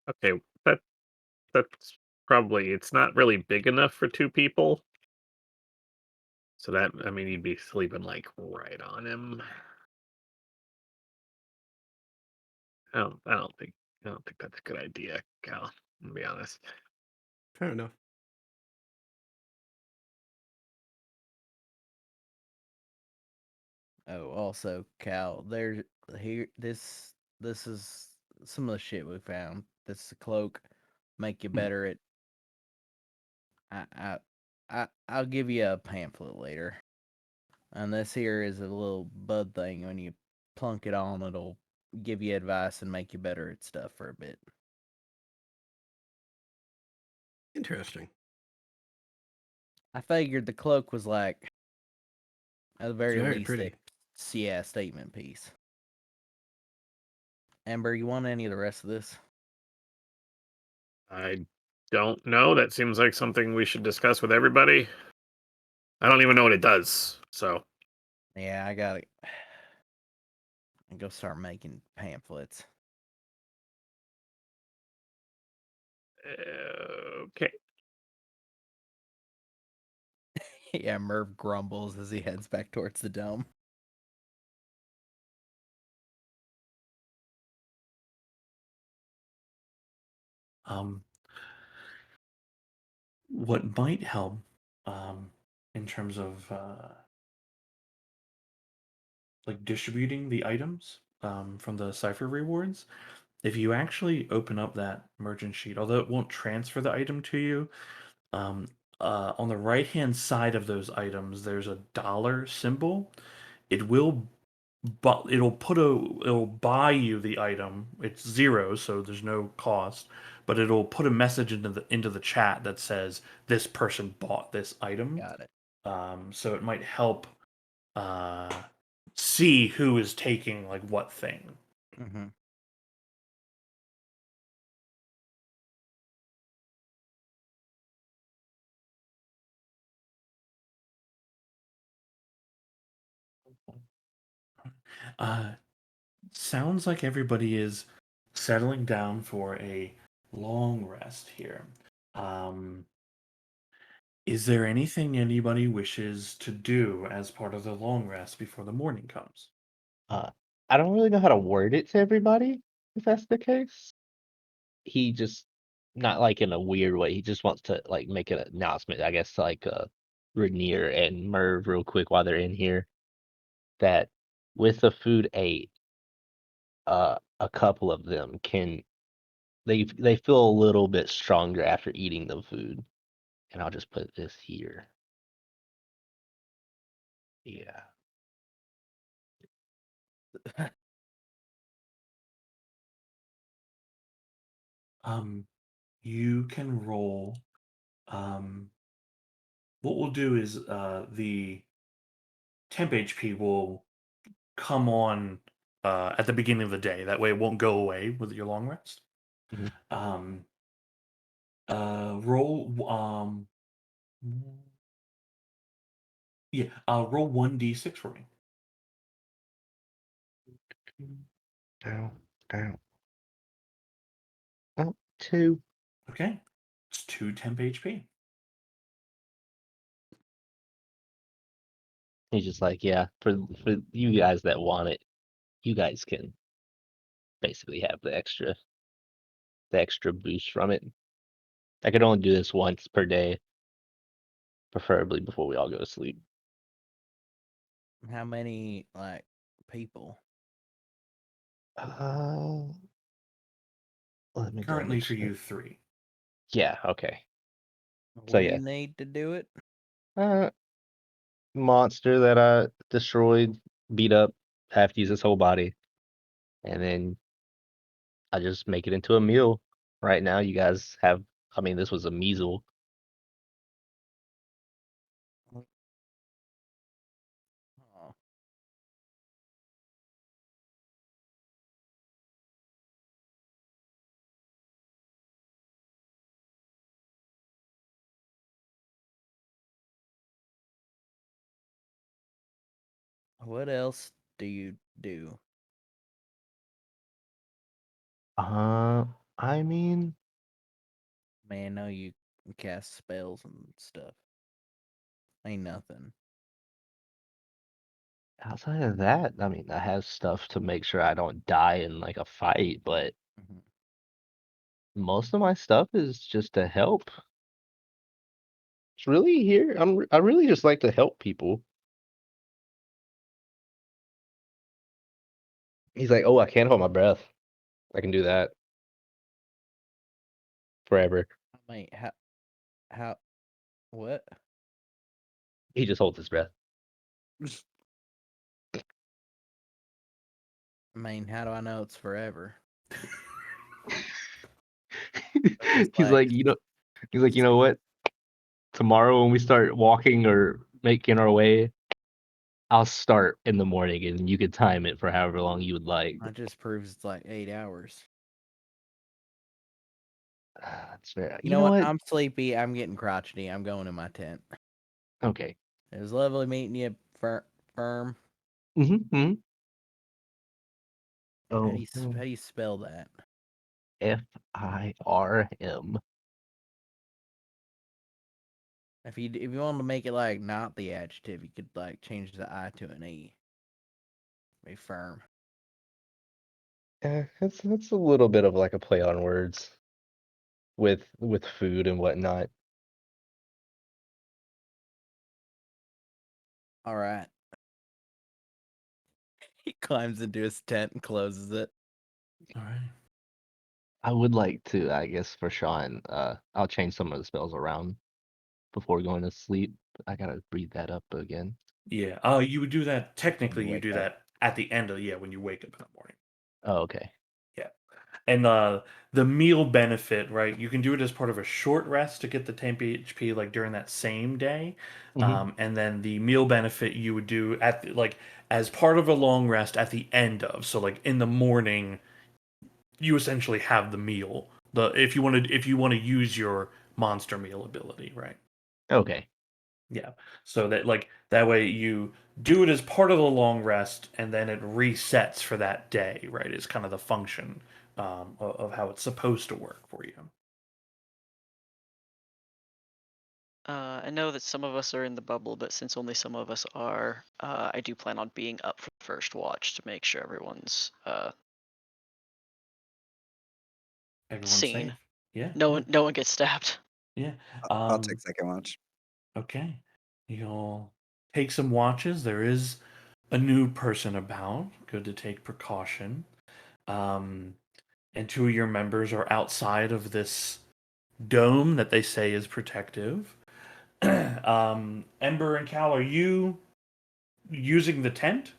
okay, that's probably it's not really big enough for 2 people. So that I mean, you'd be sleeping like right on him. I don't think that's a good idea, Cal. To be honest. Fair enough. oh, also Cal, there's here this is some of the shit we found. This is a cloak, make you better at. I'll give you a pamphlet later. And this here is a little bud thing. When you plunk it on, it'll give you advice and make you better at stuff for a bit. Interesting. I figured the cloak was like, at the very Very least, pretty. a statement piece. Amber, you want any of the rest of this? I don't know. That seems like something we should discuss with everybody. I don't even know what it does. So, Yeah, I gotta go start making pamphlets. okay. Yeah, Merv grumbles as he heads back towards the dome. Um, what might help in terms of like distributing the items from the cipher rewards, if you actually open up that merchant sheet, although it won't transfer the item to you, um, on the right hand side of those items, there's a dollar symbol. It will, but it'll buy you the item. It's zero, so there's no cost. But it'll put a message into the chat that says this person bought this item. Got it. So it might help uh, see who is taking like what thing. Mm-hmm. Uh, Sounds like everybody is settling down for a long rest here. Um, is there anything anybody wishes to do as part of the long rest before the morning comes? Uh, I don't really know how to word it to everybody, if that's the case. He just not like in a weird way. He just wants to like make an announcement, I guess, to like Rainier and Merv real quick while they're in here, that with the food ate, a couple of them can they feel a little bit stronger after eating the food. And I'll just put this here. Yeah. You can roll. Um, what we'll do is the temp HP will come on at the beginning of the day. That way, it won't go away with your long rest. Mhm. Um, roll. Yeah. Roll 1d6 for me. Down, down. 2. Okay. It's 2 temp HP. He's just like, yeah, for you guys that want it, you guys can basically have the extra boost from it. I could only do this once per day, preferably before we all go to sleep. How many like people? Let me Currently for double-check. you 3. Yeah, okay. What So, do yeah. you need to do it? Monster that I destroyed, beat up, have to use his whole body, and then I just make it into a meal. Right now, you guys have. I mean, this was a measle. Oh. What else do you do? I mean, Man, I know you cast spells and stuff. Ain't nothing. outside of that, I mean, I have stuff to make sure I don't die in like a fight, but Mhm. most of my stuff is just to help. It's really here. I really just like to help people. He's like, oh, I can't hold my breath. I can do that forever. Wait, how, what? He just holds his breath. I mean, how do I know it's forever? He's like, you know what? Tomorrow when we start walking or making our way, I'll start in the morning and you could time it for however long you would like. That just proves it's like 8 hours. That's fair. You know what? I'm sleepy. I'm getting crotchety. I'm going in my tent. Okay. It was lovely meeting you, Firm. Mm-hmm. How Oh, do you spell that? FIRM. If you want to make it like not the adjective, you could like change the I to an E. Be firm. Yeah, it's a little bit of like a play on words with food and whatnot. All right. He climbs into his tent and closes it. All right. I would like to, I guess, for Sean, I'll change some of the spells around before going to sleep. I gotta read that up again. Yeah. You would do that. Technically, you wake do up. that at the end of when you wake up in the morning. Oh, okay. Yeah. And the meal benefit, right? You can do it as part of a short rest to get the temp HP like during that same day. Mhm. And then the meal benefit you would do at like as part of a long rest at the end of. So like in the morning, you essentially have the meal. If you want to use your monster meal ability, right? Okay. Yeah. So that like that way you do it as part of the long rest and then it resets for that day, right? Is kind of the function of how it's supposed to work for you. I know that some of us are in the bubble, but since only some of us are, I do plan on being up for the first watch to make sure everyone's Everyone's seen. safe. Yeah. No one gets stabbed. Yeah. I'll take second watch. Okay. You'll take some watches. There is a new person about. Good to take precaution. And 2 of your members are outside of this dome that they say is protective. Ember and Cal, are you using the tent?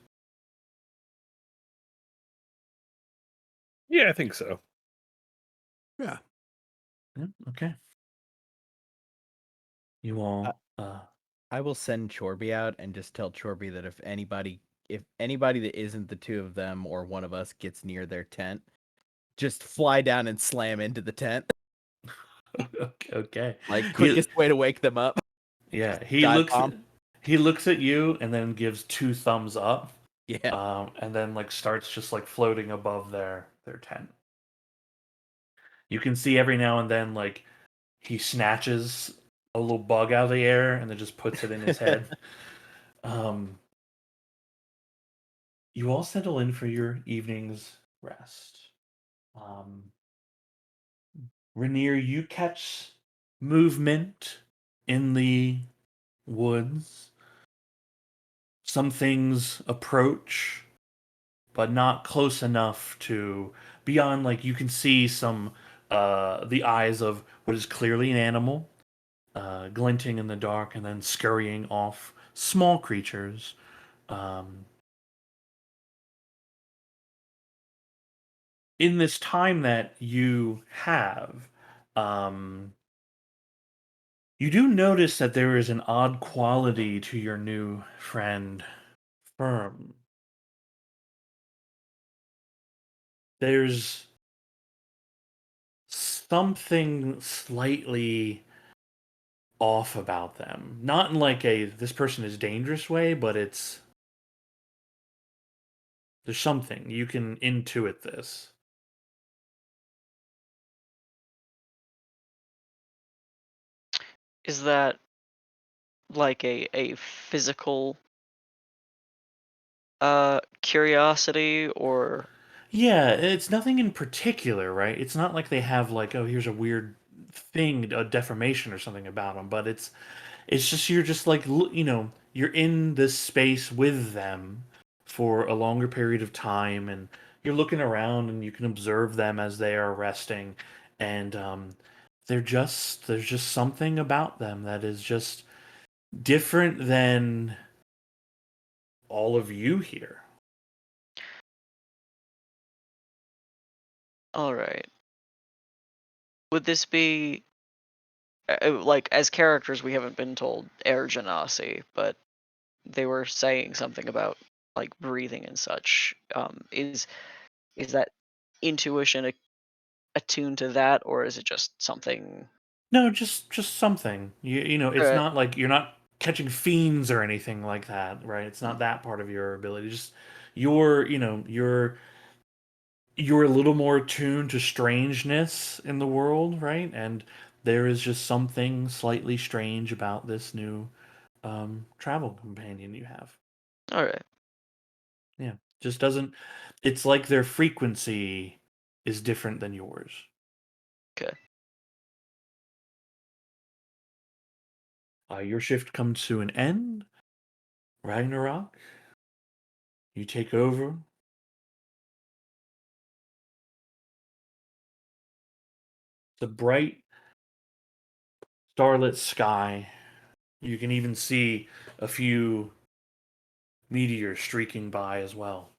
Yeah, I think so. Yeah. Yeah, okay. You all I will send Chorby out and just tell Chorby that if anybody that isn't the two of them or one of us gets near their tent, just fly down and slam into the tent. okay. Like quickest way to wake them up. Yeah, Dive bomb. he looks at you and then gives 2 thumbs up. Yeah. And then like starts just like floating above their tent. You can see every now and then, like, he snatches a little bug out of the air and then just puts it in his head. You all settle in for your evening's rest. Rainier, you catch movement in the woods. Some things approach, but not close enough to beyond, like, you can see some the eyes of what is clearly an animal glinting in the dark and then scurrying off. Small creatures. Um, in this time that you have, um, you do notice that there is an odd quality to your new friend, Firm. There's something slightly off about them. Not in like a this person is dangerous way, but there's something. You can intuit this. Is that like a physical curiosity, or Yeah, it's nothing in particular, right? It's not like they have like, oh, here's a weird thing, a deformation or something about them, but it's just you're just like you're in this space with them for a longer period of time, and you're looking around and you can observe them as they are resting, and there's just something about them that is just different than all of you here. all right. Would this be like, as characters we haven't been told air genasi, but they were saying something about like breathing and such. Is that intuition attuned to that, or is it just something? No, just something. You know, it's Alright. not like you're not catching fiends or anything like that, right? It's not that part of your ability. Just you're a little more attuned to strangeness in the world, right? And there is just something slightly strange about this new travel companion you have. All right. Yeah, just doesn't. It's like their frequency is different than yours. Okay. Your shift comes to an end. Ragnarok, you take over. It's a bright, starlit sky. You can even see a few meteors streaking by as well.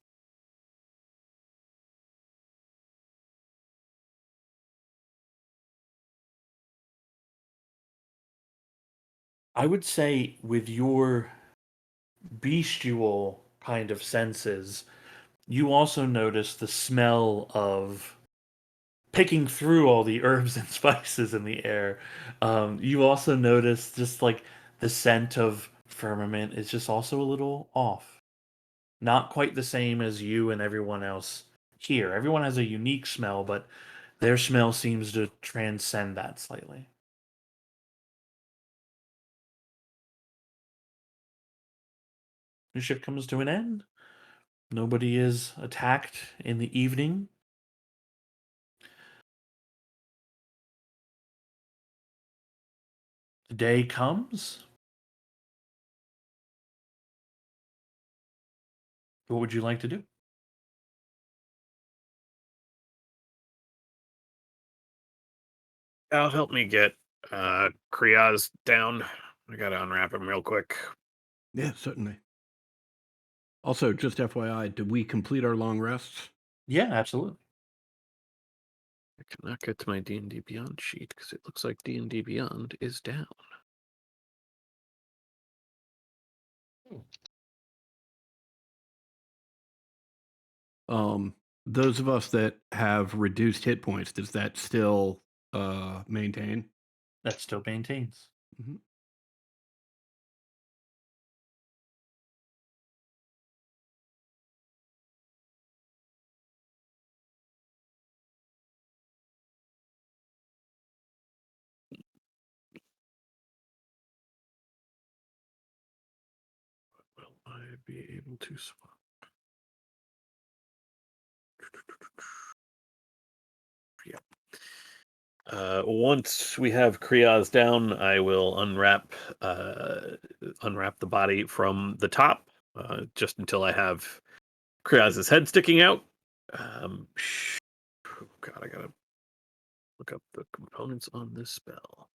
I would say, with your bestial kind of senses, you also notice the smell of picking through all the herbs and spices in the air. You also notice just like the scent of firmament is just also a little off. Not quite the same as you and everyone else here. Everyone has a unique smell, but their smell seems to transcend that slightly. Your shift comes to an end. Nobody is attacked in the evening. The day comes. What would you like to do? That'll help me get Kriaz down. I gotta unwrap him real quick. Yeah, certainly. Also, just FYI, did we complete our long rests? Yeah, absolutely. I cannot get to my D&D Beyond sheet because it looks like D&D Beyond is down. Those of us that have reduced hit points, does that still maintain? That still maintains. Mhm. I'd be able to swap. Yeah. Once we have Kriaz down, I will unwrap the body from the top, just until I have Kriaz's head sticking out. Oh God, I gotta look up the components on this spell.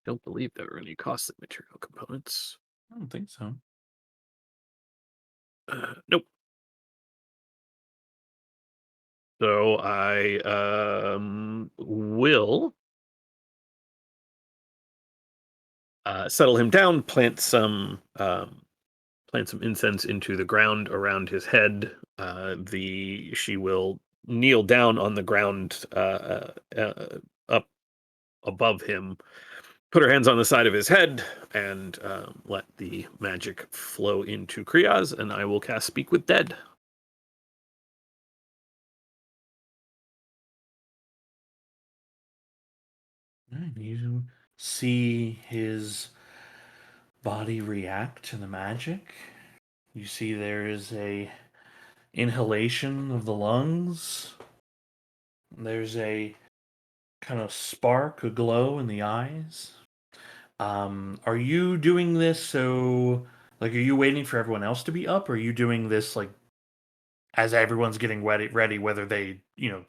Don't believe there are any costly material components. I don't think so. Nope. So I will settle him down, plant some incense into the ground around his head. She will kneel down on the ground up above him, put her hands on the side of his head, and let the magic flow into Kriaz, and I will cast Speak with Dead. You see his body react to the magic. You see there is a inhalation of the lungs. There's a kind of spark, a glow in the eyes. Are you doing this so, like, are you waiting for everyone else to be up, or are you doing this like as everyone's getting ready, whether they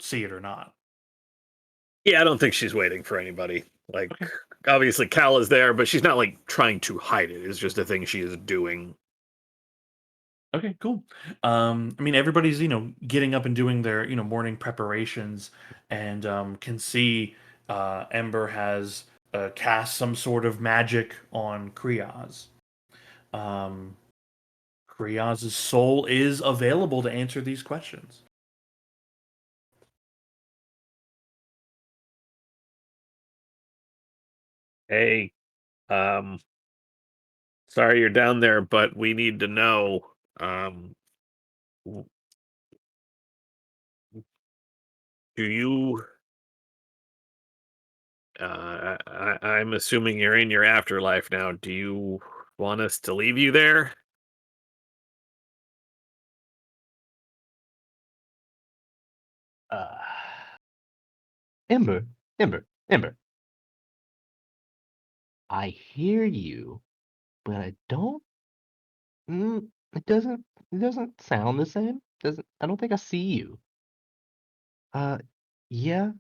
see it or not? Yeah, I don't think she's waiting for anybody. Like, Okay. obviously Cal is there, but she's not like trying to hide it. It's just a thing she is doing. Okay, cool. I mean, everybody's getting up and doing their morning preparations, and can see Ember has cast some sort of magic on Kriaz. Um, Kriaz's soul is available to answer these questions. Hey, um, sorry you're down there, but we need to know. W- do you? I'm assuming you're in your afterlife now. Do you want us to leave you there? Uh, Ember, Ember. I hear you, but I don't. It doesn't sound the same. Doesn't. I don't think I see you. Uh, yeah.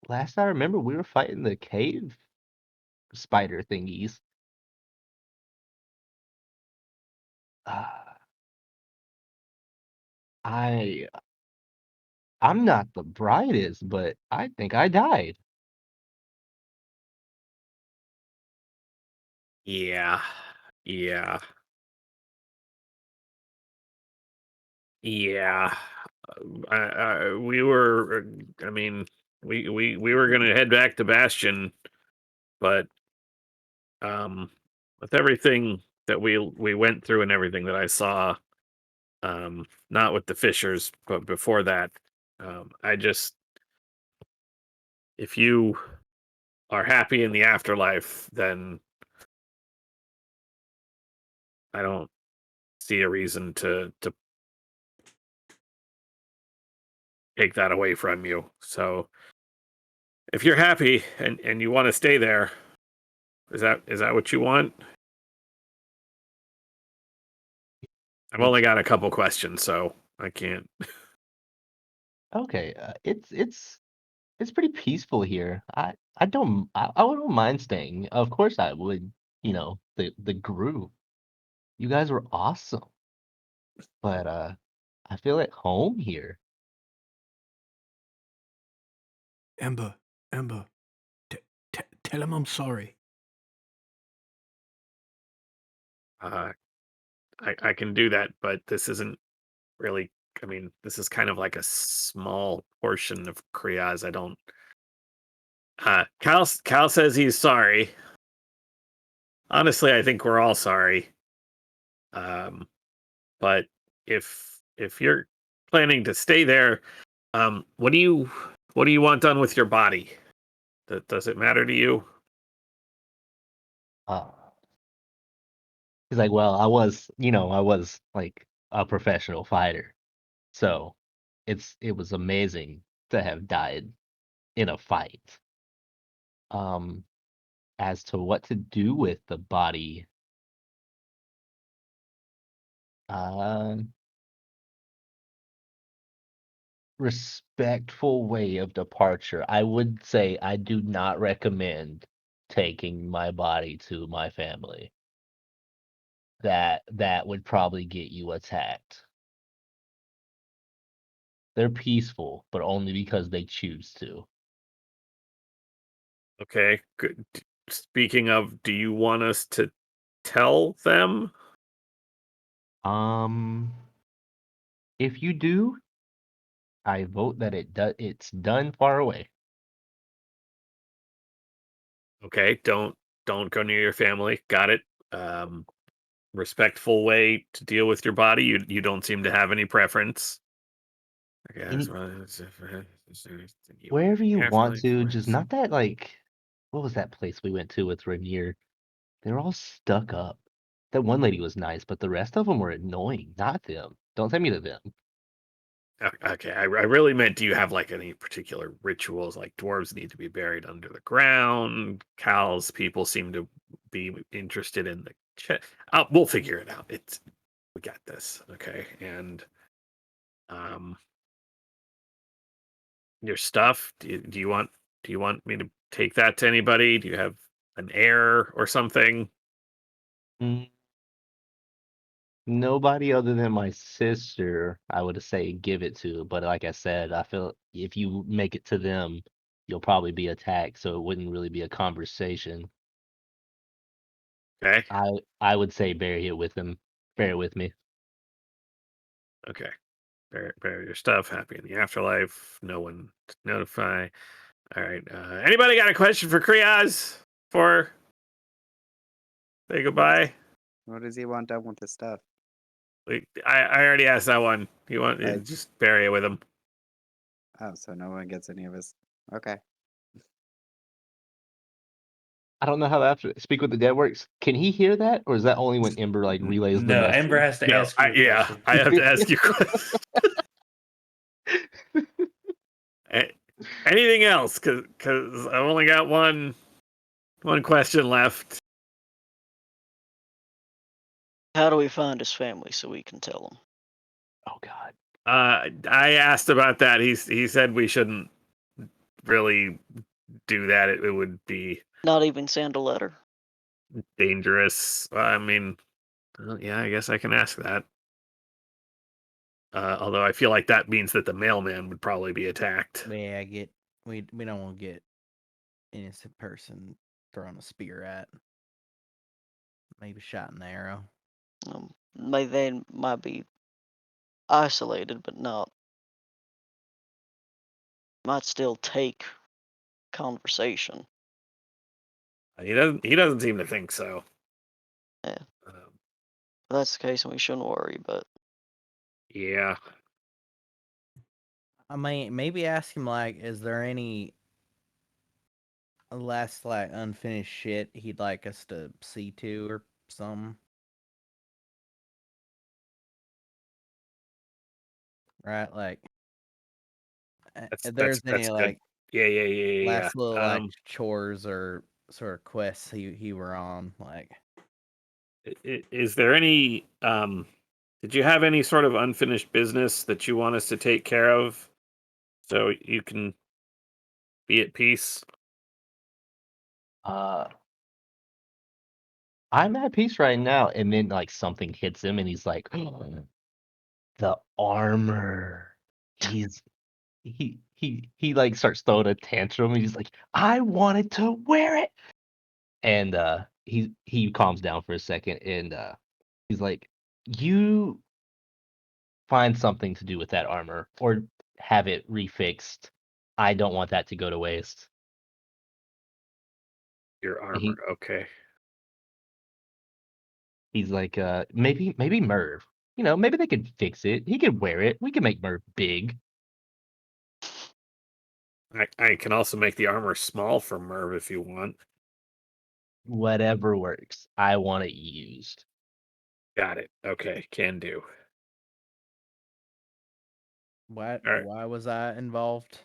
Last I remember, we were fighting the cave spider thingies. Uh, I I'm not the brightest, but I think I died. Yeah, yeah, yeah. We were. I mean, we were gonna head back to Bastion, but with everything that we went through and everything that I saw, not with the Fishers, but before that, I just, if you are happy in the afterlife, then I don't see a reason to take that away from you. So if you're happy and you want to stay there, is that what you want? I've only got a couple questions, so I can't. Okay, it's pretty peaceful here. I wouldn't mind staying. Of course I would. The group. You guys were awesome, but I feel at home here. Ember, Ember, tell him I'm sorry. Uh, I can do that, but this isn't really. I mean, this is kind of like a small portion of Kriaz. I don't. Cal says he's sorry. Honestly, I think we're all sorry. Um, but if you're planning to stay there, What do you want done with your body? Does it matter to you? Uh, he's like, well, I was like a professional fighter, so it was amazing to have died in a fight. Um, as to what to do with the body, uh, respectful way of departure. I would say I do not recommend taking my body to my family. That would probably get you attacked. They're peaceful, but only because they choose to. Okay, good. Speaking of, do you want us to tell them? If you do, I vote that it's done far away. Okay, don't go near your family. Got it. Um, Respectful way to deal with your body. You don't seem to have any preference. Okay, Any, you wherever you want carefully to, just place- not that like what was that place we went to with Rainier? They were all stuck up. That one lady was nice, but the rest of them were annoying. Not them. Don't send me to them. Okay, I really meant, do you have like any particular rituals? Like dwarves need to be buried under the ground. Cows people seem to be interested in the. We'll figure it out. We got this. Okay, and um, your stuff. Do you want me to take that to anybody? Do you have an heir or something? Mm, Nobody other than my sister, I would say give it to. But like I said, I feel if you make it to them, you'll probably be attacked, so it wouldn't really be a conversation. Okay, I would say bury it with them. Bear it with me. okay. Bury your stuff. Happy in the afterlife. No one to notify. All right. Anybody got a question for Kriaz before say goodbye? What does he want done with his stuff? I already asked that one. You want I- just bury it with him? Oh, so no one gets any of his. Okay. I don't know how after speak with the dead works. Can he hear that, or is that only when Ember like relays the No, message? Ember has to No, ask you a question. I have to ask you a question. Anything else? Because I've only got one question left. How do we find his family so we can tell them? Oh God. I asked about that. He said we shouldn't really do that. It would be Not even send a letter. dangerous. I mean, yeah, I guess I can ask that. Although I feel like that means that the mailman would probably be attacked. Yeah, we don't want to get innocent person thrown a spear at. Maybe shot in the arrow. They might be isolated, but not. Might still take conversation. He doesn't seem to think so. Yeah. Um, If that's the case, then we shouldn't worry. But yeah. I mean, maybe ask him like, is there any last like unfinished shit he'd like us to see to or something? Right, like, if there's any That's good. like Yeah. last little like chores or sort of quests he were on, like. Is there any did you have any sort of unfinished business that you want us to take care of so you can be at peace? I'm at peace right now, and then like something hits him, and he's like, the armor. He like starts throwing a tantrum. And he's like, I wanted to wear it, and he calms down for a second, and he's like, you find something to do with that armor, or have it refixed. I don't want that to go to waste. Your And armor, okay. he's like, maybe Merv. Maybe they could fix it. He could wear it. We could make Merv big. I can also make the armor small for Merv if you want. Whatever works. I want it used. Got it. Okay, can do. What? All right. Why was I involved?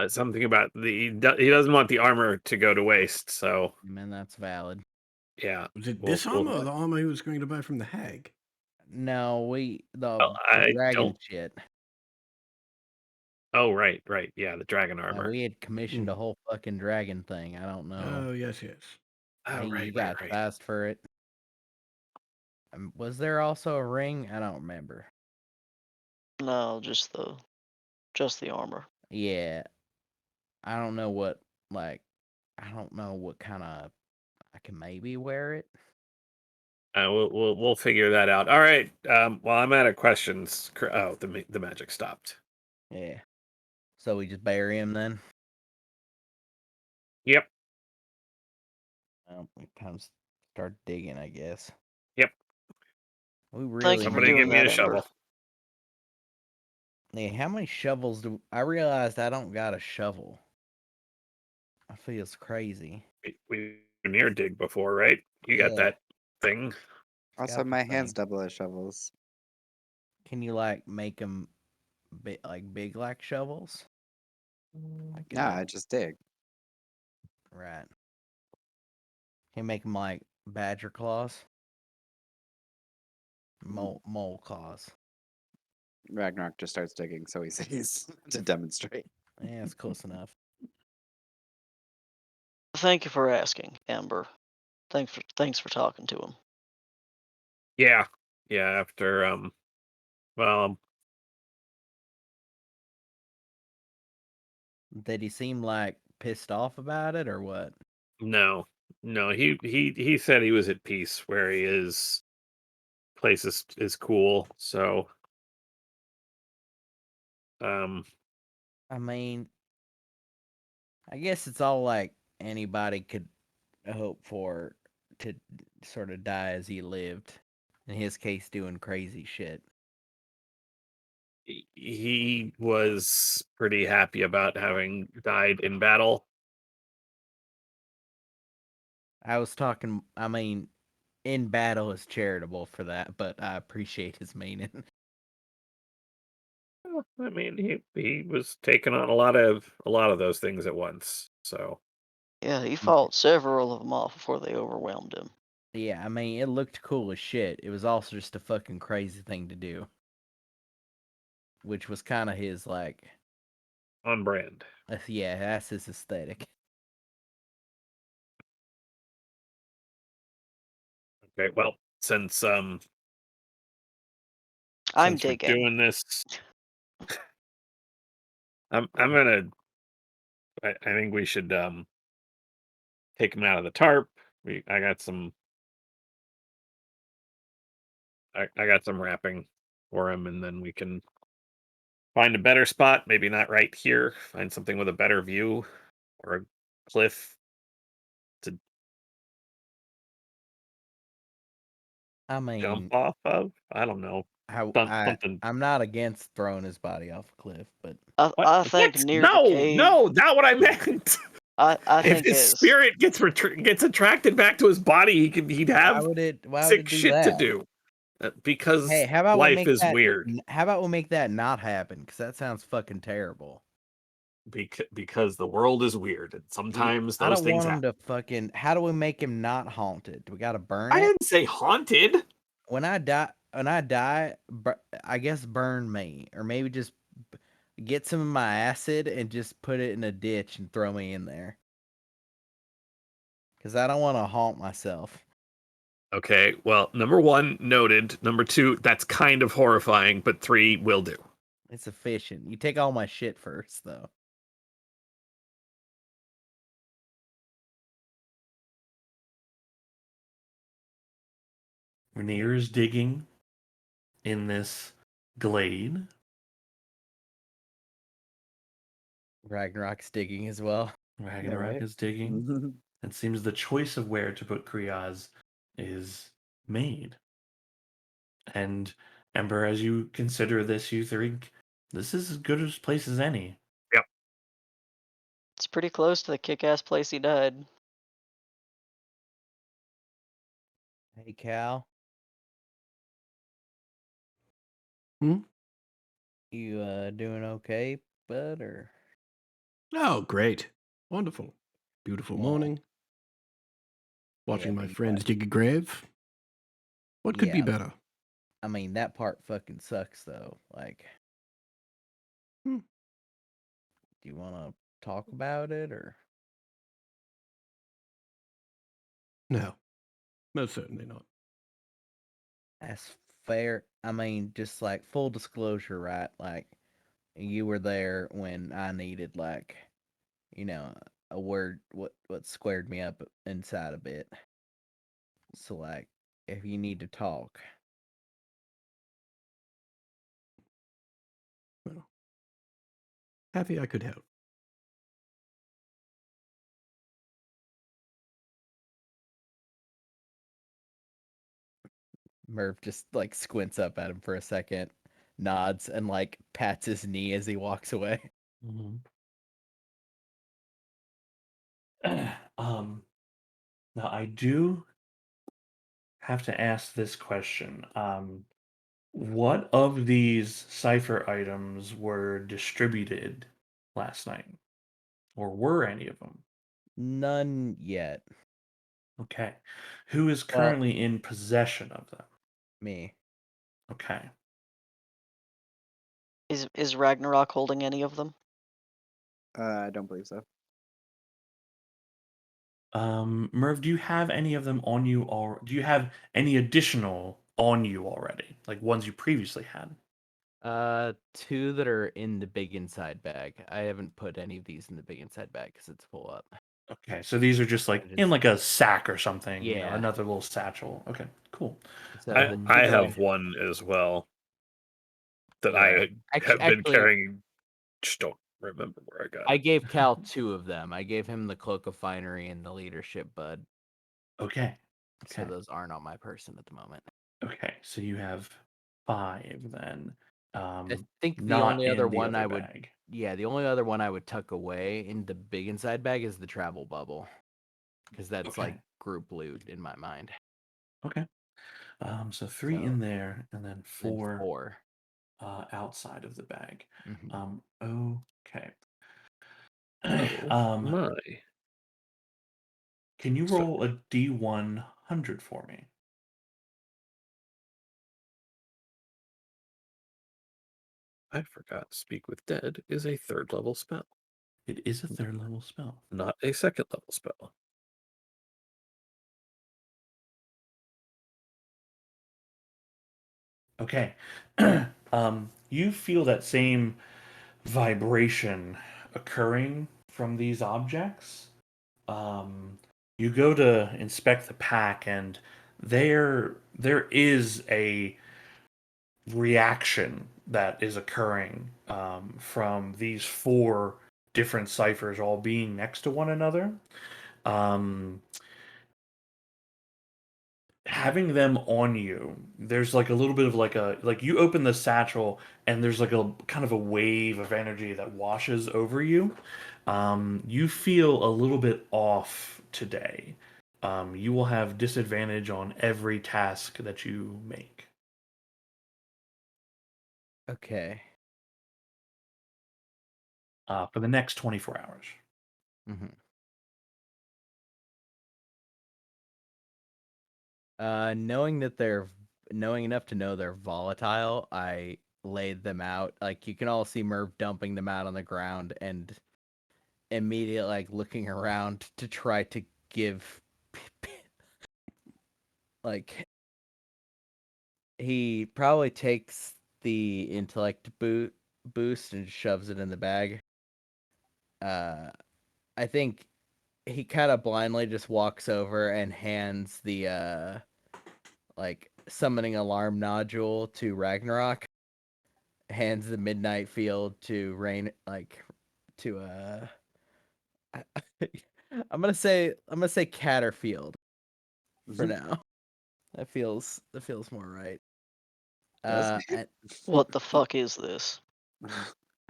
Something about he doesn't want the armor to go to waste. So I mean, that's valid. yeah, Was it we'll- this armor we'll- or the armor he was going to buy from the hag? No, the I dragon don't- shit. Oh right. Yeah, the dragon Yeah, armor. we had commissioned a whole fucking dragon thing. I don't know. Oh, yes. Oh, Hey, right, you got right. fast for it. Was there also a ring? I don't remember. No, just the armor. Yeah, I don't know what I don't know what kind of. I can maybe wear it. We'll figure that out. All right. Well, I'm out of questions. Oh, the magic stopped. Yeah. So we just bury him then. Yep. We kind of start digging, I guess. Yep. We really. Thank you for Somebody give doing me a that, Ember. shovel. Yeah, how many shovels do I realized I don't got a shovel? I feels crazy. We near dig before, right? You got Yeah. that thing. Also, Got my the hands thing. double as shovels. Can you make them big like shovels? Like, Nah, I just dig. right. Can you make them like badger claws? Mole claws. Ragnarok just starts digging, so he says to demonstrate. Yeah, it's close enough. Thank you for asking, Ember. Thanks for talking to him. Yeah. After well, Did he seem like pissed off about it or what? no. He said he was at peace where he is. Place is cool. So I mean, I guess it's all like anybody could hope for to sort of die as he lived. In his case, doing crazy shit. he was pretty happy about having died in battle. I was talking, I mean, in battle is charitable for that, but I appreciate his meaning. I mean, he was taking on a lot of those things at once. So Yeah, he fought several of them off before they overwhelmed him. Yeah, I mean, it looked cool as shit. It was also just a fucking crazy thing to do. Which was kind of his, on brand. yeah, that's his aesthetic. Okay, well, since I'm since we're digging. doing this, I'm gonna. I think we should take him out of the tarp. I got some. I got some wrapping for him, and then we can find a better spot. Maybe not right here. Find something with a better view, or a cliff. I mean, Jump off of. I don't know. Something. I'm not against throwing his body off a cliff, but I think What? near the cave. No, not what I meant. I If think his as spirit gets attracted back to his body, he'd why have would it sick do shit that? to do. Because Hey, how about we life make is that weird. How about we make that not happen? Because that sounds fucking terrible. Because the world is weird, and sometimes I those don't things want him happen. to fucking. How do we make him not haunted? Do we gotta burn I it? didn't say haunted. When I die, I guess burn me, or maybe just get some of my acid and just put it in a ditch and throw me in there. Because I don't want to haunt myself. Okay, well, number 1, noted. Number 2, that's kind of horrifying, but 3 will do. It's efficient. You take all my shit first, though. Rainier is digging in this glade. Ragnarok's digging as well. Ragnarok right? is digging. It seems the choice of where to put Kriaz is made. And Ember, as you consider this, you think this is as good a place as any. Yep. pretty close to the kick-ass place he died. Hey, Cal. Hmm? You doing okay, bud? Or Oh, great. Wonderful. Beautiful Yeah. morning. Watching Yeah, my I mean, friends dig a grave. What could be Yeah. better? I mean, that part fucking sucks, though. Like, Hmm. do you want to talk about it, or? No, most certainly not. That's fair. I mean, just like full disclosure, right? Like, you were there when I needed, like, a word. What squared me up inside a bit. So, like, if you need to talk, Well, happy I could help. Merv just like squints up at him for a second, nods, and like pats his knee as he walks away. Now I do have to ask this question. What of these cipher items were distributed last night? Or were any of them? None yet. Okay. Who is Well- currently in possession of them? Me. Okay. Is Ragnarok holding any of them? I don't believe so. Merv, do you have any of them on you, or do you have any additional on you already? Like ones you previously had? Two that are in the big inside bag. I haven't put any of these in the big inside bag because it's full up. Okay, so these are just like It in is- like a sack or something, Yeah. another little satchel. Okay, cool. So I, the I two have one as well that Yeah. I have been Actually, carrying. Just don't remember where I got I it. gave Cal two of them. I gave him the Cloak of Finery and the Leadership Bud. Okay. So Okay. those aren't on my person at the moment. Okay, so you have 5 then. I think the not only other in the one other I would bag. the only other one I would tuck away in the big inside bag is the travel bubble. Because that's Okay. like group loot in my mind. Okay. So 3 So, in there, and then Then 4 four. outside of the bag. Mhm. Okay. Oh my! Can you So- roll a D100 for me? I forgot. Speak with Dead is a 3rd level spell, It is a 3rd level spell. not a 2nd level spell. Okay. You feel that same vibration occurring from these objects. You go to inspect the pack, and there is a reaction that is occurring from these 4 different ciphers all being next to one another. Having them on you, there's like a little bit of like you open the satchel, and there's like a kind of a wave of energy that washes over you. You feel a little bit off today. You will have disadvantage on every task that you make. Okay. For the next 24 hours. Mm-hmm. Knowing enough to know they're volatile, I laid them out. Like you can all see Merv dumping them out on the ground and immediately like looking around to try to give like he probably takes the intellect boost and shoves it in the bag. I think he kind of blindly just walks over and hands the like summoning alarm nodule to Ragnarok. Hands the midnight field to Rain to I'm gonna say Catterfield for now. That feels more right. Does And What the fuck is this?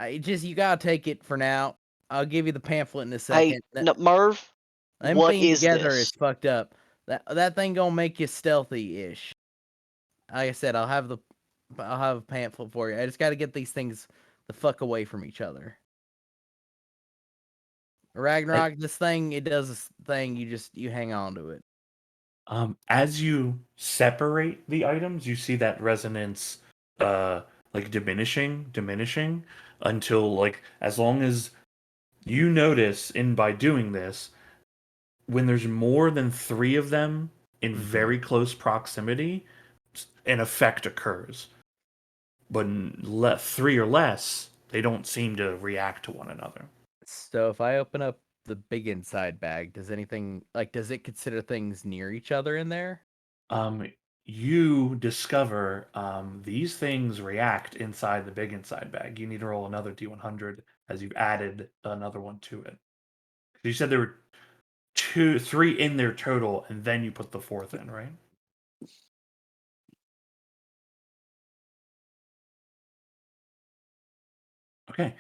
you gotta take it for now. I'll give you the pamphlet in a Hey, second. no, Merv, Them what being is together this? is fucked up. That thing gonna make you stealthy-ish. Like I said, I'll have a pamphlet for you. I just got to get these things the fuck away from each other. Ragnarok, this thing, it does this thing. You hang on to it. As you separate the items, you see that resonance, like diminishing until like as long as you notice, and by doing this, when there's more than 3 of them in Mhm. very close proximity, an effect occurs. But 3 or less, they don't seem to react to one another. So if I open up the big inside bag, does it consider things near each other in there? You discover these things react inside the big inside bag. You need to roll another D100 as you've added another one to it. You said there were 3 in there total, and then you put the 4th in, right? Okay.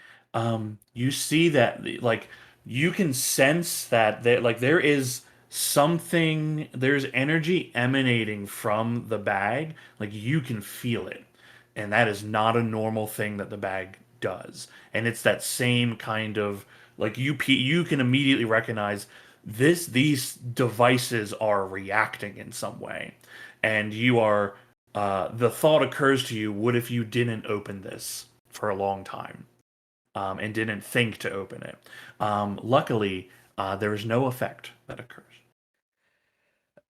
You see that like you can sense that there is something, there's energy emanating from the bag, like you can feel it. And that is not a normal thing that the bag does. And it's that same kind of like you can immediately recognize these devices are reacting in some way. And you are the thought occurs to you, what if you didn't open this for a long time? And didn't think to open it. Luckily, there is no effect that occurs.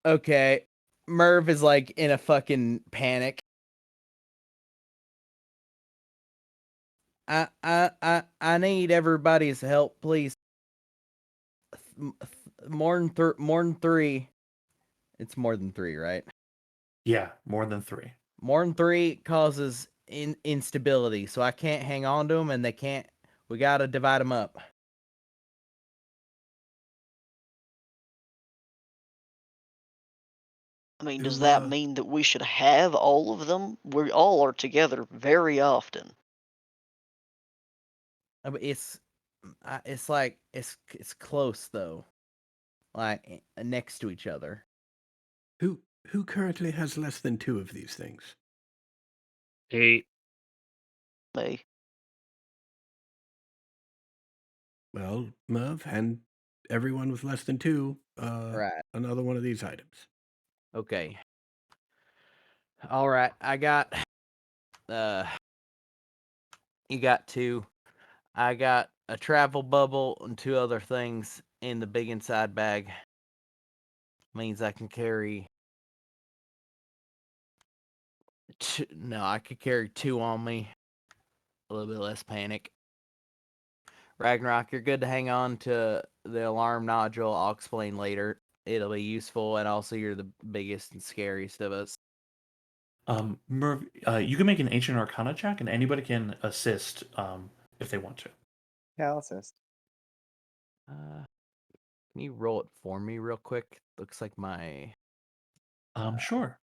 Okay. Merv is like in a fucking panic. I need everybody's help, please. More than 3. It's more than 3, right? Yeah, more than 3. More than 3 causes instability, so I can't hang on to them, and they can't. We gotta divide them up. I mean, Who, does that mean that we should have all of them? We all are together very often. But it's like it's close though, like next to each other. who currently has less than 2 of these things? 8. Me. Well, Merv, and everyone with less than 2, Right. another one of these items. Okay. All right. I got. You got 2. I got a travel bubble and 2 other things in the big inside bag. Means I can carry. No, I could carry 2 on me. A little bit less panic. Ragnarok, you're good to hang on to the alarm nodule. I'll explain later. It'll be useful, and also you're the biggest and scariest of us. Merv, you can make an Ancient Arcana check, and anybody can assist if they want to. Yeah, I'll assist. Can you roll it for me real quick? Looks like my Sure.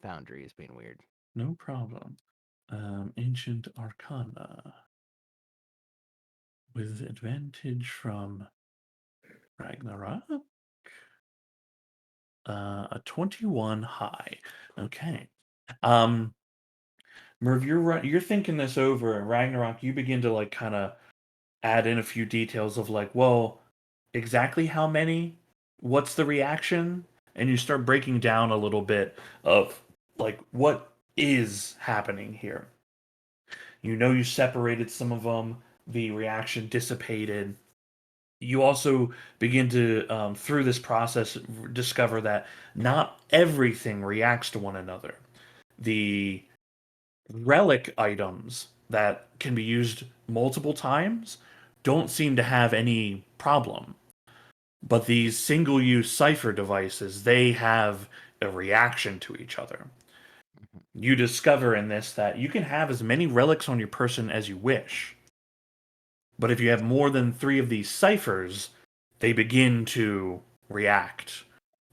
foundry is being weird. No problem. Ancient Arcana with advantage from Ragnarok. A 21 high. Okay. Merv, you're thinking this over, and Ragnarok, you begin to like kind of add in a few details of like, well, exactly how many? What's the reaction? And you start breaking down a little bit of like what is happening here. You know, you separated some of them, the reaction dissipated. You also begin to, through this process, discover that not everything reacts to one another. The relic items that can be used multiple times don't seem to have any problem. But these single use cipher devices, they have a reaction to each other. You discover in this that you can have as many relics on your person as you wish. But if you have more than 3 of these ciphers, they begin to react.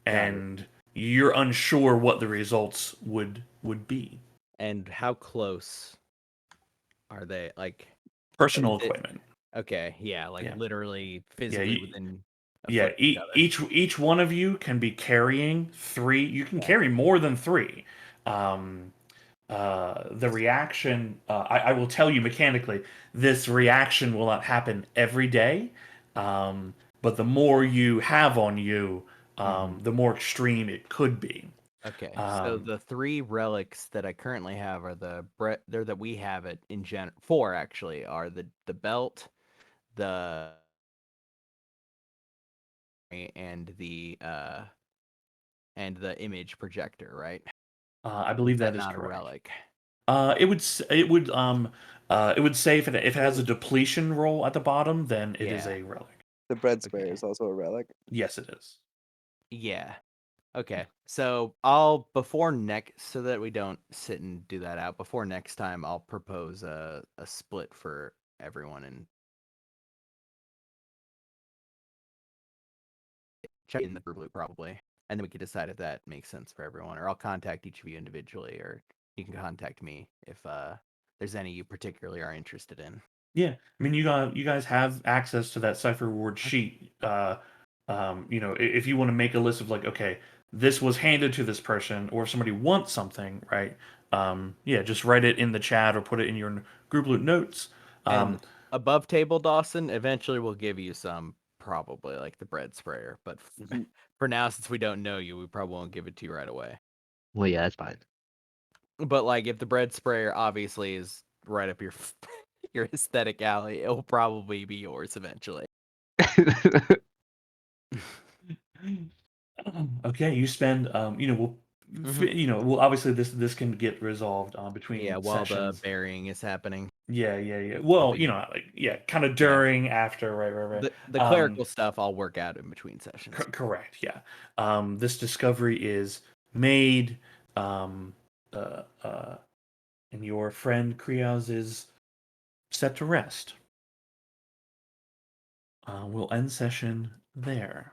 And you're unsure what the results would be. And how close are they? Like, Personal Is it- equipment. Okay, yeah, like Yeah. literally physically you- within a Yeah, foot of each other. each one of you can be carrying 3. You can Yeah. carry more than 3. The reaction, I will tell you mechanically, this reaction will not happen every day. But the more you have on you, the more extreme it could be. Okay, so Um, the 3 relics that I currently have are they're that we have it in 4 actually are the belt, the and the image projector, right? I Is believe that that is not a correct. relic? It would say if it has a depletion roll at the bottom, then it is Yeah. a relic. The bread sprayer Okay. is also a relic. Yes, it is. Yeah. Okay. So I'll before next so that we don't sit and do that out, before next time I'll propose a split for everyone and check in the group loop probably. And then we can decide if that makes sense for everyone. Or I'll contact each of you individually, or you can contact me if there's any you particularly are interested in. Yeah, I mean, you guys have access to that cipher reward sheet. If you want to make a list of like, okay, this was handed to this person, or if somebody wants something, right? Yeah, just write it in the chat or put it in your group loot notes. And above table, Dawson, eventually we'll give you some, probably like the bread sprayer. But for now, since we don't know you, we probably won't give it to you right away. Well, yeah, that's fine. But like, if the bread sprayer obviously is right up your your aesthetic alley, it'll probably be yours eventually. Okay, you spend well, obviously this can get resolved between Yeah, while the sessions. burying is happening. Yeah. Well, be- kind of during, after, right. The clerical stuff I'll work out in between sessions. Correct. Yeah. This discovery is made, and your friend Kriaz is set to rest. We'll end session there.